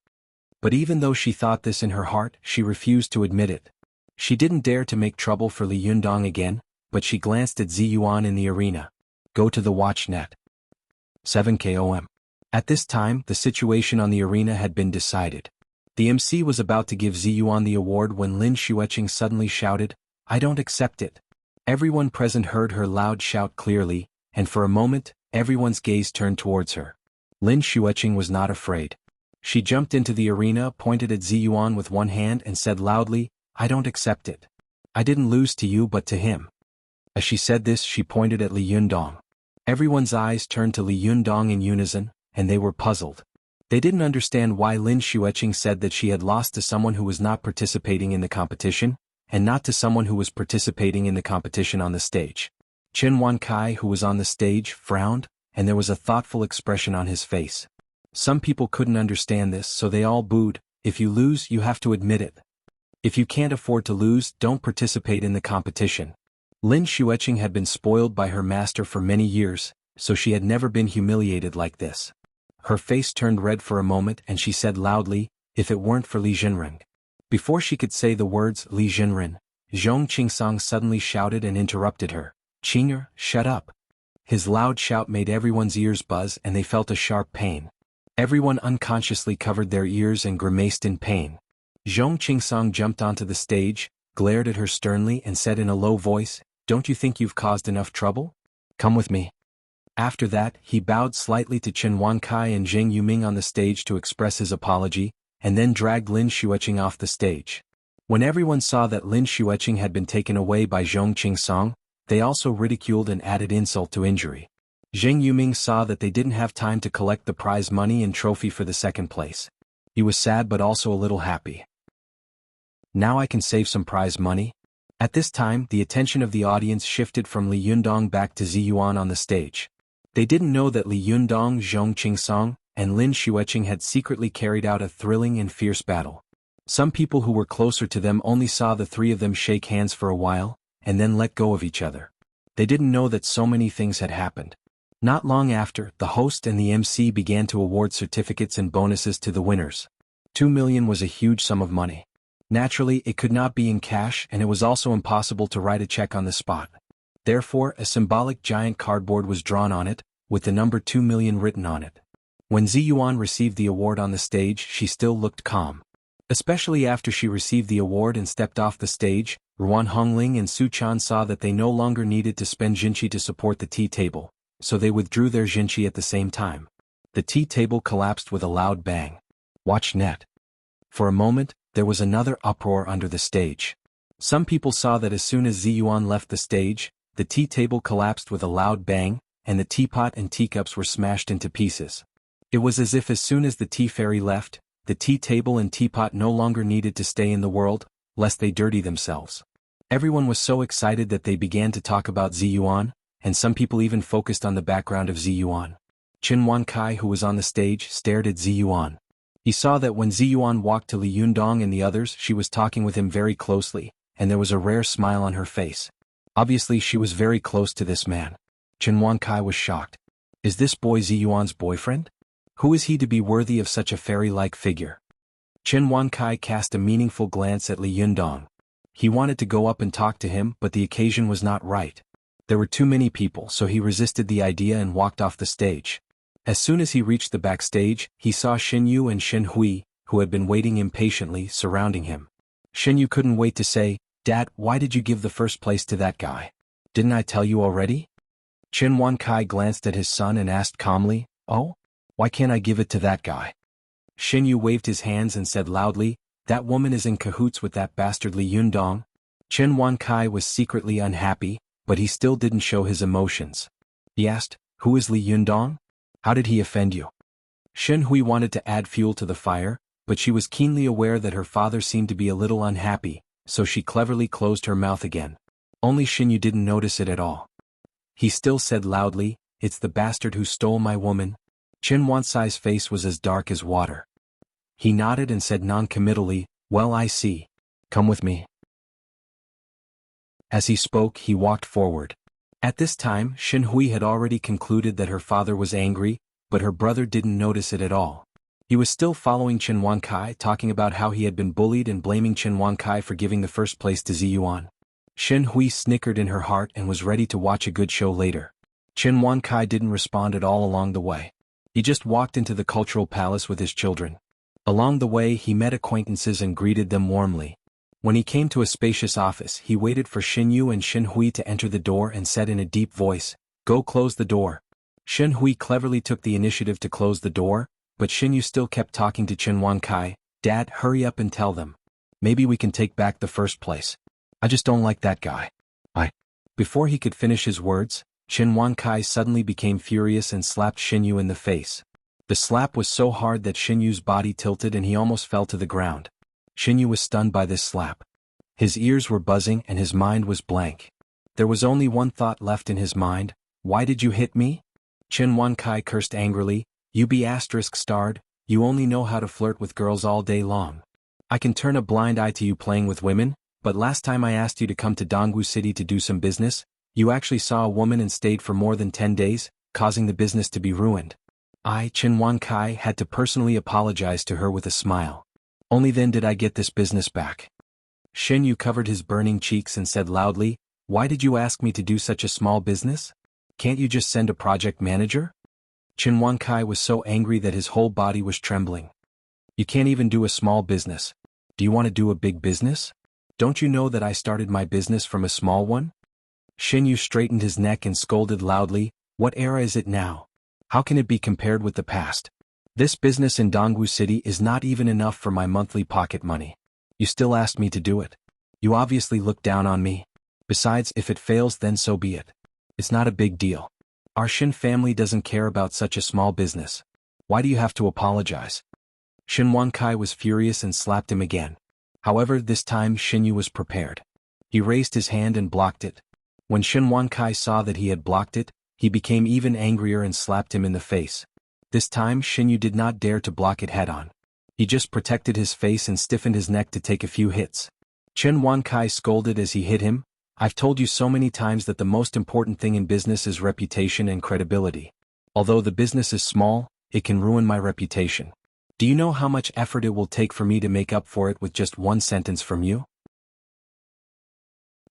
But even though she thought this in her heart, she refused to admit it. She didn't dare to make trouble for Li Yundong again, but she glanced at Zi Yuan in the arena. Go to the watch net. 7 km. At this time, the situation on the arena had been decided. The MC was about to give Zi Yuan the award when Lin Xueqing suddenly shouted, "I don't accept it." Everyone present heard her loud shout clearly, and for a moment, everyone's gaze turned towards her. Lin Xueqing was not afraid. She jumped into the arena, pointed at Zi Yuan with one hand and said loudly, "I don't accept it. I didn't lose to you but to him." As she said this, she pointed at Li Yundong. Everyone's eyes turned to Li Yundong in unison, and they were puzzled. They didn't understand why Lin Xueqing said that she had lost to someone who was not participating in the competition, and not to someone who was participating in the competition on the stage. Chen Wankai, who was on the stage, frowned, and there was a thoughtful expression on his face. Some people couldn't understand this, so they all booed. If you lose, you have to admit it. If you can't afford to lose, don't participate in the competition. Lin Xueqing had been spoiled by her master for many years, so she had never been humiliated like this. Her face turned red for a moment and she said loudly, "If it weren't for Li Jinren." Before she could say the words Li Jinren, Zhong Qingsong suddenly shouted and interrupted her. "Qing'er, shut up." His loud shout made everyone's ears buzz and they felt a sharp pain. Everyone unconsciously covered their ears and grimaced in pain. Zhong Qingsong jumped onto the stage, glared at her sternly and said in a low voice, "Don't you think you've caused enough trouble? Come with me." After that, he bowed slightly to Chen Wankai and Zheng Yuming on the stage to express his apology, and then dragged Lin Xueqing off the stage. When everyone saw that Lin Xueqing had been taken away by Zhong Qingsong, they also ridiculed and added insult to injury. Zheng Yuming saw that they didn't have time to collect the prize money and trophy for the second place. He was sad but also a little happy. Now I can save some prize money? At this time, the attention of the audience shifted from Li Yundong back to Ziyuan on the stage. They didn't know that Li Yundong, Zhong Qingsong, and Lin Xueqing had secretly carried out a thrilling and fierce battle. Some people who were closer to them only saw the three of them shake hands for a while, and then let go of each other. They didn't know that so many things had happened. Not long after, the host and the MC began to award certificates and bonuses to the winners. 2 million was a huge sum of money. Naturally, it could not be in cash, and it was also impossible to write a check on the spot. Therefore, a symbolic giant cardboard was drawn on it, with the number 2 million written on it. When Ziyuan received the award on the stage, she still looked calm. Especially after she received the award and stepped off the stage, Ruan Hongling and Su Chan saw that they no longer needed to spend jinqi to support the tea table, so they withdrew their jinqi at the same time. The tea table collapsed with a loud bang. Watch net. For a moment, there was another uproar under the stage. Some people saw that as soon as Ziyuan left the stage, the tea table collapsed with a loud bang, and the teapot and teacups were smashed into pieces. It was as if as soon as the tea fairy left, the tea table and teapot no longer needed to stay in the world, lest they dirty themselves. Everyone was so excited that they began to talk about Ziyuan, and some people even focused on the background of Ziyuan. Qin Wankai, who was on the stage, stared at Ziyuan. He saw that when Ziyuan walked to Li Yundong and the others, she was talking with him very closely, and there was a rare smile on her face. Obviously she was very close to this man. Qin Wankai was shocked. Is this boy Ziyuan's boyfriend? Who is he to be worthy of such a fairy-like figure? Qin Wankai cast a meaningful glance at Li Yundong. He wanted to go up and talk to him, but the occasion was not right. There were too many people, so he resisted the idea and walked off the stage. As soon as he reached the backstage, he saw Xin Yu and Xin Hui, who had been waiting impatiently, surrounding him. Xin Yu couldn't wait to say, "Dad, why did you give the first place to that guy? Didn't I tell you already?" Qin Wankai glanced at his son and asked calmly, "Oh? Why can't I give it to that guy?" Xin Yu waved his hands and said loudly, "That woman is in cahoots with that bastard Li Yundong." Qin Wankai was secretly unhappy, but he still didn't show his emotions. He asked, "Who is Li Yundong? How did he offend you?" Xin Hui wanted to add fuel to the fire, but she was keenly aware that her father seemed to be a little unhappy, so she cleverly closed her mouth again. Only Xin Yu didn't notice it at all. He still said loudly, "It's the bastard who stole my woman." Qin Wansai's face was as dark as water. He nodded and said non-committally, "Well, I see. Come with me." As he spoke, he walked forward. At this time, Xin Hui had already concluded that her father was angry, but her brother didn't notice it at all. He was still following Qin Wankai, talking about how he had been bullied and blaming Qin Wankai for giving the first place to Ziyuan. Xin Hui snickered in her heart and was ready to watch a good show later. Qin Wankai didn't respond at all along the way. He just walked into the cultural palace with his children. Along the way, he met acquaintances and greeted them warmly. When he came to a spacious office, he waited for Xin Yu and Xin Hui to enter the door and said in a deep voice, "Go close the door." Xin Hui cleverly took the initiative to close the door, but Xin Yu still kept talking to Qin Wankai, "Dad, hurry up and tell them. Maybe we can take back the first place. I just don't like that guy." Before he could finish his words, Qin Wankai suddenly became furious and slapped Xin Yu in the face. The slap was so hard that Xin Yu's body tilted and he almost fell to the ground. Xin Yu was stunned by this slap. His ears were buzzing and his mind was blank. There was only one thought left in his mind: "Why did you hit me?" Qin Wankai cursed angrily, "You be **starred, you only know how to flirt with girls all day long. I can turn a blind eye to you playing with women, but last time I asked you to come to Dongwu City to do some business, you actually saw a woman and stayed for more than 10 days, causing the business to be ruined." Qin Wankai had to personally apologize to her with a smile. Only then did I get this business back. Xin Yu covered his burning cheeks and said loudly, "Why did you ask me to do such a small business? Can't you just send a project manager?" Qin Wankai was so angry that his whole body was trembling. "You can't even do a small business. Do you want to do a big business? Don't you know that I started my business from a small one?" Xin Yu straightened his neck and scolded loudly, "What era is it now? How can it be compared with the past? This business in Dongwu City is not even enough for my monthly pocket money. You still asked me to do it. You obviously look down on me. Besides, if it fails, then so be it. It's not a big deal. Our Xin family doesn't care about such a small business. Why do you have to apologize?" Qin Wankai was furious and slapped him again. However, this time Xinyu was prepared. He raised his hand and blocked it. When Shen Wankai saw that he had blocked it, he became even angrier and slapped him in the face. This time Xinyu did not dare to block it head-on. He just protected his face and stiffened his neck to take a few hits. Chen Wankai scolded as he hit him, "I've told you so many times that the most important thing in business is reputation and credibility. Although the business is small, it can ruin my reputation. Do you know how much effort it will take for me to make up for it with just one sentence from you?"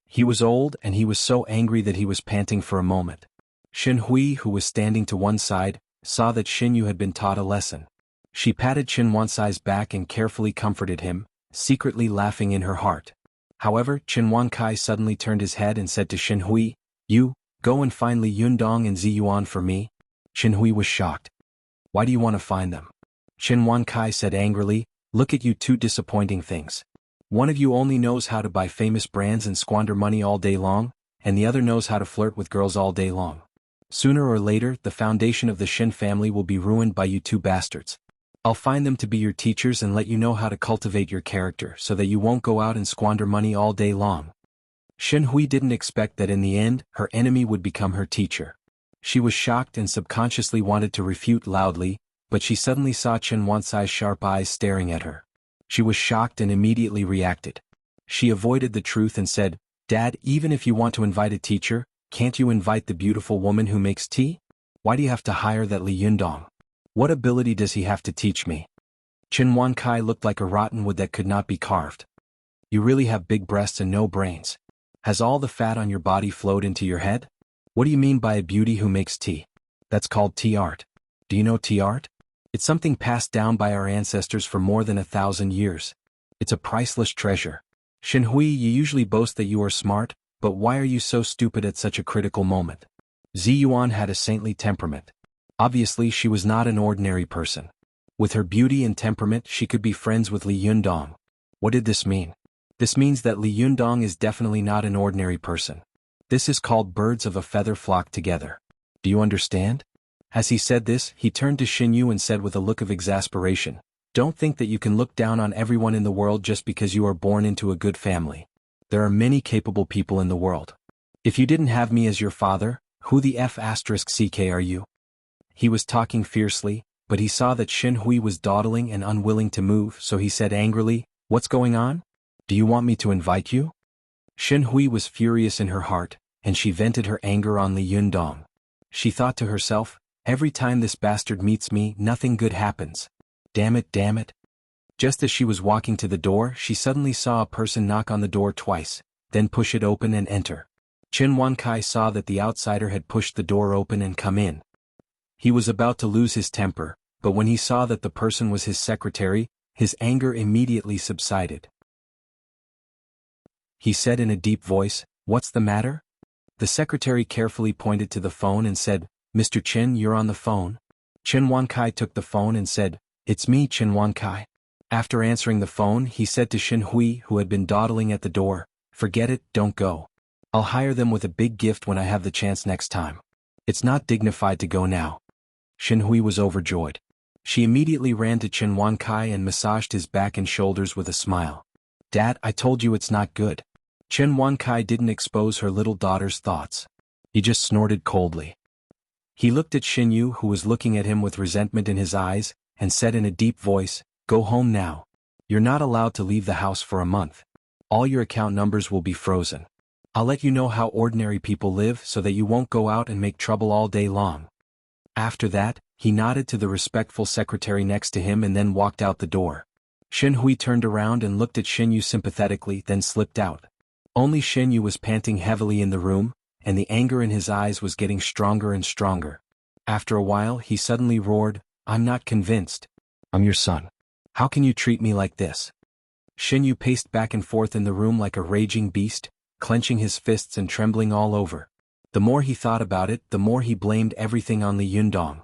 He was old and he was so angry that he was panting for a moment. Shen Hui, who was standing to one side, saw that Xinyu had been taught a lesson. She patted Chen Wansai's back and carefully comforted him, secretly laughing in her heart. However, Chen Wankai suddenly turned his head and said to Shen Hui, "You, go and find Li Yundong and Zi Yuan for me." Shen Hui was shocked. "Why do you want to find them?" Chen Wankai said angrily, "Look at you two disappointing things. One of you only knows how to buy famous brands and squander money all day long, and the other knows how to flirt with girls all day long. Sooner or later, the foundation of the Shen family will be ruined by you two bastards. I'll find them to be your teachers and let you know how to cultivate your character so that you won't go out and squander money all day long." Shen Hui didn't expect that in the end, her enemy would become her teacher. She was shocked and subconsciously wanted to refute loudly, but she suddenly saw Chen Wansai's sharp eyes staring at her. She was shocked and immediately reacted. She avoided the truth and said, "Dad, even if you want to invite a teacher, can't you invite the beautiful woman who makes tea? Why do you have to hire that Li Yundong? What ability does he have to teach me?" Chen Wankai looked like a rotten wood that could not be carved. "You really have big breasts and no brains. Has all the fat on your body flowed into your head? What do you mean by a beauty who makes tea? That's called tea art. Do you know tea art? It's something passed down by our ancestors for more than 1,000 years. It's a priceless treasure. Shen Hui, you usually boast that you are smart, but why are you so stupid at such a critical moment?" Zi Yuan had a saintly temperament. Obviously, she was not an ordinary person. With her beauty and temperament, she could be friends with Li Yundong. What did this mean? This means that Li Yundong is definitely not an ordinary person. This is called birds of a feather flock together. Do you understand? As he said this, he turned to Xinyu and said with a look of exasperation, "Don't think that you can look down on everyone in the world just because you are born into a good family. There are many capable people in the world. If you didn't have me as your father, who the F***ck are you?" He was talking fiercely, but he saw that Shen Hui was dawdling and unwilling to move, so he said angrily, "What's going on? Do you want me to invite you?" Shen Hui was furious in her heart, and she vented her anger on Li Yundong. She thought to herself, "Every time this bastard meets me, nothing good happens. Damn it, damn it." Just as she was walking to the door, she suddenly saw a person knock on the door twice, then push it open and enter. Chen Wankai saw that the outsider had pushed the door open and come in. He was about to lose his temper, but when he saw that the person was his secretary, his anger immediately subsided. He said in a deep voice, "What's the matter?" The secretary carefully pointed to the phone and said, "Mr. Chen, you're on the phone." Chen Wankai took the phone and said, "It's me, Chen Wankai." After answering the phone, he said to Shen Hui, who had been dawdling at the door, "Forget it, don't go. I'll hire them with a big gift when I have the chance next time. It's not dignified to go now." Shen Hui was overjoyed. She immediately ran to Chen Wankai and massaged his back and shoulders with a smile. "Dad, I told you it's not good." Chen Wankai didn't expose her little daughter's thoughts. He just snorted coldly. He looked at Xinyu, who was looking at him with resentment in his eyes, and said in a deep voice, "Go home now. You're not allowed to leave the house for a month. All your account numbers will be frozen. I'll let you know how ordinary people live so that you won't go out and make trouble all day long." After that, he nodded to the respectful secretary next to him and then walked out the door. Shen Hui turned around and looked at Xinyu sympathetically, then slipped out. Only Xinyu was panting heavily in the room, and the anger in his eyes was getting stronger and stronger. After a while, he suddenly roared, "I'm not convinced. I'm your son. How can you treat me like this?" Xinyu paced back and forth in the room like a raging beast, clenching his fists and trembling all over. The more he thought about it, the more he blamed everything on Li Yundong.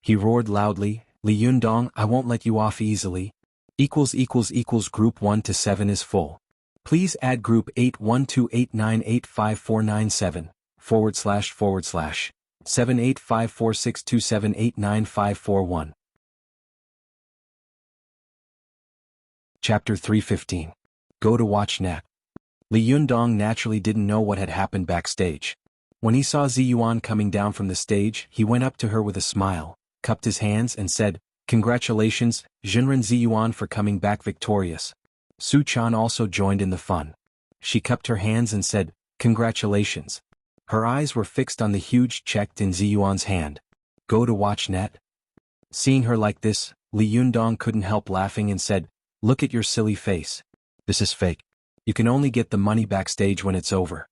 He roared loudly, "Li Yundong, I won't let you off easily. Group 1 to 7 is full. Please add group 81289854997 / 785462789541. Chapter 315. Go to watch net. Li Yundong naturally didn't know what had happened backstage. When he saw Ziyuan coming down from the stage, he went up to her with a smile, cupped his hands and said, "Congratulations, Jinren Ziyuan, for coming back victorious." Su Chan also joined in the fun. She cupped her hands and said, "Congratulations." Her eyes were fixed on the huge check in Ziyuan's hand. Go to watch net. Seeing her like this, Li Yundong couldn't help laughing and said, "Look at your silly face. This is fake. You can only get the money backstage when it's over."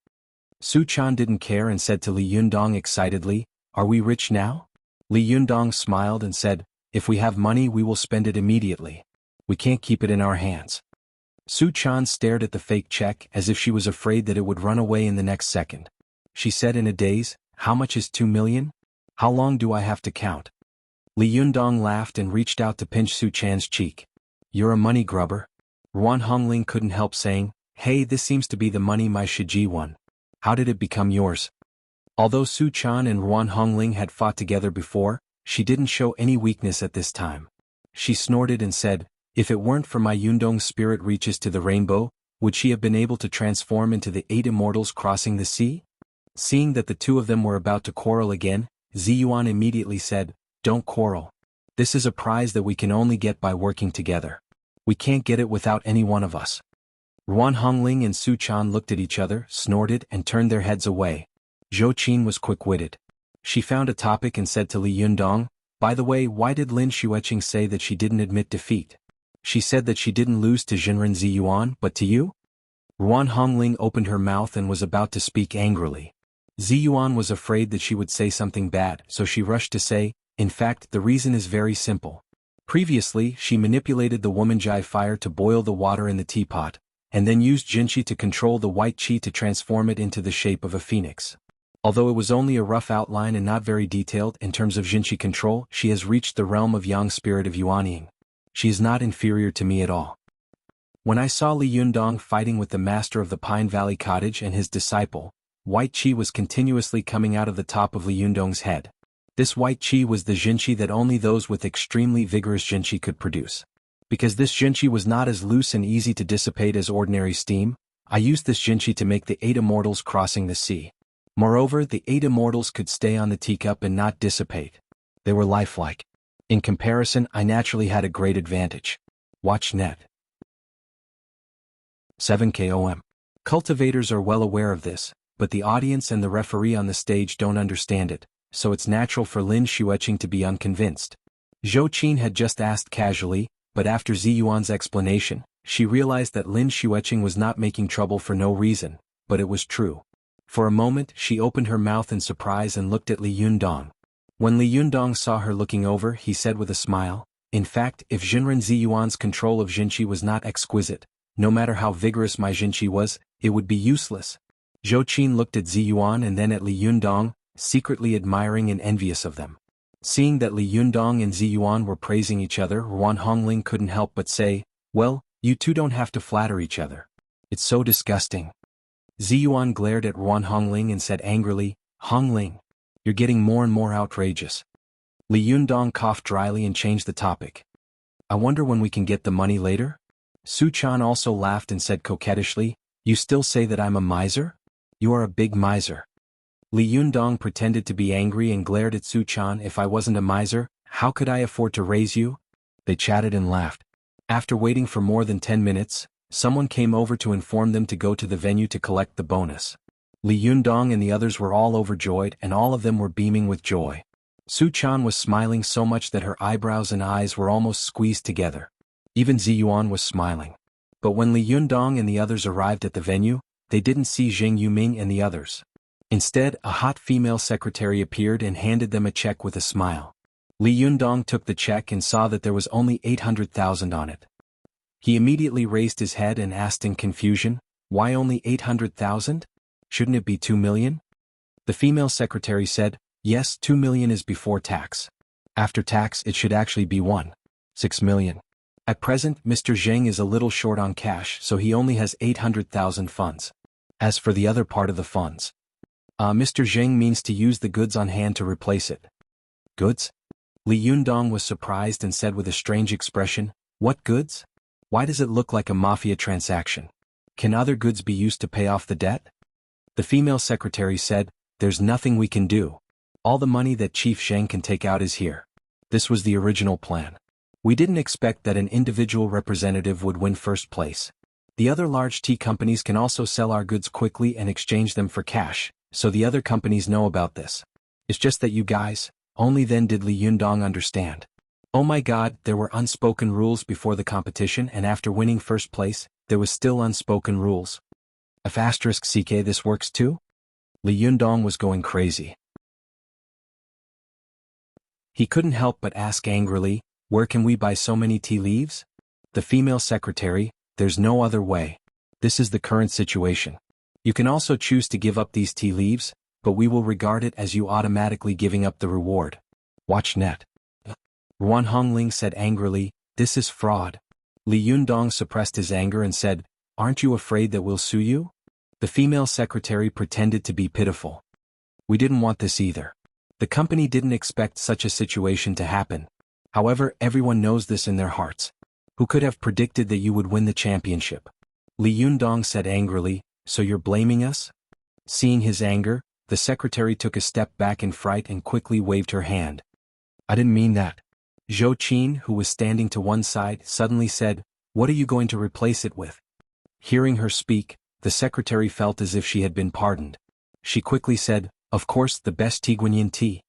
Su Chan didn't care and said to Li Yundong excitedly, "Are we rich now?" Li Yundong smiled and said, "If we have money we will spend it immediately. We can't keep it in our hands." Su Chan stared at the fake check as if she was afraid that it would run away in the next second. She said in a daze, "How much is 2 million? How long do I have to count?" Li Yundong laughed and reached out to pinch Su Chan's cheek. "You're a money grubber." Ruan Hongling couldn't help saying, "Hey, this seems to be the money my Shiji won. How did it become yours?" Although Su Chan and Ruan Hongling had fought together before, she didn't show any weakness at this time. She snorted and said, "If it weren't for my Yundong's spirit reaches to the rainbow, would she have been able to transform into the 8 immortals crossing the sea?" Seeing that the two of them were about to quarrel again, Ziyuan immediately said, "Don't quarrel. This is a prize that we can only get by working together. We can't get it without any one of us." Ruan Hongling and Su Chan looked at each other, snorted and turned their heads away. Zhou Qin was quick-witted. She found a topic and said to Li Yundong, "By the way, why did Lin Xueqing say that she didn't admit defeat? She said that she didn't lose to Jinren Ziyuan but to you?" Ruan Hongling opened her mouth and was about to speak angrily. Ziyuan was afraid that she would say something bad, so she rushed to say, "In fact, the reason is very simple. Previously, she manipulated the woman Jai fire to boil the water in the teapot, and then used Jinchi to control the white qi to transform it into the shape of a phoenix. Although it was only a rough outline and not very detailed in terms of Jinchi control, she has reached the realm of Yang spirit of Yuanying. She is not inferior to me at all." When I saw Li Yundong fighting with the master of the Pine Valley Cottage and his disciple, white qi was continuously coming out of the top of Li Yundong's head. This white qi was the Jinchi that only those with extremely vigorous Jinchi could produce. Because this Jinchi was not as loose and easy to dissipate as ordinary steam, I used this Jinchi to make the 8 immortals crossing the sea. Moreover, the 8 immortals could stay on the teacup and not dissipate. They were lifelike. In comparison, I naturally had a great advantage. Watch net. 7KOM. Cultivators are well aware of this, but the audience and the referee on the stage don't understand it, so it's natural for Lin Xueqing to be unconvinced. Zhou Qin had just asked casually, but after Ziyuan's explanation, she realized that Lin Xueqing was not making trouble for no reason, but it was true. For a moment, she opened her mouth in surprise and looked at Li Yundong. When Li Yundong saw her looking over, he said with a smile, "In fact, if Jinren Ziyuan's control of Jinchi was not exquisite, no matter how vigorous my Jinchi was, it would be useless." Zhou Qin looked at Ziyuan and then at Li Yundong, secretly admiring and envious of them. Seeing that Li Yundong and Ziyuan were praising each other, Ruan Hongling couldn't help but say, "Well, you two don't have to flatter each other. It's so disgusting." Ziyuan glared at Ruan Hongling and said angrily, "Hongling, you're getting more and more outrageous." Li Yundong coughed dryly and changed the topic. "I wonder when we can get the money later?" Su Chan also laughed and said coquettishly, "You still say that I'm a miser? You are a big miser." Li Yundong pretended to be angry and glared at Su Chan. "If I wasn't a miser, how could I afford to raise you?" They chatted and laughed. After waiting for more than 10 minutes, someone came over to inform them to go to the venue to collect the bonus. Li Yundong and the others were all overjoyed and all of them were beaming with joy. Su Chan was smiling so much that her eyebrows and eyes were almost squeezed together. Even Ziyuan was smiling. But when Li Yundong and the others arrived at the venue, they didn't see Zheng Yuming and the others. Instead, a hot female secretary appeared and handed them a check with a smile. Li Yundong took the check and saw that there was only 800,000 on it. He immediately raised his head and asked in confusion, "Why only 800,000? Shouldn't it be 2 million? The female secretary said, "Yes, 2 million is before tax. After tax it should actually be 1.6 million. At present, Mr. Zheng is a little short on cash, so he only has 800,000 funds. As for the other part of the funds, Mr. Zheng means to use the goods on hand to replace it." "Goods?" Li Yundong was surprised and said with a strange expression, "What goods? Why does it look like a mafia transaction?" Can other goods be used to pay off the debt? The female secretary said, there's nothing we can do. All the money that Chief Zheng can take out is here. This was the original plan. We didn't expect that an individual representative would win first place. The other large tea companies can also sell our goods quickly and exchange them for cash, so the other companies know about this. It's just that you guys, only then did Li Yundong understand. Oh my god, there were unspoken rules before the competition, and after winning first place, there was still unspoken rules. If *CK this works too? Li Yundong was going crazy. He couldn't help but ask angrily, where can we buy so many tea leaves? The female secretary, there's no other way. This is the current situation. You can also choose to give up these tea leaves, but we will regard it as you automatically giving up the reward. Watch net. Ruan Hongling said angrily, this is fraud. Li Yundong suppressed his anger and said, aren't you afraid that we'll sue you? The female secretary pretended to be pitiful. We didn't want this either. The company didn't expect such a situation to happen. However, everyone knows this in their hearts. Who could have predicted that you would win the championship? Li Yundong said angrily, so you're blaming us? Seeing his anger, the secretary took a step back in fright and quickly waved her hand. I didn't mean that. Zhou Qin, who was standing to one side, suddenly said, what are you going to replace it with? Hearing her speak, the secretary felt as if she had been pardoned. She quickly said, of course, the best Tiguanyin tea.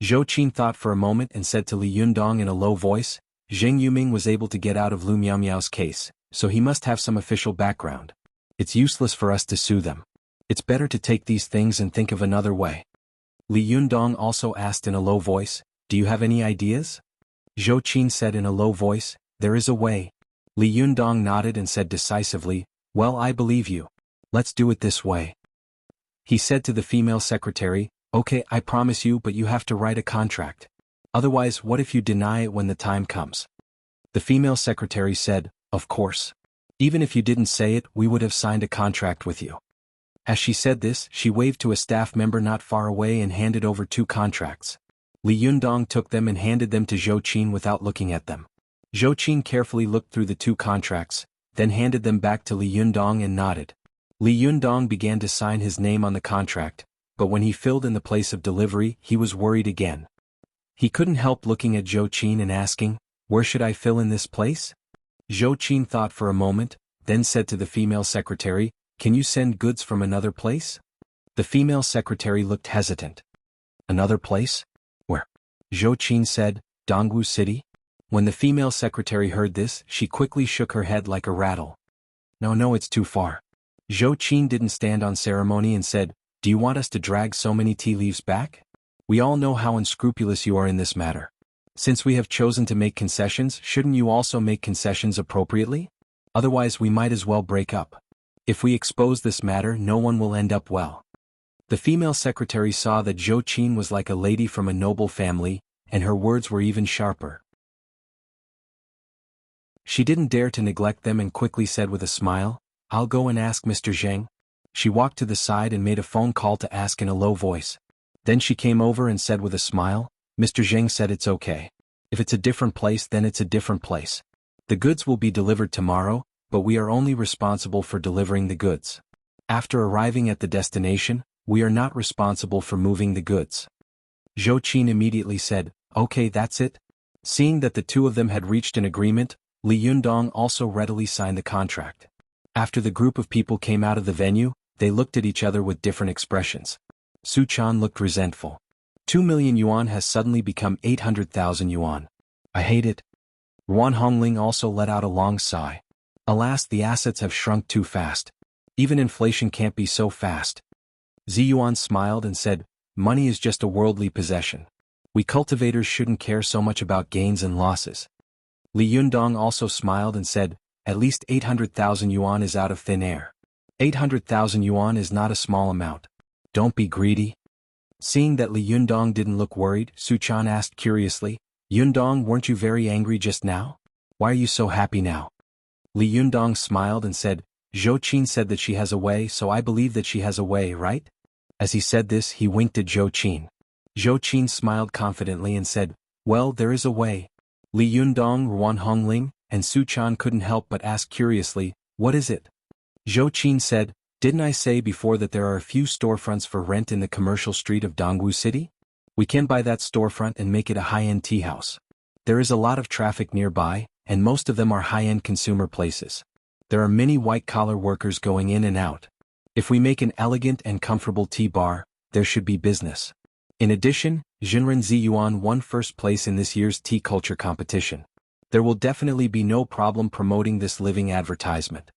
Zhou Qin thought for a moment and said to Li Yundong in a low voice, Zheng Yuming was able to get out of Lu Miaomiao's case, so he must have some official background. It's useless for us to sue them. It's better to take these things and think of another way. Li Yundong also asked in a low voice, do you have any ideas? Zhou Qin said in a low voice, there is a way. Li Yundong nodded and said decisively, well, I believe you. Let's do it this way. He said to the female secretary, okay, I promise you, but you have to write a contract. Otherwise, what if you deny it when the time comes? The female secretary said, of course. Even if you didn't say it, we would have signed a contract with you. As she said this, she waved to a staff member not far away and handed over 2 contracts. Li Yundong took them and handed them to Zhou Qin without looking at them. Zhou Qin carefully looked through the 2 contracts, then handed them back to Li Yundong and nodded. Li Yundong began to sign his name on the contract, but when he filled in the place of delivery, he was worried again. He couldn't help looking at Zhou Qin and asking, where should I fill in this place? Zhou Qin thought for a moment, then said to the female secretary, can you send goods from another place? The female secretary looked hesitant. Another place? Where? Zhou Qin said, Dongwu City? When the female secretary heard this, she quickly shook her head like a rattle. No, it's too far. Zhou Qin didn't stand on ceremony and said, do you want us to drag so many tea leaves back? We all know how unscrupulous you are in this matter. Since we have chosen to make concessions, shouldn't you also make concessions appropriately? Otherwise we might as well break up. If we expose this matter, no one will end up well. The female secretary saw that Zhou Qin was like a lady from a noble family, and her words were even sharper. She didn't dare to neglect them and quickly said with a smile, I'll go and ask Mr. Zheng. She walked to the side and made a phone call to ask in a low voice. Then she came over and said with a smile, Mr. Zheng said it's okay. If it's a different place, then it's a different place. The goods will be delivered tomorrow, but we are only responsible for delivering the goods. After arriving at the destination, we are not responsible for moving the goods. Zhou Qin immediately said, okay, that's it. Seeing that the 2 of them had reached an agreement, Li Yundong also readily signed the contract. After the group of people came out of the venue, they looked at each other with different expressions. Su Chan looked resentful. 2 million yuan has suddenly become 800,000 yuan. I hate it. Ruan Hongling also let out a long sigh. Alas, the assets have shrunk too fast. Even inflation can't be so fast. Ziyuan smiled and said, money is just a worldly possession. We cultivators shouldn't care so much about gains and losses. Li Yundong also smiled and said, at least 800,000 yuan is out of thin air. 800,000 yuan is not a small amount. Don't be greedy. Seeing that Li Yundong didn't look worried, Su Chan asked curiously, Yundong, weren't you very angry just now? Why are you so happy now? Li Yundong smiled and said, Zhou Qin said that she has a way, so I believe that she has a way, right? As he said this, he winked at Zhou Qin. Zhou Qin smiled confidently and said, well, there is a way. Li Yundong, Ruan Hongling, and Su Chan couldn't help but ask curiously, what is it? Zhou Qin said, didn't I say before that there are a few storefronts for rent in the commercial street of Dongwu City? We can buy that storefront and make it a high-end tea house. There is a lot of traffic nearby, and most of them are high-end consumer places. There are many white-collar workers going in and out. If we make an elegant and comfortable tea bar, there should be business. In addition, Jinren Ziyuan won first place in this year's tea culture competition. There will definitely be no problem promoting this living advertisement.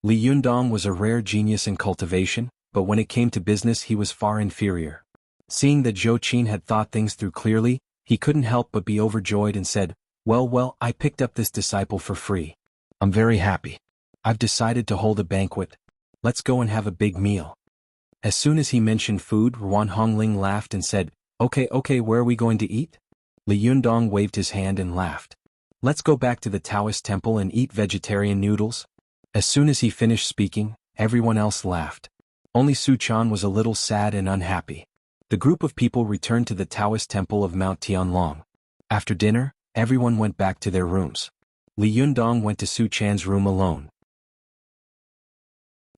Li Yundong was a rare genius in cultivation, but when it came to business he was far inferior. Seeing that Zhou Qin had thought things through clearly, he couldn't help but be overjoyed and said, well, I picked up this disciple for free. I'm very happy. I've decided to hold a banquet. Let's go and have a big meal. As soon as he mentioned food, Ruan Hongling laughed and said, Okay, where are we going to eat? Li Yundong waved his hand and laughed. Let's go back to the Taoist temple and eat vegetarian noodles. As soon as he finished speaking, everyone else laughed. Only Su Chan was a little sad and unhappy. The group of people returned to the Taoist temple of Mount Tianlong. After dinner, everyone went back to their rooms. Li Yundong went to Su Chan's room alone.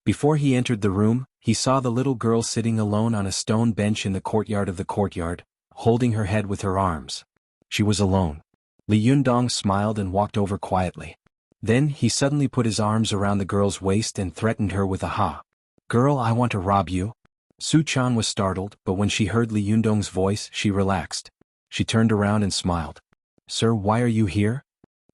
Before he entered the room, he saw the little girl sitting alone on a stone bench in the courtyard of the courtyard, holding her head with her arms. She was alone. Li Yundong smiled and walked over quietly. Then he suddenly put his arms around the girl's waist and threatened her with a ha. Girl, I want to rob you. Su Chan was startled, but when she heard Li Yundong's voice, she relaxed. She turned around and smiled. Sir, why are you here?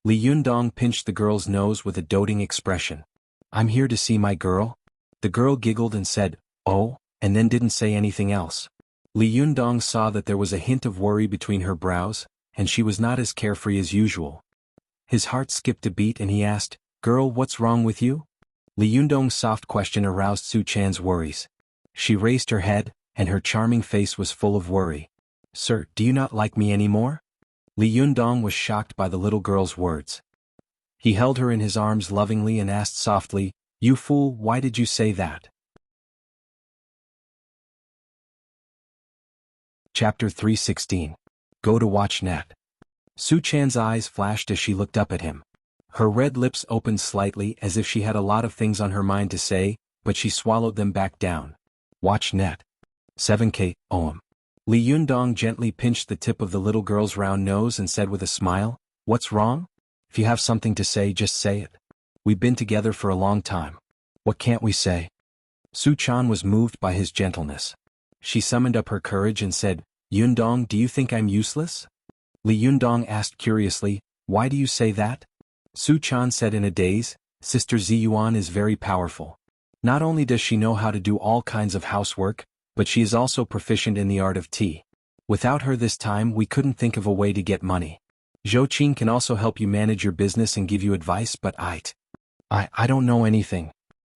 Li Yundong pinched the girl's nose with a doting expression. I'm here to see my girl. The girl giggled and said, oh, and then didn't say anything else. Li Yundong saw that there was a hint of worry between her brows, and she was not as carefree as usual. His heart skipped a beat and he asked, Girl, what's wrong with you? Li Yundong's soft question aroused Su Chan's worries. She raised her head, and her charming face was full of worry. Sir, do you not like me anymore? Li Yundong was shocked by the little girl's words. He held her in his arms lovingly and asked softly, You fool, why did you say that? Chapter 316. Go to WatchNet. Su Chan's eyes flashed as she looked up at him. Her red lips opened slightly as if she had a lot of things on her mind to say, but she swallowed them back down. WatchNet. 7K, Li Yundong gently pinched the tip of the little girl's round nose and said with a smile, What's wrong? If you have something to say, just say it. We've been together for a long time. What can't we say? Su Chan was moved by his gentleness. She summoned up her courage and said, Yundong, do you think I'm useless? Li Yundong asked curiously, Why do you say that? Su Chan said in a daze, Sister Ziyuan is very powerful. Not only does she know how to do all kinds of housework, but she is also proficient in the art of tea. Without her this time we couldn't think of a way to get money. Zhou Qin can also help you manage your business and give you advice, but I don't know anything.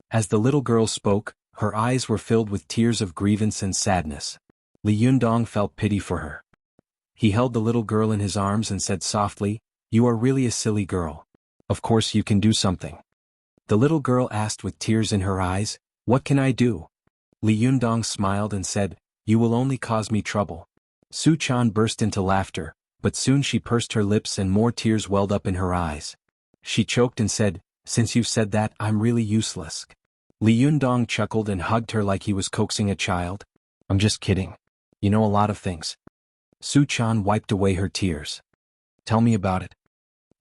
As the little girl spoke, her eyes were filled with tears of grievance and sadness. Li Yundong felt pity for her. He held the little girl in his arms and said softly, You are really a silly girl. Of course you can do something. The little girl asked with tears in her eyes, What can I do? Li Yundong smiled and said, You will only cause me trouble. Su Chan burst into laughter, but soon she pursed her lips and more tears welled up in her eyes. She choked and said, Since you've said that, I'm really useless. Li Yundong chuckled and hugged her like he was coaxing a child. I'm just kidding. You know a lot of things. Su Chan wiped away her tears. Tell me about it.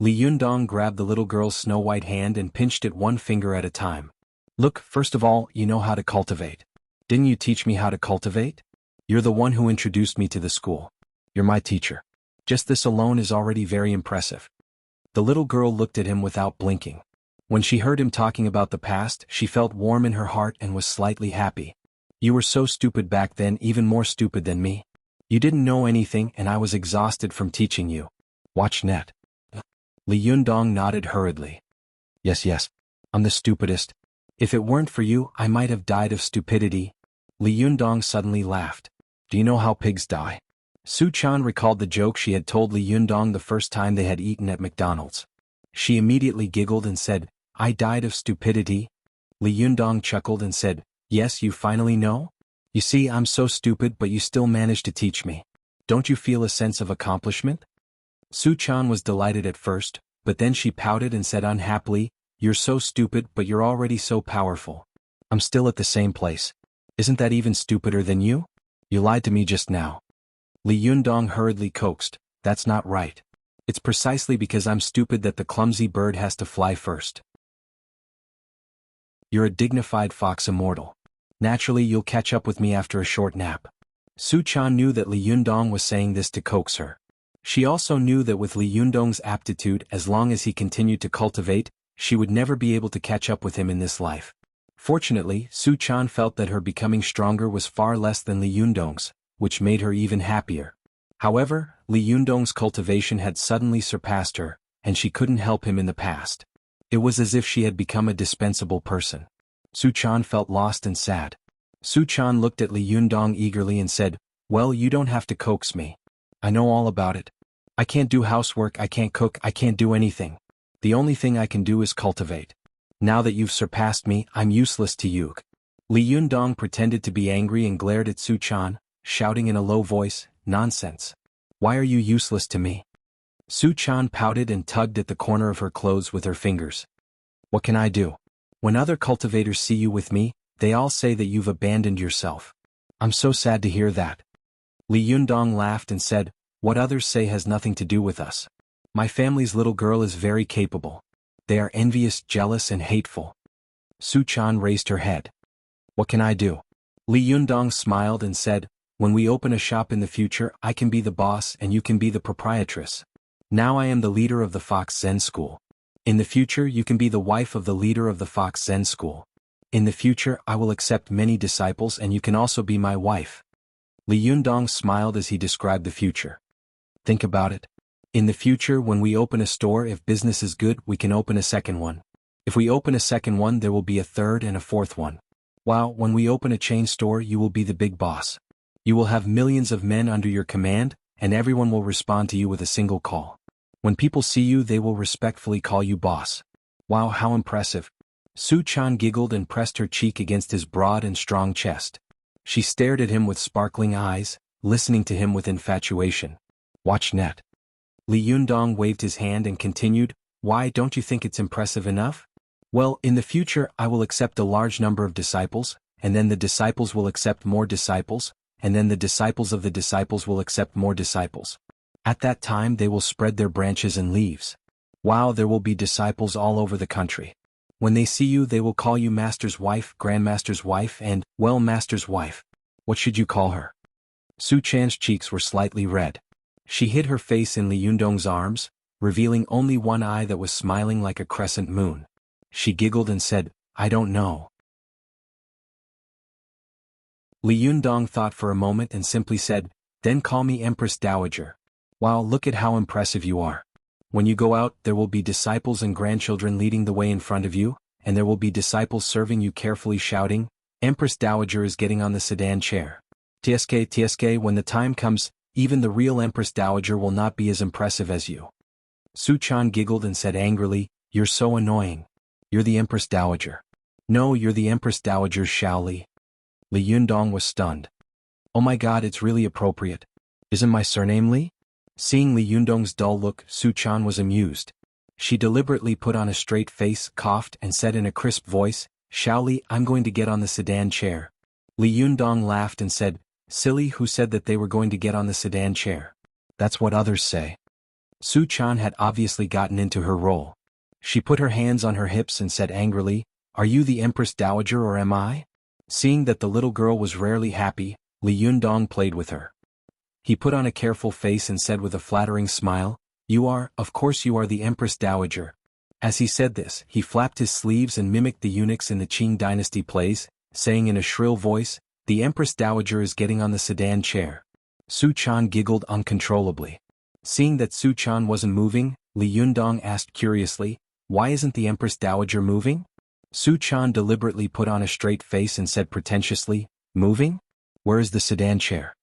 Li Yundong grabbed the little girl's snow-white hand and pinched it one finger at a time. Look, first of all, you know how to cultivate. Didn't you teach me how to cultivate? You're the one who introduced me to the school. You're my teacher. Just this alone is already very impressive. The little girl looked at him without blinking. When she heard him talking about the past, she felt warm in her heart and was slightly happy. You were so stupid back then, even more stupid than me. You didn't know anything and I was exhausted from teaching you. WatchNet. Li Yundong nodded hurriedly. Yes, I'm the stupidest. If it weren't for you, I might have died of stupidity. Li Yundong suddenly laughed. Do you know how pigs die? Su Chan recalled the joke she had told Li Yundong the first time they had eaten at McDonald's. She immediately giggled and said, I died of stupidity. Li Yundong chuckled and said, Yes, you finally know? You see, I'm so stupid but you still managed to teach me. Don't you feel a sense of accomplishment? Su Chan was delighted at first, but then she pouted and said unhappily, You're so stupid, but you're already so powerful. I'm still at the same place. Isn't that even stupider than you? You lied to me just now. Li Yundong hurriedly coaxed, that's not right. It's precisely because I'm stupid that the clumsy bird has to fly first. You're a dignified fox immortal. Naturally you'll catch up with me after a short nap. Su Chan knew that Li Yundong was saying this to coax her. She also knew that with Li Yundong's aptitude, as long as he continued to cultivate, she would never be able to catch up with him in this life. Fortunately, Su Chan felt that her becoming stronger was far less than Li Yundong's, which made her even happier. However, Li Yundong's cultivation had suddenly surpassed her, and she couldn't help him in the past. It was as if she had become a dispensable person. Su Chan felt lost and sad. Su Chan looked at Li Yundong eagerly and said, well, you don't have to coax me. I know all about it. I can't do housework, I can't cook, I can't do anything. The only thing I can do is cultivate. Now that you've surpassed me, I'm useless to you. Li Yundong pretended to be angry and glared at Su Chan, shouting in a low voice, nonsense. Why are you useless to me? Su Chan pouted and tugged at the corner of her clothes with her fingers. What can I do? When other cultivators see you with me, they all say that you've abandoned yourself. I'm so sad to hear that. Li Yundong laughed and said, what others say has nothing to do with us. My family's little girl is very capable. They are envious, jealous, and hateful. Su Chan raised her head. What can I do? Li Yundong smiled and said, when we open a shop in the future, I can be the boss and you can be the proprietress. Now I am the leader of the Fox Zen School. In the future you can be the wife of the leader of the Fox Zen School. In the future I will accept many disciples and you can also be my wife. Li Yundong smiled as he described the future. Think about it. In the future when we open a store, if business is good, we can open a second one. If we open a second one, there will be a third and a fourth one. While when we open a chain store, you will be the big boss. You will have millions of men under your command, and everyone will respond to you with a single call. When people see you, they will respectfully call you boss. Wow, how impressive. Su Chan giggled and pressed her cheek against his broad and strong chest. She stared at him with sparkling eyes, listening to him with infatuation. Watch net. Li Yundong waved his hand and continued, why don't you think it's impressive enough? Well, in the future I will accept a large number of disciples, and then the disciples will accept more disciples, and then the disciples of the disciples will accept more disciples. At that time they will spread their branches and leaves. Wow, there will be disciples all over the country. When they see you, they will call you Master's wife, Grandmaster's wife, and, well, Master's wife. What should you call her? Su Chan's cheeks were slightly red. She hid her face in Li Yundong's arms, revealing only one eye that was smiling like a crescent moon. She giggled and said, I don't know. Li Yundong thought for a moment and simply said, then call me Empress Dowager. Wow, look at how impressive you are. When you go out, there will be disciples and grandchildren leading the way in front of you, and there will be disciples serving you carefully shouting, Empress Dowager is getting on the sedan chair. TSK, when the time comes, even the real Empress Dowager will not be as impressive as you. Su Chan giggled and said angrily, you're so annoying. You're the Empress Dowager. No, you're the Empress Dowager Shaoli. Li Yundong was stunned. Oh my god, it's really appropriate. Isn't my surname Li? Seeing Li Yundong's dull look, Su Chan was amused. She deliberately put on a straight face, coughed, and said in a crisp voice, Shaoli, I'm going to get on the sedan chair. Li Yundong laughed and said, silly, who said that they were going to get on the sedan chair? That's what others say. Su Chan had obviously gotten into her role. She put her hands on her hips and said angrily, are you the Empress Dowager or am I? Seeing that the little girl was rarely happy, Li Yundong played with her. He put on a careful face and said with a flattering smile, you are, of course you are the Empress Dowager. As he said this, he flapped his sleeves and mimicked the eunuchs in the Qing dynasty plays, saying in a shrill voice, the Empress Dowager is getting on the sedan chair. Su Chan giggled uncontrollably. Seeing that Su Chan wasn't moving, Li Yundong asked curiously, why isn't the Empress Dowager moving? Su Chan deliberately put on a straight face and said pretentiously, moving? Where is the sedan chair?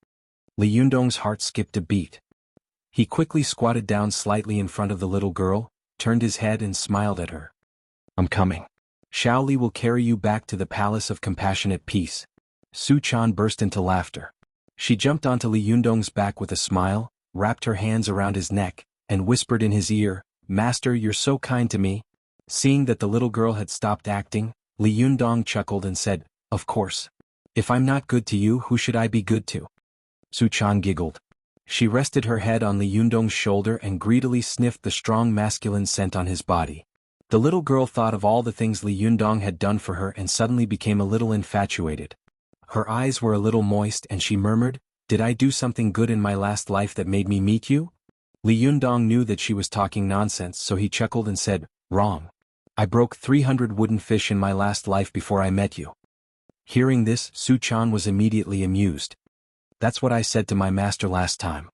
Li Yundong's heart skipped a beat. He quickly squatted down slightly in front of the little girl, turned his head and smiled at her. I'm coming. Shaoli will carry you back to the Palace of Compassionate Peace. Su Chan burst into laughter. She jumped onto Li Yundong's back with a smile, wrapped her hands around his neck, and whispered in his ear, Master, you're so kind to me. Seeing that the little girl had stopped acting, Li Yundong chuckled and said, "Of course. If I'm not good to you, who should I be good to?" Su Chan giggled. She rested her head on Li Yundong's shoulder and greedily sniffed the strong masculine scent on his body. The little girl thought of all the things Li Yundong had done for her and suddenly became a little infatuated. Her eyes were a little moist and she murmured, "Did I do something good in my last life that made me meet you?" Li Yundong knew that she was talking nonsense, so he chuckled and said, "Wrong. I broke 300 wooden fish in my last life before I met you." Hearing this, Su Chan was immediately amused. "That's what I said to my master last time."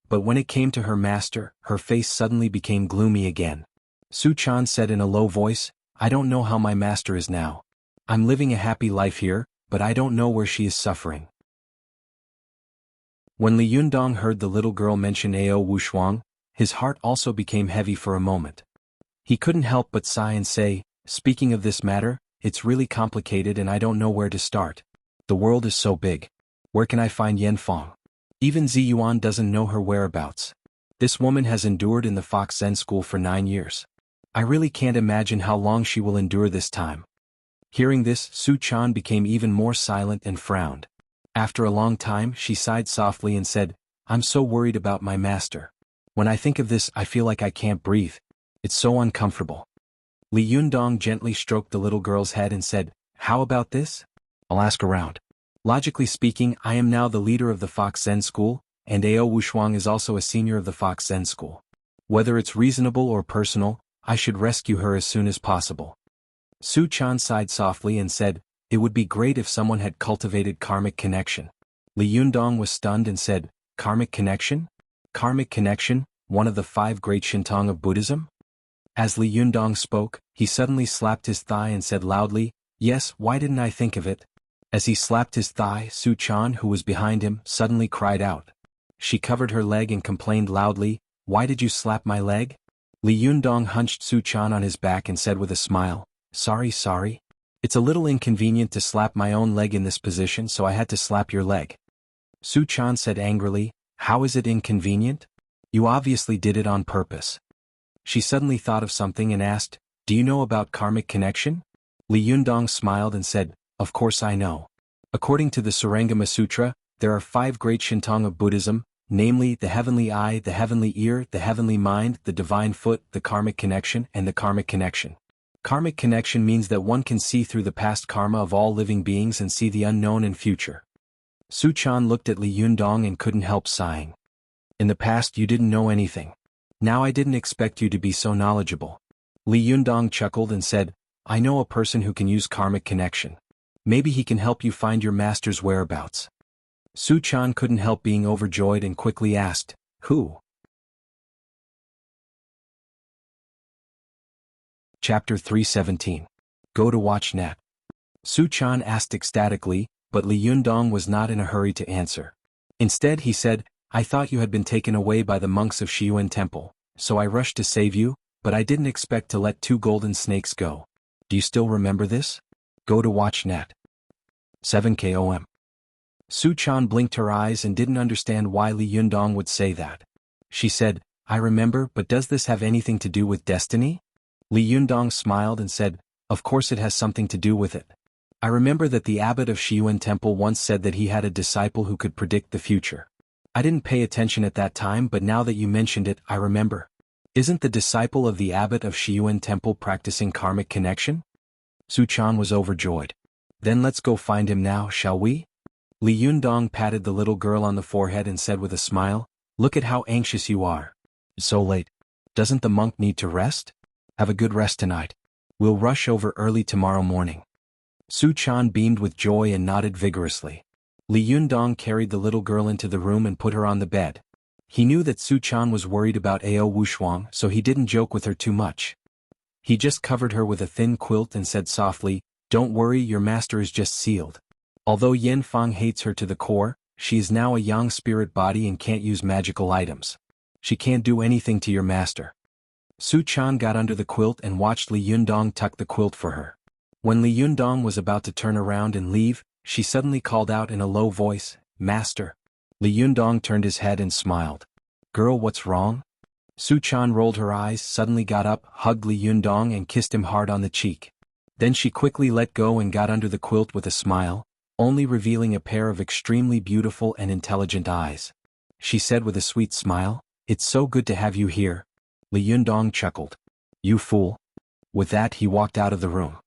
But when it came to her master, her face suddenly became gloomy again. Su Chan said in a low voice, "I don't know how my master is now. I'm living a happy life here, but I don't know where she is suffering." When Li Yundong heard the little girl mention Ao Wushuang, his heart also became heavy for a moment. He couldn't help but sigh and say, "Speaking of this matter, it's really complicated and I don't know where to start. The world is so big. Where can I find Yanfang? Even Ziyuan doesn't know her whereabouts. This woman has endured in the Fox Zen school for 9 years. I really can't imagine how long she will endure this time." Hearing this, Su Chan became even more silent and frowned. After a long time, she sighed softly and said, "I'm so worried about my master. When I think of this, I feel like I can't breathe. It's so uncomfortable." Li Yundong gently stroked the little girl's head and said, "How about this? I'll ask around. Logically speaking, I am now the leader of the Fox Zen school, and Ao Wushuang is also a senior of the Fox Zen school. Whether it's reasonable or personal, I should rescue her as soon as possible." Su Chan sighed softly and said, "It would be great if someone had cultivated karmic connection." Li Yundong was stunned and said, "Karmic connection? Karmic connection, one of the 5 great Shintong of Buddhism?" As Li Yundong spoke, he suddenly slapped his thigh and said loudly, "Yes, why didn't I think of it?" As he slapped his thigh, Su Chan, who was behind him, suddenly cried out. She covered her leg and complained loudly, "Why did you slap my leg?" Li Yundong hunched Su Chan on his back and said with a smile, Sorry. It's a little inconvenient to slap my own leg in this position, so I had to slap your leg." Su Chan said angrily, "How is it inconvenient? You obviously did it on purpose." She suddenly thought of something and asked, "Do you know about karmic connection?" Li Yundong smiled and said, "Of course I know. According to the Surangama Sutra, there are 5 great Shintong of Buddhism, namely the heavenly eye, the heavenly ear, the heavenly mind, the divine foot, the karmic connection, and the karmic connection. Karmic connection means that one can see through the past karma of all living beings and see the unknown and future." Su Chan looked at Li Yundong and couldn't help sighing. "In the past you didn't know anything. Now I didn't expect you to be so knowledgeable." Li Yundong chuckled and said, "I know a person who can use karmic connection. Maybe he can help you find your master's whereabouts." Su Chan couldn't help being overjoyed and quickly asked, "Who?" Chapter 317. Go to watch net. Su Chan asked ecstatically, but Li Yundong was not in a hurry to answer. Instead he said, "I thought you had been taken away by the monks of Shiyuan Temple, so I rushed to save you, but I didn't expect to let 2 golden snakes go. Do you still remember this? Go to watch net. 7 KOM." Su Chan blinked her eyes and didn't understand why Li Yundong would say that. She said, "I remember, but does this have anything to do with destiny?" Li Yundong smiled and said, "Of course it has something to do with it. I remember that the abbot of Shiyuan Temple once said that he had a disciple who could predict the future. I didn't pay attention at that time, but now that you mentioned it, I remember. Isn't the disciple of the abbot of Shiyuan Temple practicing karmic connection?" Su Chan was overjoyed. "Then let's go find him now, shall we?" Li Yundong patted the little girl on the forehead and said with a smile, "Look at how anxious you are. It's so late. Doesn't the monk need to rest? Have a good rest tonight. We'll rush over early tomorrow morning." Su Chan beamed with joy and nodded vigorously. Li Yundong carried the little girl into the room and put her on the bed. He knew that Su Chan was worried about Ao Wushuang, so he didn't joke with her too much. He just covered her with a thin quilt and said softly, "Don't worry, your master is just sealed. Although Yanfang hates her to the core, she is now a yang spirit body and can't use magical items. She can't do anything to your master." Su Chan got under the quilt and watched Li Yundong tuck the quilt for her. When Li Yundong was about to turn around and leave, she suddenly called out in a low voice, "Master." Li Yundong turned his head and smiled. "Girl, what's wrong?" Su Chan rolled her eyes, suddenly got up, hugged Li Yundong and kissed him hard on the cheek. Then she quickly let go and got under the quilt with a smile, only revealing a pair of extremely beautiful and intelligent eyes. She said with a sweet smile, "It's so good to have you here." Li Yundong chuckled. "You fool." With that he walked out of the room.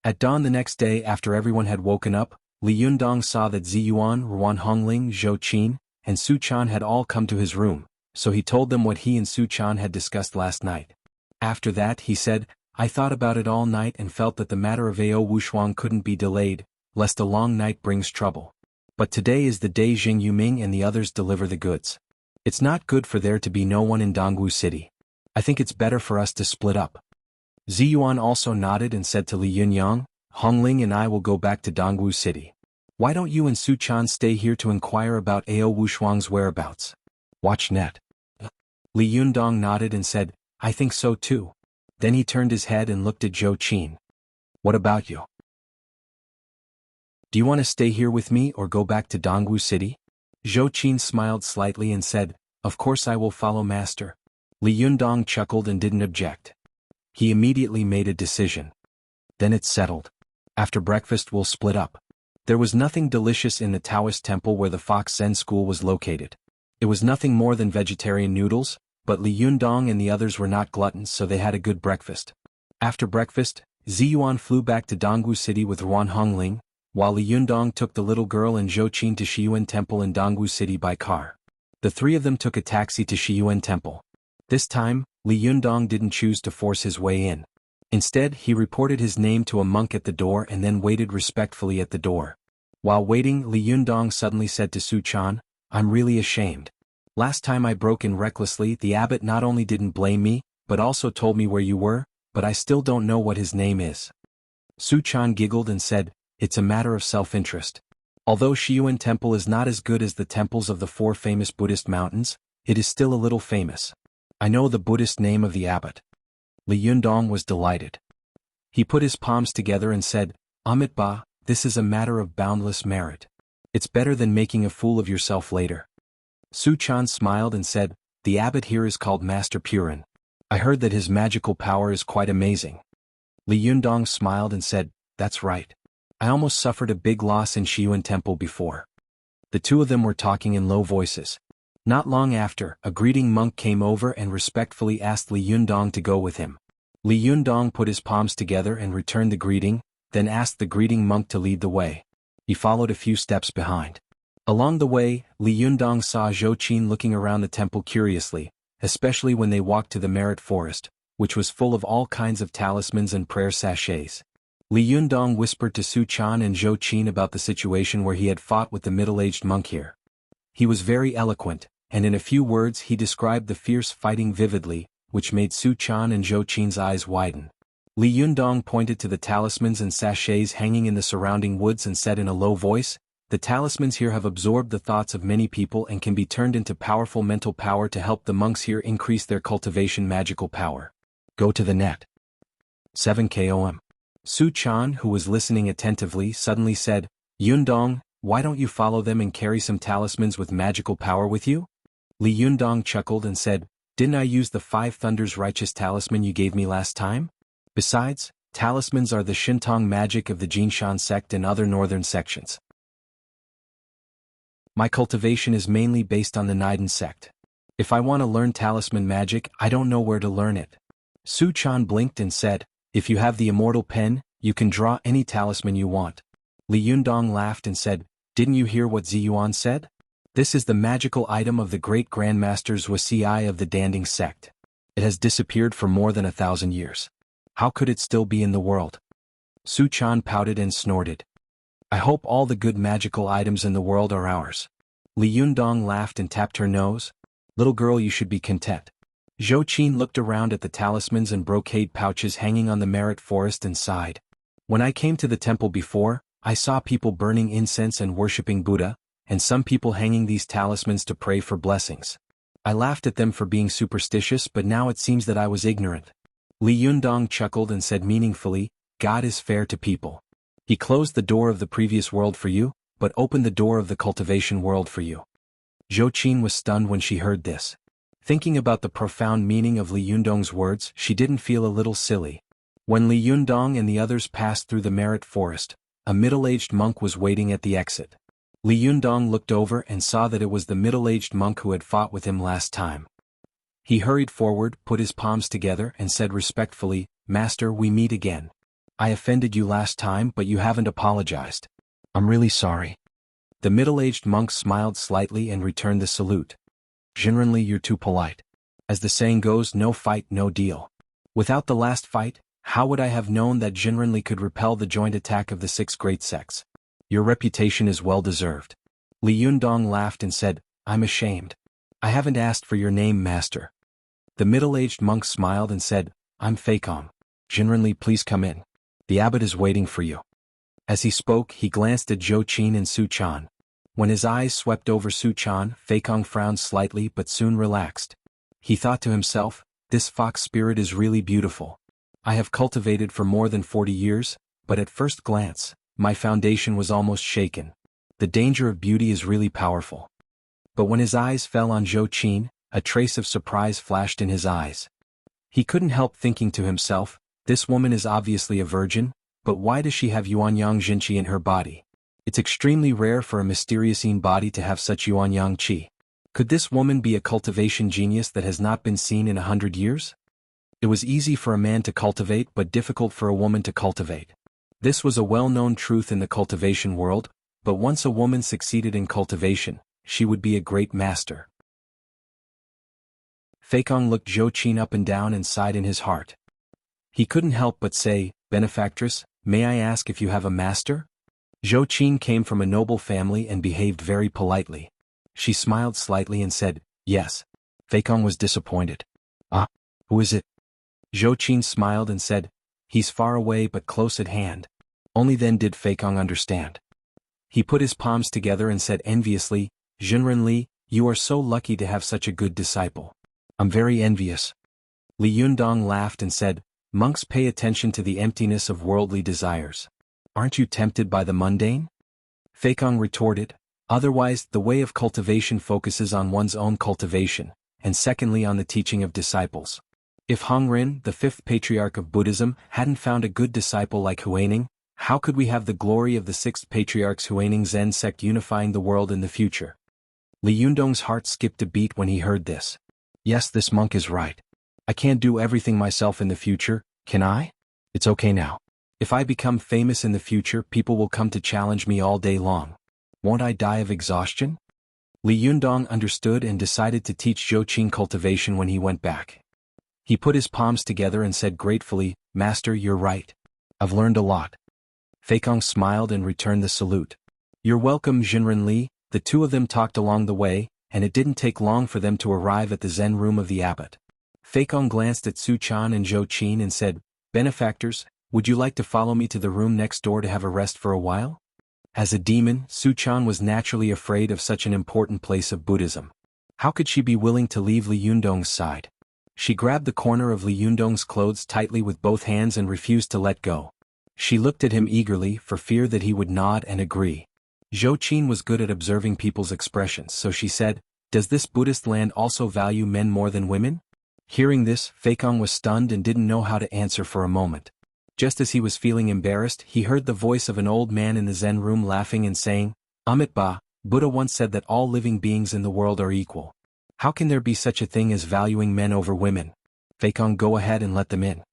At dawn the next day after everyone had woken up, Li Yundong saw that Ziyuan, Ruan Hongling, Zhou Qin, and Su Chan had all come to his room, so he told them what he and Su Chan had discussed last night. After that he said, "I thought about it all night and felt that the matter of Ao Wushuang couldn't be delayed, lest a long night brings trouble. But today is the day Jing Yuming and the others deliver the goods. It's not good for there to be no one in Dongwu City. I think it's better for us to split up." Ziyuan also nodded and said to Li Yunyang, "Hongling and I will go back to Dongwu City. Why don't you and Su Chan stay here to inquire about Ao Wushuang's whereabouts? Watch net." Li Yundong nodded and said, "I think so too." Then he turned his head and looked at Zhou Qin. "What about you? Do you want to stay here with me or go back to Dongwu City?" Zhou Qin smiled slightly and said, "Of course I will follow master." Li Yundong chuckled and didn't object. He immediately made a decision. "Then it's settled. After breakfast we'll split up." There was nothing delicious in the Taoist temple where the Fox Zen school was located. It was nothing more than vegetarian noodles, but Li Yundong and the others were not gluttons, so they had a good breakfast. After breakfast, Ziyuan flew back to Dongwu City with Ruan Hongling, while Li Yundong took the little girl and Zhou Qin to Shiyuan Temple in Dongwu City by car. The three of them took a taxi to Shiyuan Temple. This time, Li Yundong didn't choose to force his way in. Instead, he reported his name to a monk at the door and then waited respectfully at the door. While waiting, Li Yundong suddenly said to Su Chan, "I'm really ashamed. Last time I broke in recklessly, the abbot not only didn't blame me, but also told me where you were, but I still don't know what his name is." Su Chan giggled and said, "It's a matter of self-interest. Although Shiyuan Temple is not as good as the temples of the four famous Buddhist mountains, it is still a little famous. I know the Buddhist name of the abbot." Li Yundong was delighted. He put his palms together and said, "Amitabha, this is a matter of boundless merit. It's better than making a fool of yourself later." Su Chan smiled and said, "The abbot here is called Master Purin. I heard that his magical power is quite amazing." Li Yundong smiled and said, "That's right. I almost suffered a big loss in Shiyuan Temple before." The two of them were talking in low voices. Not long after, a greeting monk came over and respectfully asked Li Yundong to go with him. Li Yundong put his palms together and returned the greeting, then asked the greeting monk to lead the way. He followed a few steps behind. Along the way, Li Yundong saw Zhou Qin looking around the temple curiously, especially when they walked to the merit forest, which was full of all kinds of talismans and prayer sachets. Li Yundong whispered to Su Chan and Zhou Qin about the situation where he had fought with the middle-aged monk here. He was very eloquent, and in a few words he described the fierce fighting vividly, which made Su Chan and Zhou Qin's eyes widen. Li Yundong pointed to the talismans and sachets hanging in the surrounding woods and said in a low voice, "The talismans here have absorbed the thoughts of many people and can be turned into powerful mental power to help the monks here increase their cultivation magical power. Go to the net." 7 KOM. Su Chan, who was listening attentively, suddenly said, "Yundong, why don't you follow them and carry some talismans with magical power with you?" Li Yundong chuckled and said, "Didn't I use the Five Thunders Righteous talisman you gave me last time? Besides, talismans are the Shintong magic of the Jinshan sect and other northern sections. My cultivation is mainly based on the Niden sect. If I want to learn talisman magic, I don't know where to learn it." Su Chan blinked and said, "If you have the immortal pen, you can draw any talisman you want." Li Yundong laughed and said, "Didn't you hear what Ziyuan said? This is the magical item of the great grandmasters Wuxia of the Danding sect. It has disappeared for more than 1,000 years. How could it still be in the world?" Su Chan pouted and snorted. "I hope all the good magical items in the world are ours." Li Yundong laughed and tapped her nose. "Little girl, you should be content." Zhou Qin looked around at the talismans and brocade pouches hanging on the merit forest and sighed. "When I came to the temple before, I saw people burning incense and worshipping Buddha, and some people hanging these talismans to pray for blessings. I laughed at them for being superstitious, but now it seems that I was ignorant." Li Yundong chuckled and said meaningfully, "God is fair to people. He closed the door of the previous world for you, but opened the door of the cultivation world for you." Zhou Qin was stunned when she heard this. Thinking about the profound meaning of Li Yundong's words, she didn't feel a little silly. When Li Yundong and the others passed through the Merit Forest, a middle-aged monk was waiting at the exit. Li Yundong looked over and saw that it was the middle-aged monk who had fought with him last time. He hurried forward, put his palms together and said respectfully, "Master, we meet again. I offended you last time but you haven't apologized. I'm really sorry." The middle-aged monk smiled slightly and returned the salute. "Jinrenli, you're too polite. As the saying goes, no fight, no deal. Without the last fight, how would I have known that Jinrenli could repel the joint attack of the 6 great sects? Your reputation is well deserved." Li Yundong laughed and said, "I'm ashamed. I haven't asked for your name, master." The middle-aged monk smiled and said, "I'm Feikong. Jinrenli, please come in. The abbot is waiting for you." As he spoke, he glanced at Zhou Qin and Su Chan. When his eyes swept over Su Chan, Feikong frowned slightly but soon relaxed. He thought to himself, "This fox spirit is really beautiful. I have cultivated for more than 40 years, but at first glance, my foundation was almost shaken. The danger of beauty is really powerful." But when his eyes fell on Zhou Qin, a trace of surprise flashed in his eyes. He couldn't help thinking to himself, this woman is obviously a virgin, but why does she have Yuanyang Jinqi in her body? It's extremely rare for a mysterious-ine body to have such Yuanyang Qi. Could this woman be a cultivation genius that has not been seen in 100 years? It was easy for a man to cultivate but difficult for a woman to cultivate. This was a well-known truth in the cultivation world, but once a woman succeeded in cultivation, she would be a great master. Feikong looked Zhou Qin up and down and sighed in his heart. He couldn't help but say, "Benefactress, may I ask if you have a master?" Zhou Qin came from a noble family and behaved very politely. She smiled slightly and said, "Yes." Feikong was disappointed. "Ah, who is it?" Zhou Qin smiled and said, "He's far away but close at hand." Only then did Feikong understand. He put his palms together and said enviously, "Jinrenli, you are so lucky to have such a good disciple. I'm very envious." Li Yundong laughed and said, "Monks pay attention to the emptiness of worldly desires. Aren't you tempted by the mundane?" Feikong retorted, "Otherwise, the way of cultivation focuses on one's own cultivation, and secondly on the teaching of disciples. If Hongren, the 5th patriarch of Buddhism, hadn't found a good disciple like Huaining, how could we have the glory of the 6th patriarch's Huaining Zen sect unifying the world in the future?" Li Yundong's heart skipped a beat when he heard this. Yes, this monk is right. I can't do everything myself in the future, can I? It's okay now. If I become famous in the future, people will come to challenge me all day long. Won't I die of exhaustion? Li Yundong understood and decided to teach Zhou Qin cultivation when he went back. He put his palms together and said gratefully, "Master, you're right. I've learned a lot." Feikong smiled and returned the salute. "You're welcome, Jinrenli." The two of them talked along the way, and it didn't take long for them to arrive at the Zen room of the abbot. Feikong glanced at Su Chan and Zhou Qin and said, "Benefactors, would you like to follow me to the room next door to have a rest for a while?" As a demon, Su Chan was naturally afraid of such an important place of Buddhism. How could she be willing to leave Li Yundong's side? She grabbed the corner of Li Yundong's clothes tightly with both hands and refused to let go. She looked at him eagerly for fear that he would nod and agree. Zhou Qin was good at observing people's expressions, so she said, "Does this Buddhist land also value men more than women?" Hearing this, Feikong was stunned and didn't know how to answer for a moment. Just as he was feeling embarrassed, he heard the voice of an old man in the Zen room laughing and saying, "Amitabha, Buddha once said that all living beings in the world are equal. How can there be such a thing as valuing men over women? Feikong, go ahead and let them in."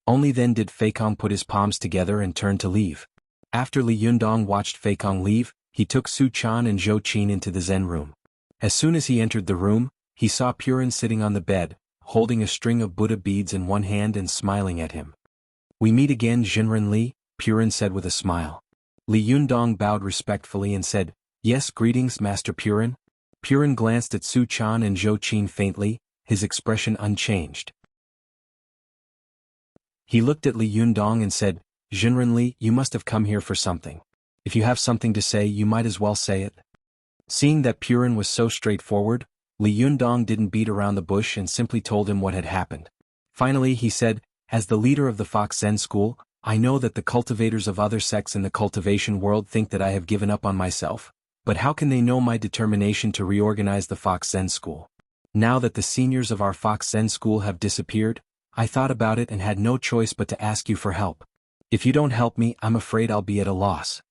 Only then did Feikong put his palms together and turn to leave. After Li Yundong watched Feikong leave, he took Su Chan and Zhou Qin into the Zen room. As soon as he entered the room, he saw Purin sitting on the bed, holding a string of Buddha beads in one hand and smiling at him. "We meet again, Jinrenli," Purin said with a smile. Li Yundong bowed respectfully and said, "Yes, greetings, Master Purin." Purin glanced at Su Chan and Zhou Qin faintly, his expression unchanged. He looked at Li Yundong and said, "Jinrenli, you must have come here for something. If you have something to say, you might as well say it." Seeing that Purin was so straightforward, Li Yundong didn't beat around the bush and simply told him what had happened. Finally he said, "As the leader of the Fox Zen school, I know that the cultivators of other sects in the cultivation world think that I have given up on myself, but how can they know my determination to reorganize the Fox Zen school? Now that the seniors of our Fox Zen school have disappeared, I thought about it and had no choice but to ask you for help. If you don't help me, I'm afraid I'll be at a loss.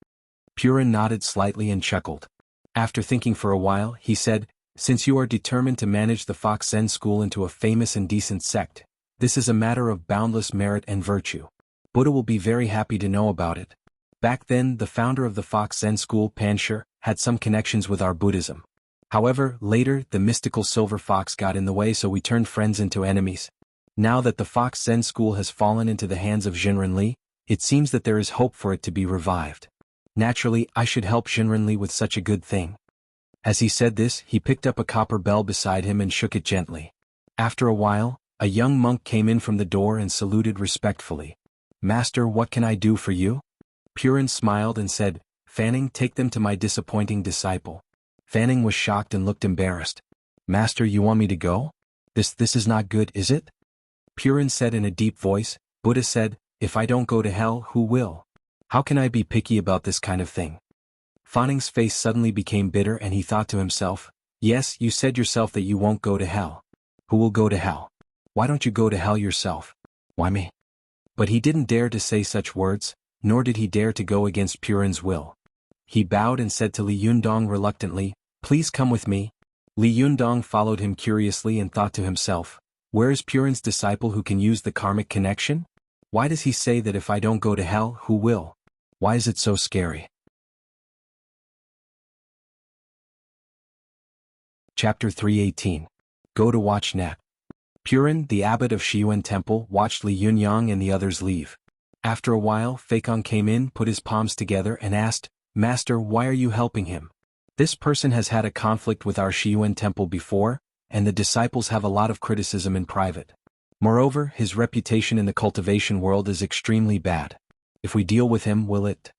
Purin nodded slightly and chuckled. After thinking for a while, he said, since you are determined to manage the Fox Zen school into a famous and decent sect, this is a matter of boundless merit and virtue. Buddha will be very happy to know about it. Back then, the founder of the Fox Zen school, Panshir, had some connections with our Buddhism. However, later, the mystical silver fox got in the way, so we turned friends into enemies. Now that the Fox Zen school has fallen into the hands of Jinren, it seems that there is hope for it to be revived. Naturally, I should help Jinren with such a good thing. As he said this, he picked up a copper bell beside him and shook it gently. After a while, a young monk came in from the door and saluted respectfully. Master, what can I do for you? Purin smiled and said, Fanning, take them to my disappointing disciple. Fanning was shocked and looked embarrassed. Master, you want me to go? This is not good, is it? Purin said in a deep voice. Buddha said, if I don't go to hell, who will? How can I be picky about this kind of thing? Fanning's face suddenly became bitter and he thought to himself, yes, you said yourself that you won't go to hell. Who will go to hell? Why don't you go to hell yourself? Why me? But he didn't dare to say such words, nor did he dare to go against Purin's will. He bowed and said to Li Yundong reluctantly, please come with me. Li Yundong followed him curiously and thought to himself, where is Purin's disciple who can use the karmic connection? Why does he say that if I don't go to hell, who will? Why is it so scary? Chapter 318. Go to watch net. Purin, the abbot of Shiyuan Temple, watched Li Yunyang and the others leave. After a while, Feikong came in, put his palms together and asked, Master, why are you helping him? This person has had a conflict with our Shiyuan Temple before, and the disciples have a lot of criticism in private. Moreover, his reputation in the cultivation world is extremely bad. If we deal with him, will it?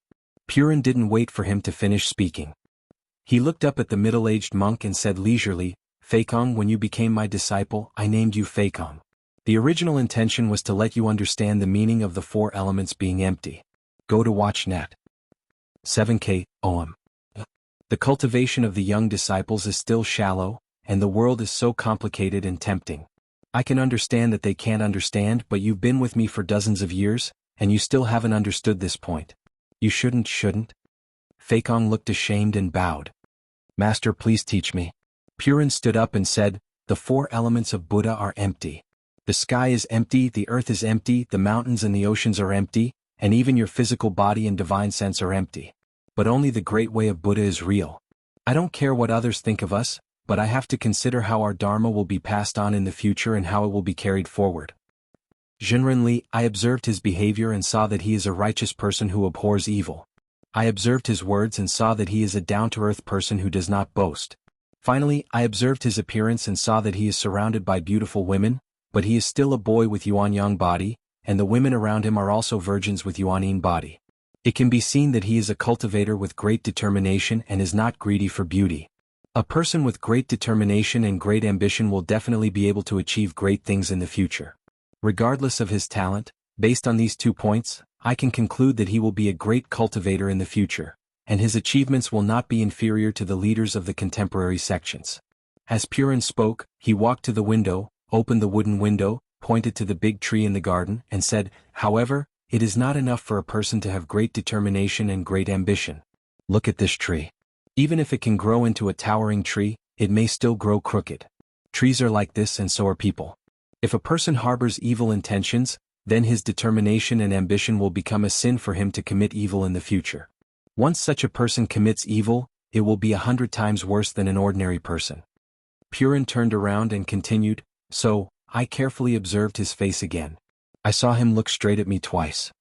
Purin didn't wait for him to finish speaking. He looked up at the middle-aged monk and said leisurely, Feikong, when you became my disciple, I named you Feikong. The original intention was to let you understand the meaning of the four elements being empty. Go to watch net. 7K, OM. The cultivation of the young disciples is still shallow, and the world is so complicated and tempting. I can understand that they can't understand, but you've been with me for dozens of years, and you still haven't understood this point. You shouldn't? Feikong looked ashamed and bowed. Master, please teach me. Purin stood up and said, the four elements of Buddha are empty. The sky is empty, the earth is empty, the mountains and the oceans are empty, and even your physical body and divine sense are empty. But only the great way of Buddha is real. I don't care what others think of us, but I have to consider how our Dharma will be passed on in the future and how it will be carried forward. Jinren, I observed his behavior and saw that he is a righteous person who abhors evil. I observed his words and saw that he is a down-to-earth person who does not boast. Finally, I observed his appearance and saw that he is surrounded by beautiful women, but he is still a boy with Yuanyang body, and the women around him are also virgins with Yuanyin body. It can be seen that he is a cultivator with great determination and is not greedy for beauty. A person with great determination and great ambition will definitely be able to achieve great things in the future. Regardless of his talent, based on these 2 points, I can conclude that he will be a great cultivator in the future, and his achievements will not be inferior to the leaders of the contemporary sections. As Purin spoke, he walked to the window, opened the wooden window, pointed to the big tree in the garden, and said, however, it is not enough for a person to have great determination and great ambition. Look at this tree. Even if it can grow into a towering tree, it may still grow crooked. Trees are like this and so are people. If a person harbors evil intentions, then his determination and ambition will become a sin for him to commit evil in the future. Once such a person commits evil, it will be 100 times worse than an ordinary person. Purin turned around and continued, so, I carefully observed his face again. I saw him look straight at me twice.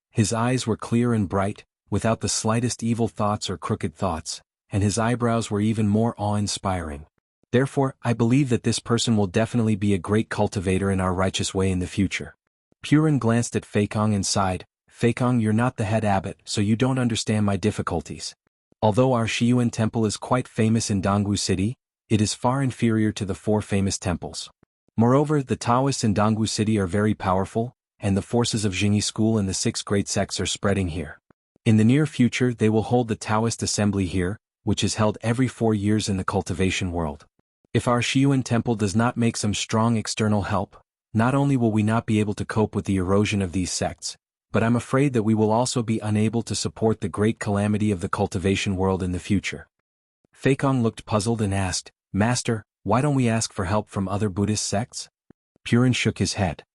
His eyes were clear and bright, without the slightest evil thoughts or crooked thoughts, and his eyebrows were even more awe-inspiring. Therefore, I believe that this person will definitely be a great cultivator in our righteous way in the future. Purin glanced at Feikong and sighed, Feikong, you're not the head abbot, so you don't understand my difficulties. Although our Shiyuan temple is quite famous in Dongwu City, it is far inferior to the 4 famous temples. Moreover, the Taoists in Dongwu City are very powerful, and the forces of Jingyi school and the 6 great sects are spreading here. In the near future they will hold the Taoist assembly here, which is held every 4 years in the cultivation world. If our Shiyuan temple does not make some strong external help, not only will we not be able to cope with the erosion of these sects, but I'm afraid that we will also be unable to support the great calamity of the cultivation world in the future. Feikong looked puzzled and asked, Master, why don't we ask for help from other Buddhist sects? Purin shook his head.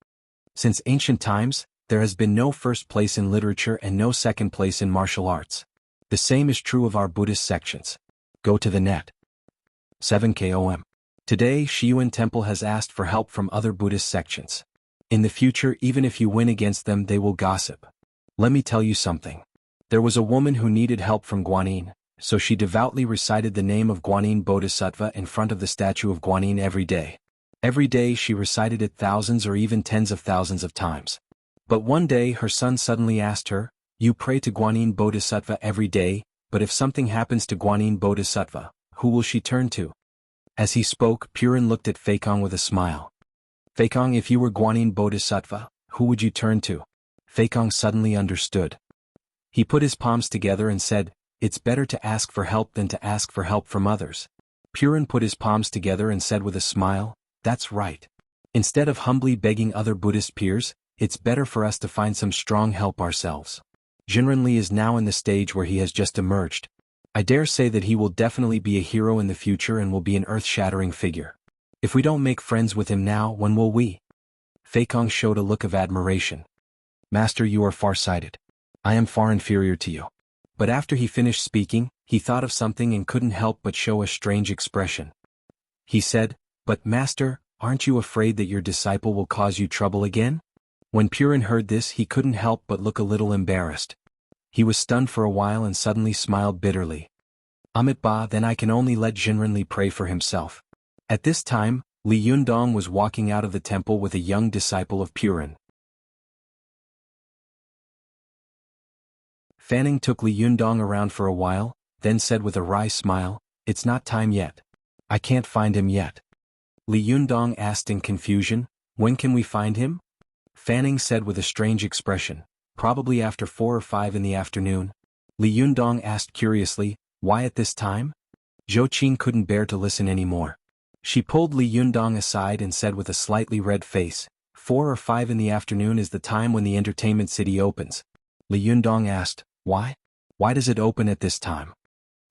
Since ancient times, there has been no first place in literature and no second place in martial arts. The same is true of our Buddhist sections. Go to the net. 7 KOM. Today, Shiyuan Temple has asked for help from other Buddhist sections. In the future, even if you win against them, they will gossip. Let me tell you something. There was a woman who needed help from Guanyin, so she devoutly recited the name of Guanyin Bodhisattva in front of the statue of Guanyin every day. Every day she recited it thousands or even tens of thousands of times. But one day her son suddenly asked her, You pray to Guanyin Bodhisattva every day, but if something happens to Guanyin Bodhisattva, who will she turn to? As he spoke, Purin looked at Feikong with a smile. Feikong, if you were Guanyin Bodhisattva, who would you turn to? Feikong suddenly understood. He put his palms together and said, It's better to ask for help than to ask for help from others. Purin put his palms together and said with a smile, That's right. Instead of humbly begging other Buddhist peers, it's better for us to find some strong help ourselves. Jinren is now in the stage where he has just emerged. I dare say that he will definitely be a hero in the future and will be an earth-shattering figure. If we don't make friends with him now, when will we? Feikong showed a look of admiration. Master, you are far-sighted. I am far inferior to you. But after he finished speaking, he thought of something and couldn't help but show a strange expression. He said, But Master, aren't you afraid that your disciple will cause you trouble again? When Purin heard this, he couldn't help but look a little embarrassed. He was stunned for a while and suddenly smiled bitterly. Amit Ba, then I can only let Jinren pray for himself. At this time, Li Yundong was walking out of the temple with a young disciple of Purin. Fanning took Li Yundong around for a while, then said with a wry smile, It's not time yet. I can't find him yet. Li Yundong asked in confusion, When can we find him? Fanning said with a strange expression, Probably after 4 or 5 in the afternoon. Li Yundong asked curiously, Why at this time? Zhou Qin couldn't bear to listen anymore. She pulled Li Yundong aside and said with a slightly red face, 4 or 5 in the afternoon is the time when the entertainment city opens. Li Yundong asked, Why? Why does it open at this time?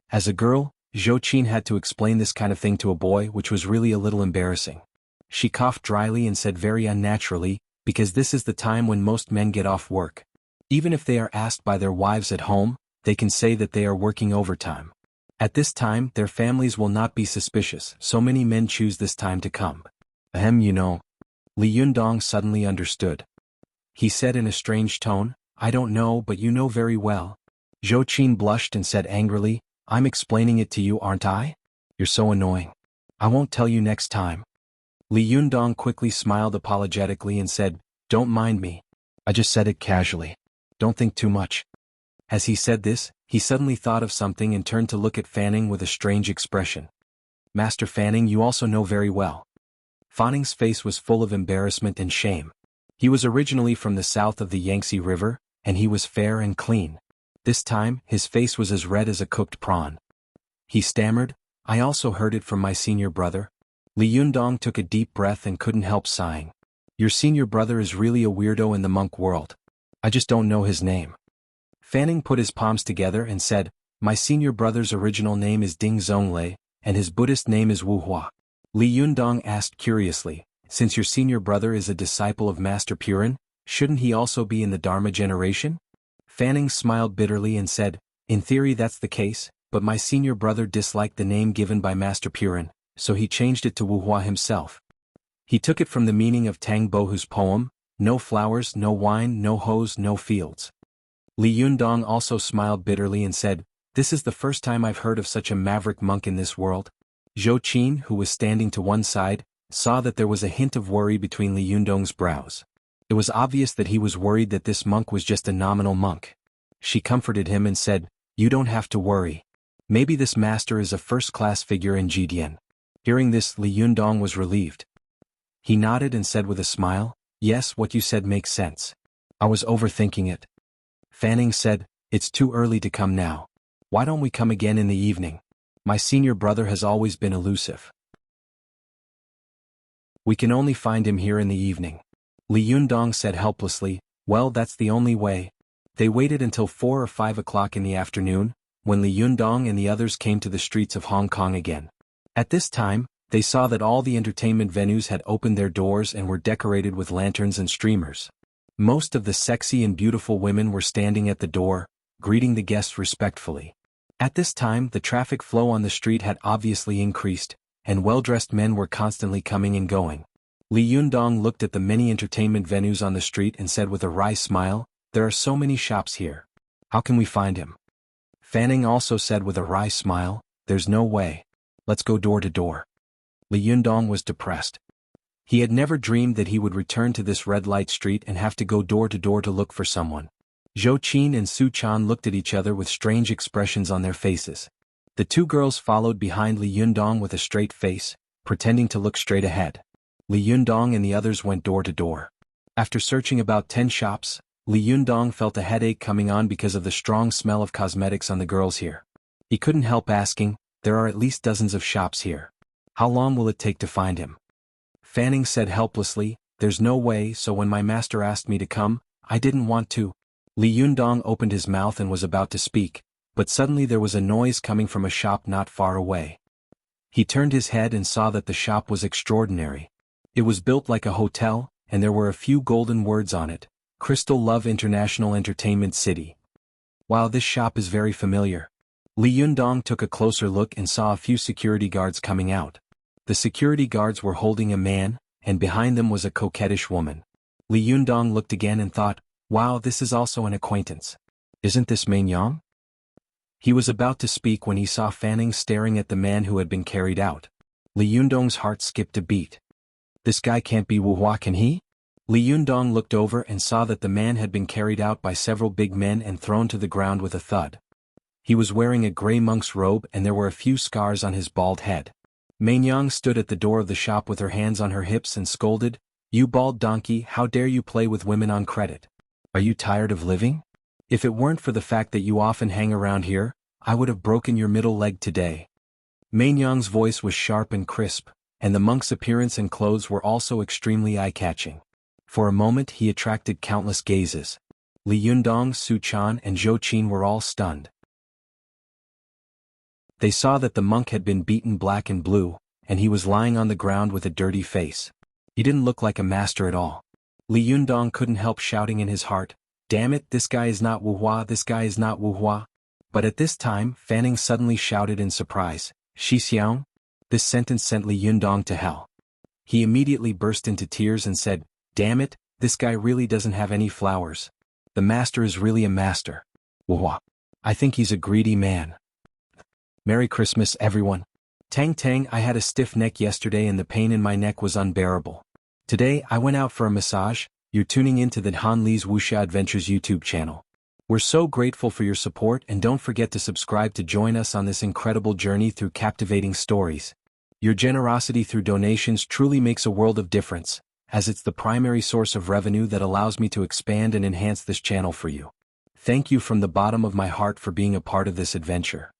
As a girl, Zhou Qin had to explain this kind of thing to a boy, which was really a little embarrassing. She coughed dryly and said very unnaturally, Because this is the time when most men get off work. Even if they are asked by their wives at home, they can say that they are working overtime. At this time, their families will not be suspicious, so many men choose this time to come. You know. Li Yundong suddenly understood. He said in a strange tone, I don't know, but you know very well. Zhou Qin blushed and said angrily, I'm explaining it to you, aren't I? You're so annoying. I won't tell you next time. Li Yundong quickly smiled apologetically and said, Don't mind me. I just said it casually. Don't think too much. As he said this, he suddenly thought of something and turned to look at Fanning with a strange expression. Master Fanning, you also know very well. Fanning's face was full of embarrassment and shame. He was originally from the south of the Yangtze River, and he was fair and clean. This time, his face was as red as a cooked prawn. He stammered, I also heard it from my senior brother. Li Yundong took a deep breath and couldn't help sighing. Your senior brother is really a weirdo in the monk world. I just don't know his name. Fanning put his palms together and said, My senior brother's original name is Ding Zonglei, and his Buddhist name is Wu Hua. Li Yundong asked curiously, Since your senior brother is a disciple of Master Purin, shouldn't he also be in the Dharma generation? Fanning smiled bitterly and said, In theory that's the case, but my senior brother disliked the name given by Master Purin, so he changed it to Wu Hua himself. He took it from the meaning of Tang Bohu's poem, No flowers, no wine, no hose, no fields. Li Yundong also smiled bitterly and said, This is the first time I've heard of such a maverick monk in this world. Zhou Qin, who was standing to one side, saw that there was a hint of worry between Li Yundong's brows. It was obvious that he was worried that this monk was just a nominal monk. She comforted him and said, You don't have to worry. Maybe this master is a first-class figure in Jidian. Hearing this, Li Yundong was relieved. He nodded and said with a smile, Yes, what you said makes sense. I was overthinking it. Fanning said, It's too early to come now. Why don't we come again in the evening? My senior brother has always been elusive. We can only find him here in the evening. Li Yundong said helplessly. Well, that's the only way. They waited until 4 or 5 o'clock in the afternoon, when Li Yundong and the others came to the streets of Hong Kong again. At this time, they saw that all the entertainment venues had opened their doors and were decorated with lanterns and streamers. Most of the sexy and beautiful women were standing at the door, greeting the guests respectfully. At this time, the traffic flow on the street had obviously increased, and well-dressed men were constantly coming and going. Li Yundong looked at the many entertainment venues on the street and said with a wry smile, "There are so many shops here. How can we find him?" Fanning also said with a wry smile, "There's no way. Let's go door to door." Li Yundong was depressed. He had never dreamed that he would return to this red light street and have to go door to door to look for someone. Zhou Qin and Su Chan looked at each other with strange expressions on their faces. The two girls followed behind Li Yundong with a straight face, pretending to look straight ahead. Li Yundong and the others went door to door. After searching about 10 shops, Li Yundong felt a headache coming on because of the strong smell of cosmetics on the girls here. He couldn't help asking, "There are at least dozens of shops here. How long will it take to find him?" Fanning said helplessly, "There's no way, so when my master asked me to come, I didn't want to." Li Yundong opened his mouth and was about to speak, but suddenly there was a noise coming from a shop not far away. He turned his head and saw that the shop was extraordinary. It was built like a hotel, and there were a few golden words on it, "Crystal Love International Entertainment City." Wow, this shop is very familiar. Li Yundong took a closer look and saw a few security guards coming out. The security guards were holding a man, and behind them was a coquettish woman. Li Yundong looked again and thought, "Wow, this is also an acquaintance. Isn't this Meng Yang?" He was about to speak when he saw Fanning staring at the man who had been carried out. Li Yundong's heart skipped a beat. This guy can't be Wu Hua, can he? Li Yundong looked over and saw that the man had been carried out by several big men and thrown to the ground with a thud. He was wearing a gray monk's robe and there were a few scars on his bald head. Meng Yang stood at the door of the shop with her hands on her hips and scolded, "You bald donkey, how dare you play with women on credit? Are you tired of living? If it weren't for the fact that you often hang around here, I would have broken your middle leg today." Meng Yang's voice was sharp and crisp, and the monk's appearance and clothes were also extremely eye-catching. For a moment he attracted countless gazes. Li Yundong, Su Chan and Zhou Qin were all stunned. They saw that the monk had been beaten black and blue, and he was lying on the ground with a dirty face. He didn't look like a master at all. Li Yundong couldn't help shouting in his heart, "Damn it, this guy is not Wu Hua, this guy is not Wu Hua." But at this time, Fanning suddenly shouted in surprise, "Shi Xiang?" This sentence sent Li Yundong to hell. He immediately burst into tears and said, "Damn it, this guy really doesn't have any flowers. The master is really a master. Wu Hua. I think he's a greedy man." Merry Christmas, everyone. Tang Tang, I had a stiff neck yesterday and the pain in my neck was unbearable. Today I went out for a massage. You're tuning in to the Han Li's Wuxia Adventures YouTube channel. We're so grateful for your support and don't forget to subscribe to join us on this incredible journey through captivating stories. Your generosity through donations truly makes a world of difference, as it's the primary source of revenue that allows me to expand and enhance this channel for you. Thank you from the bottom of my heart for being a part of this adventure.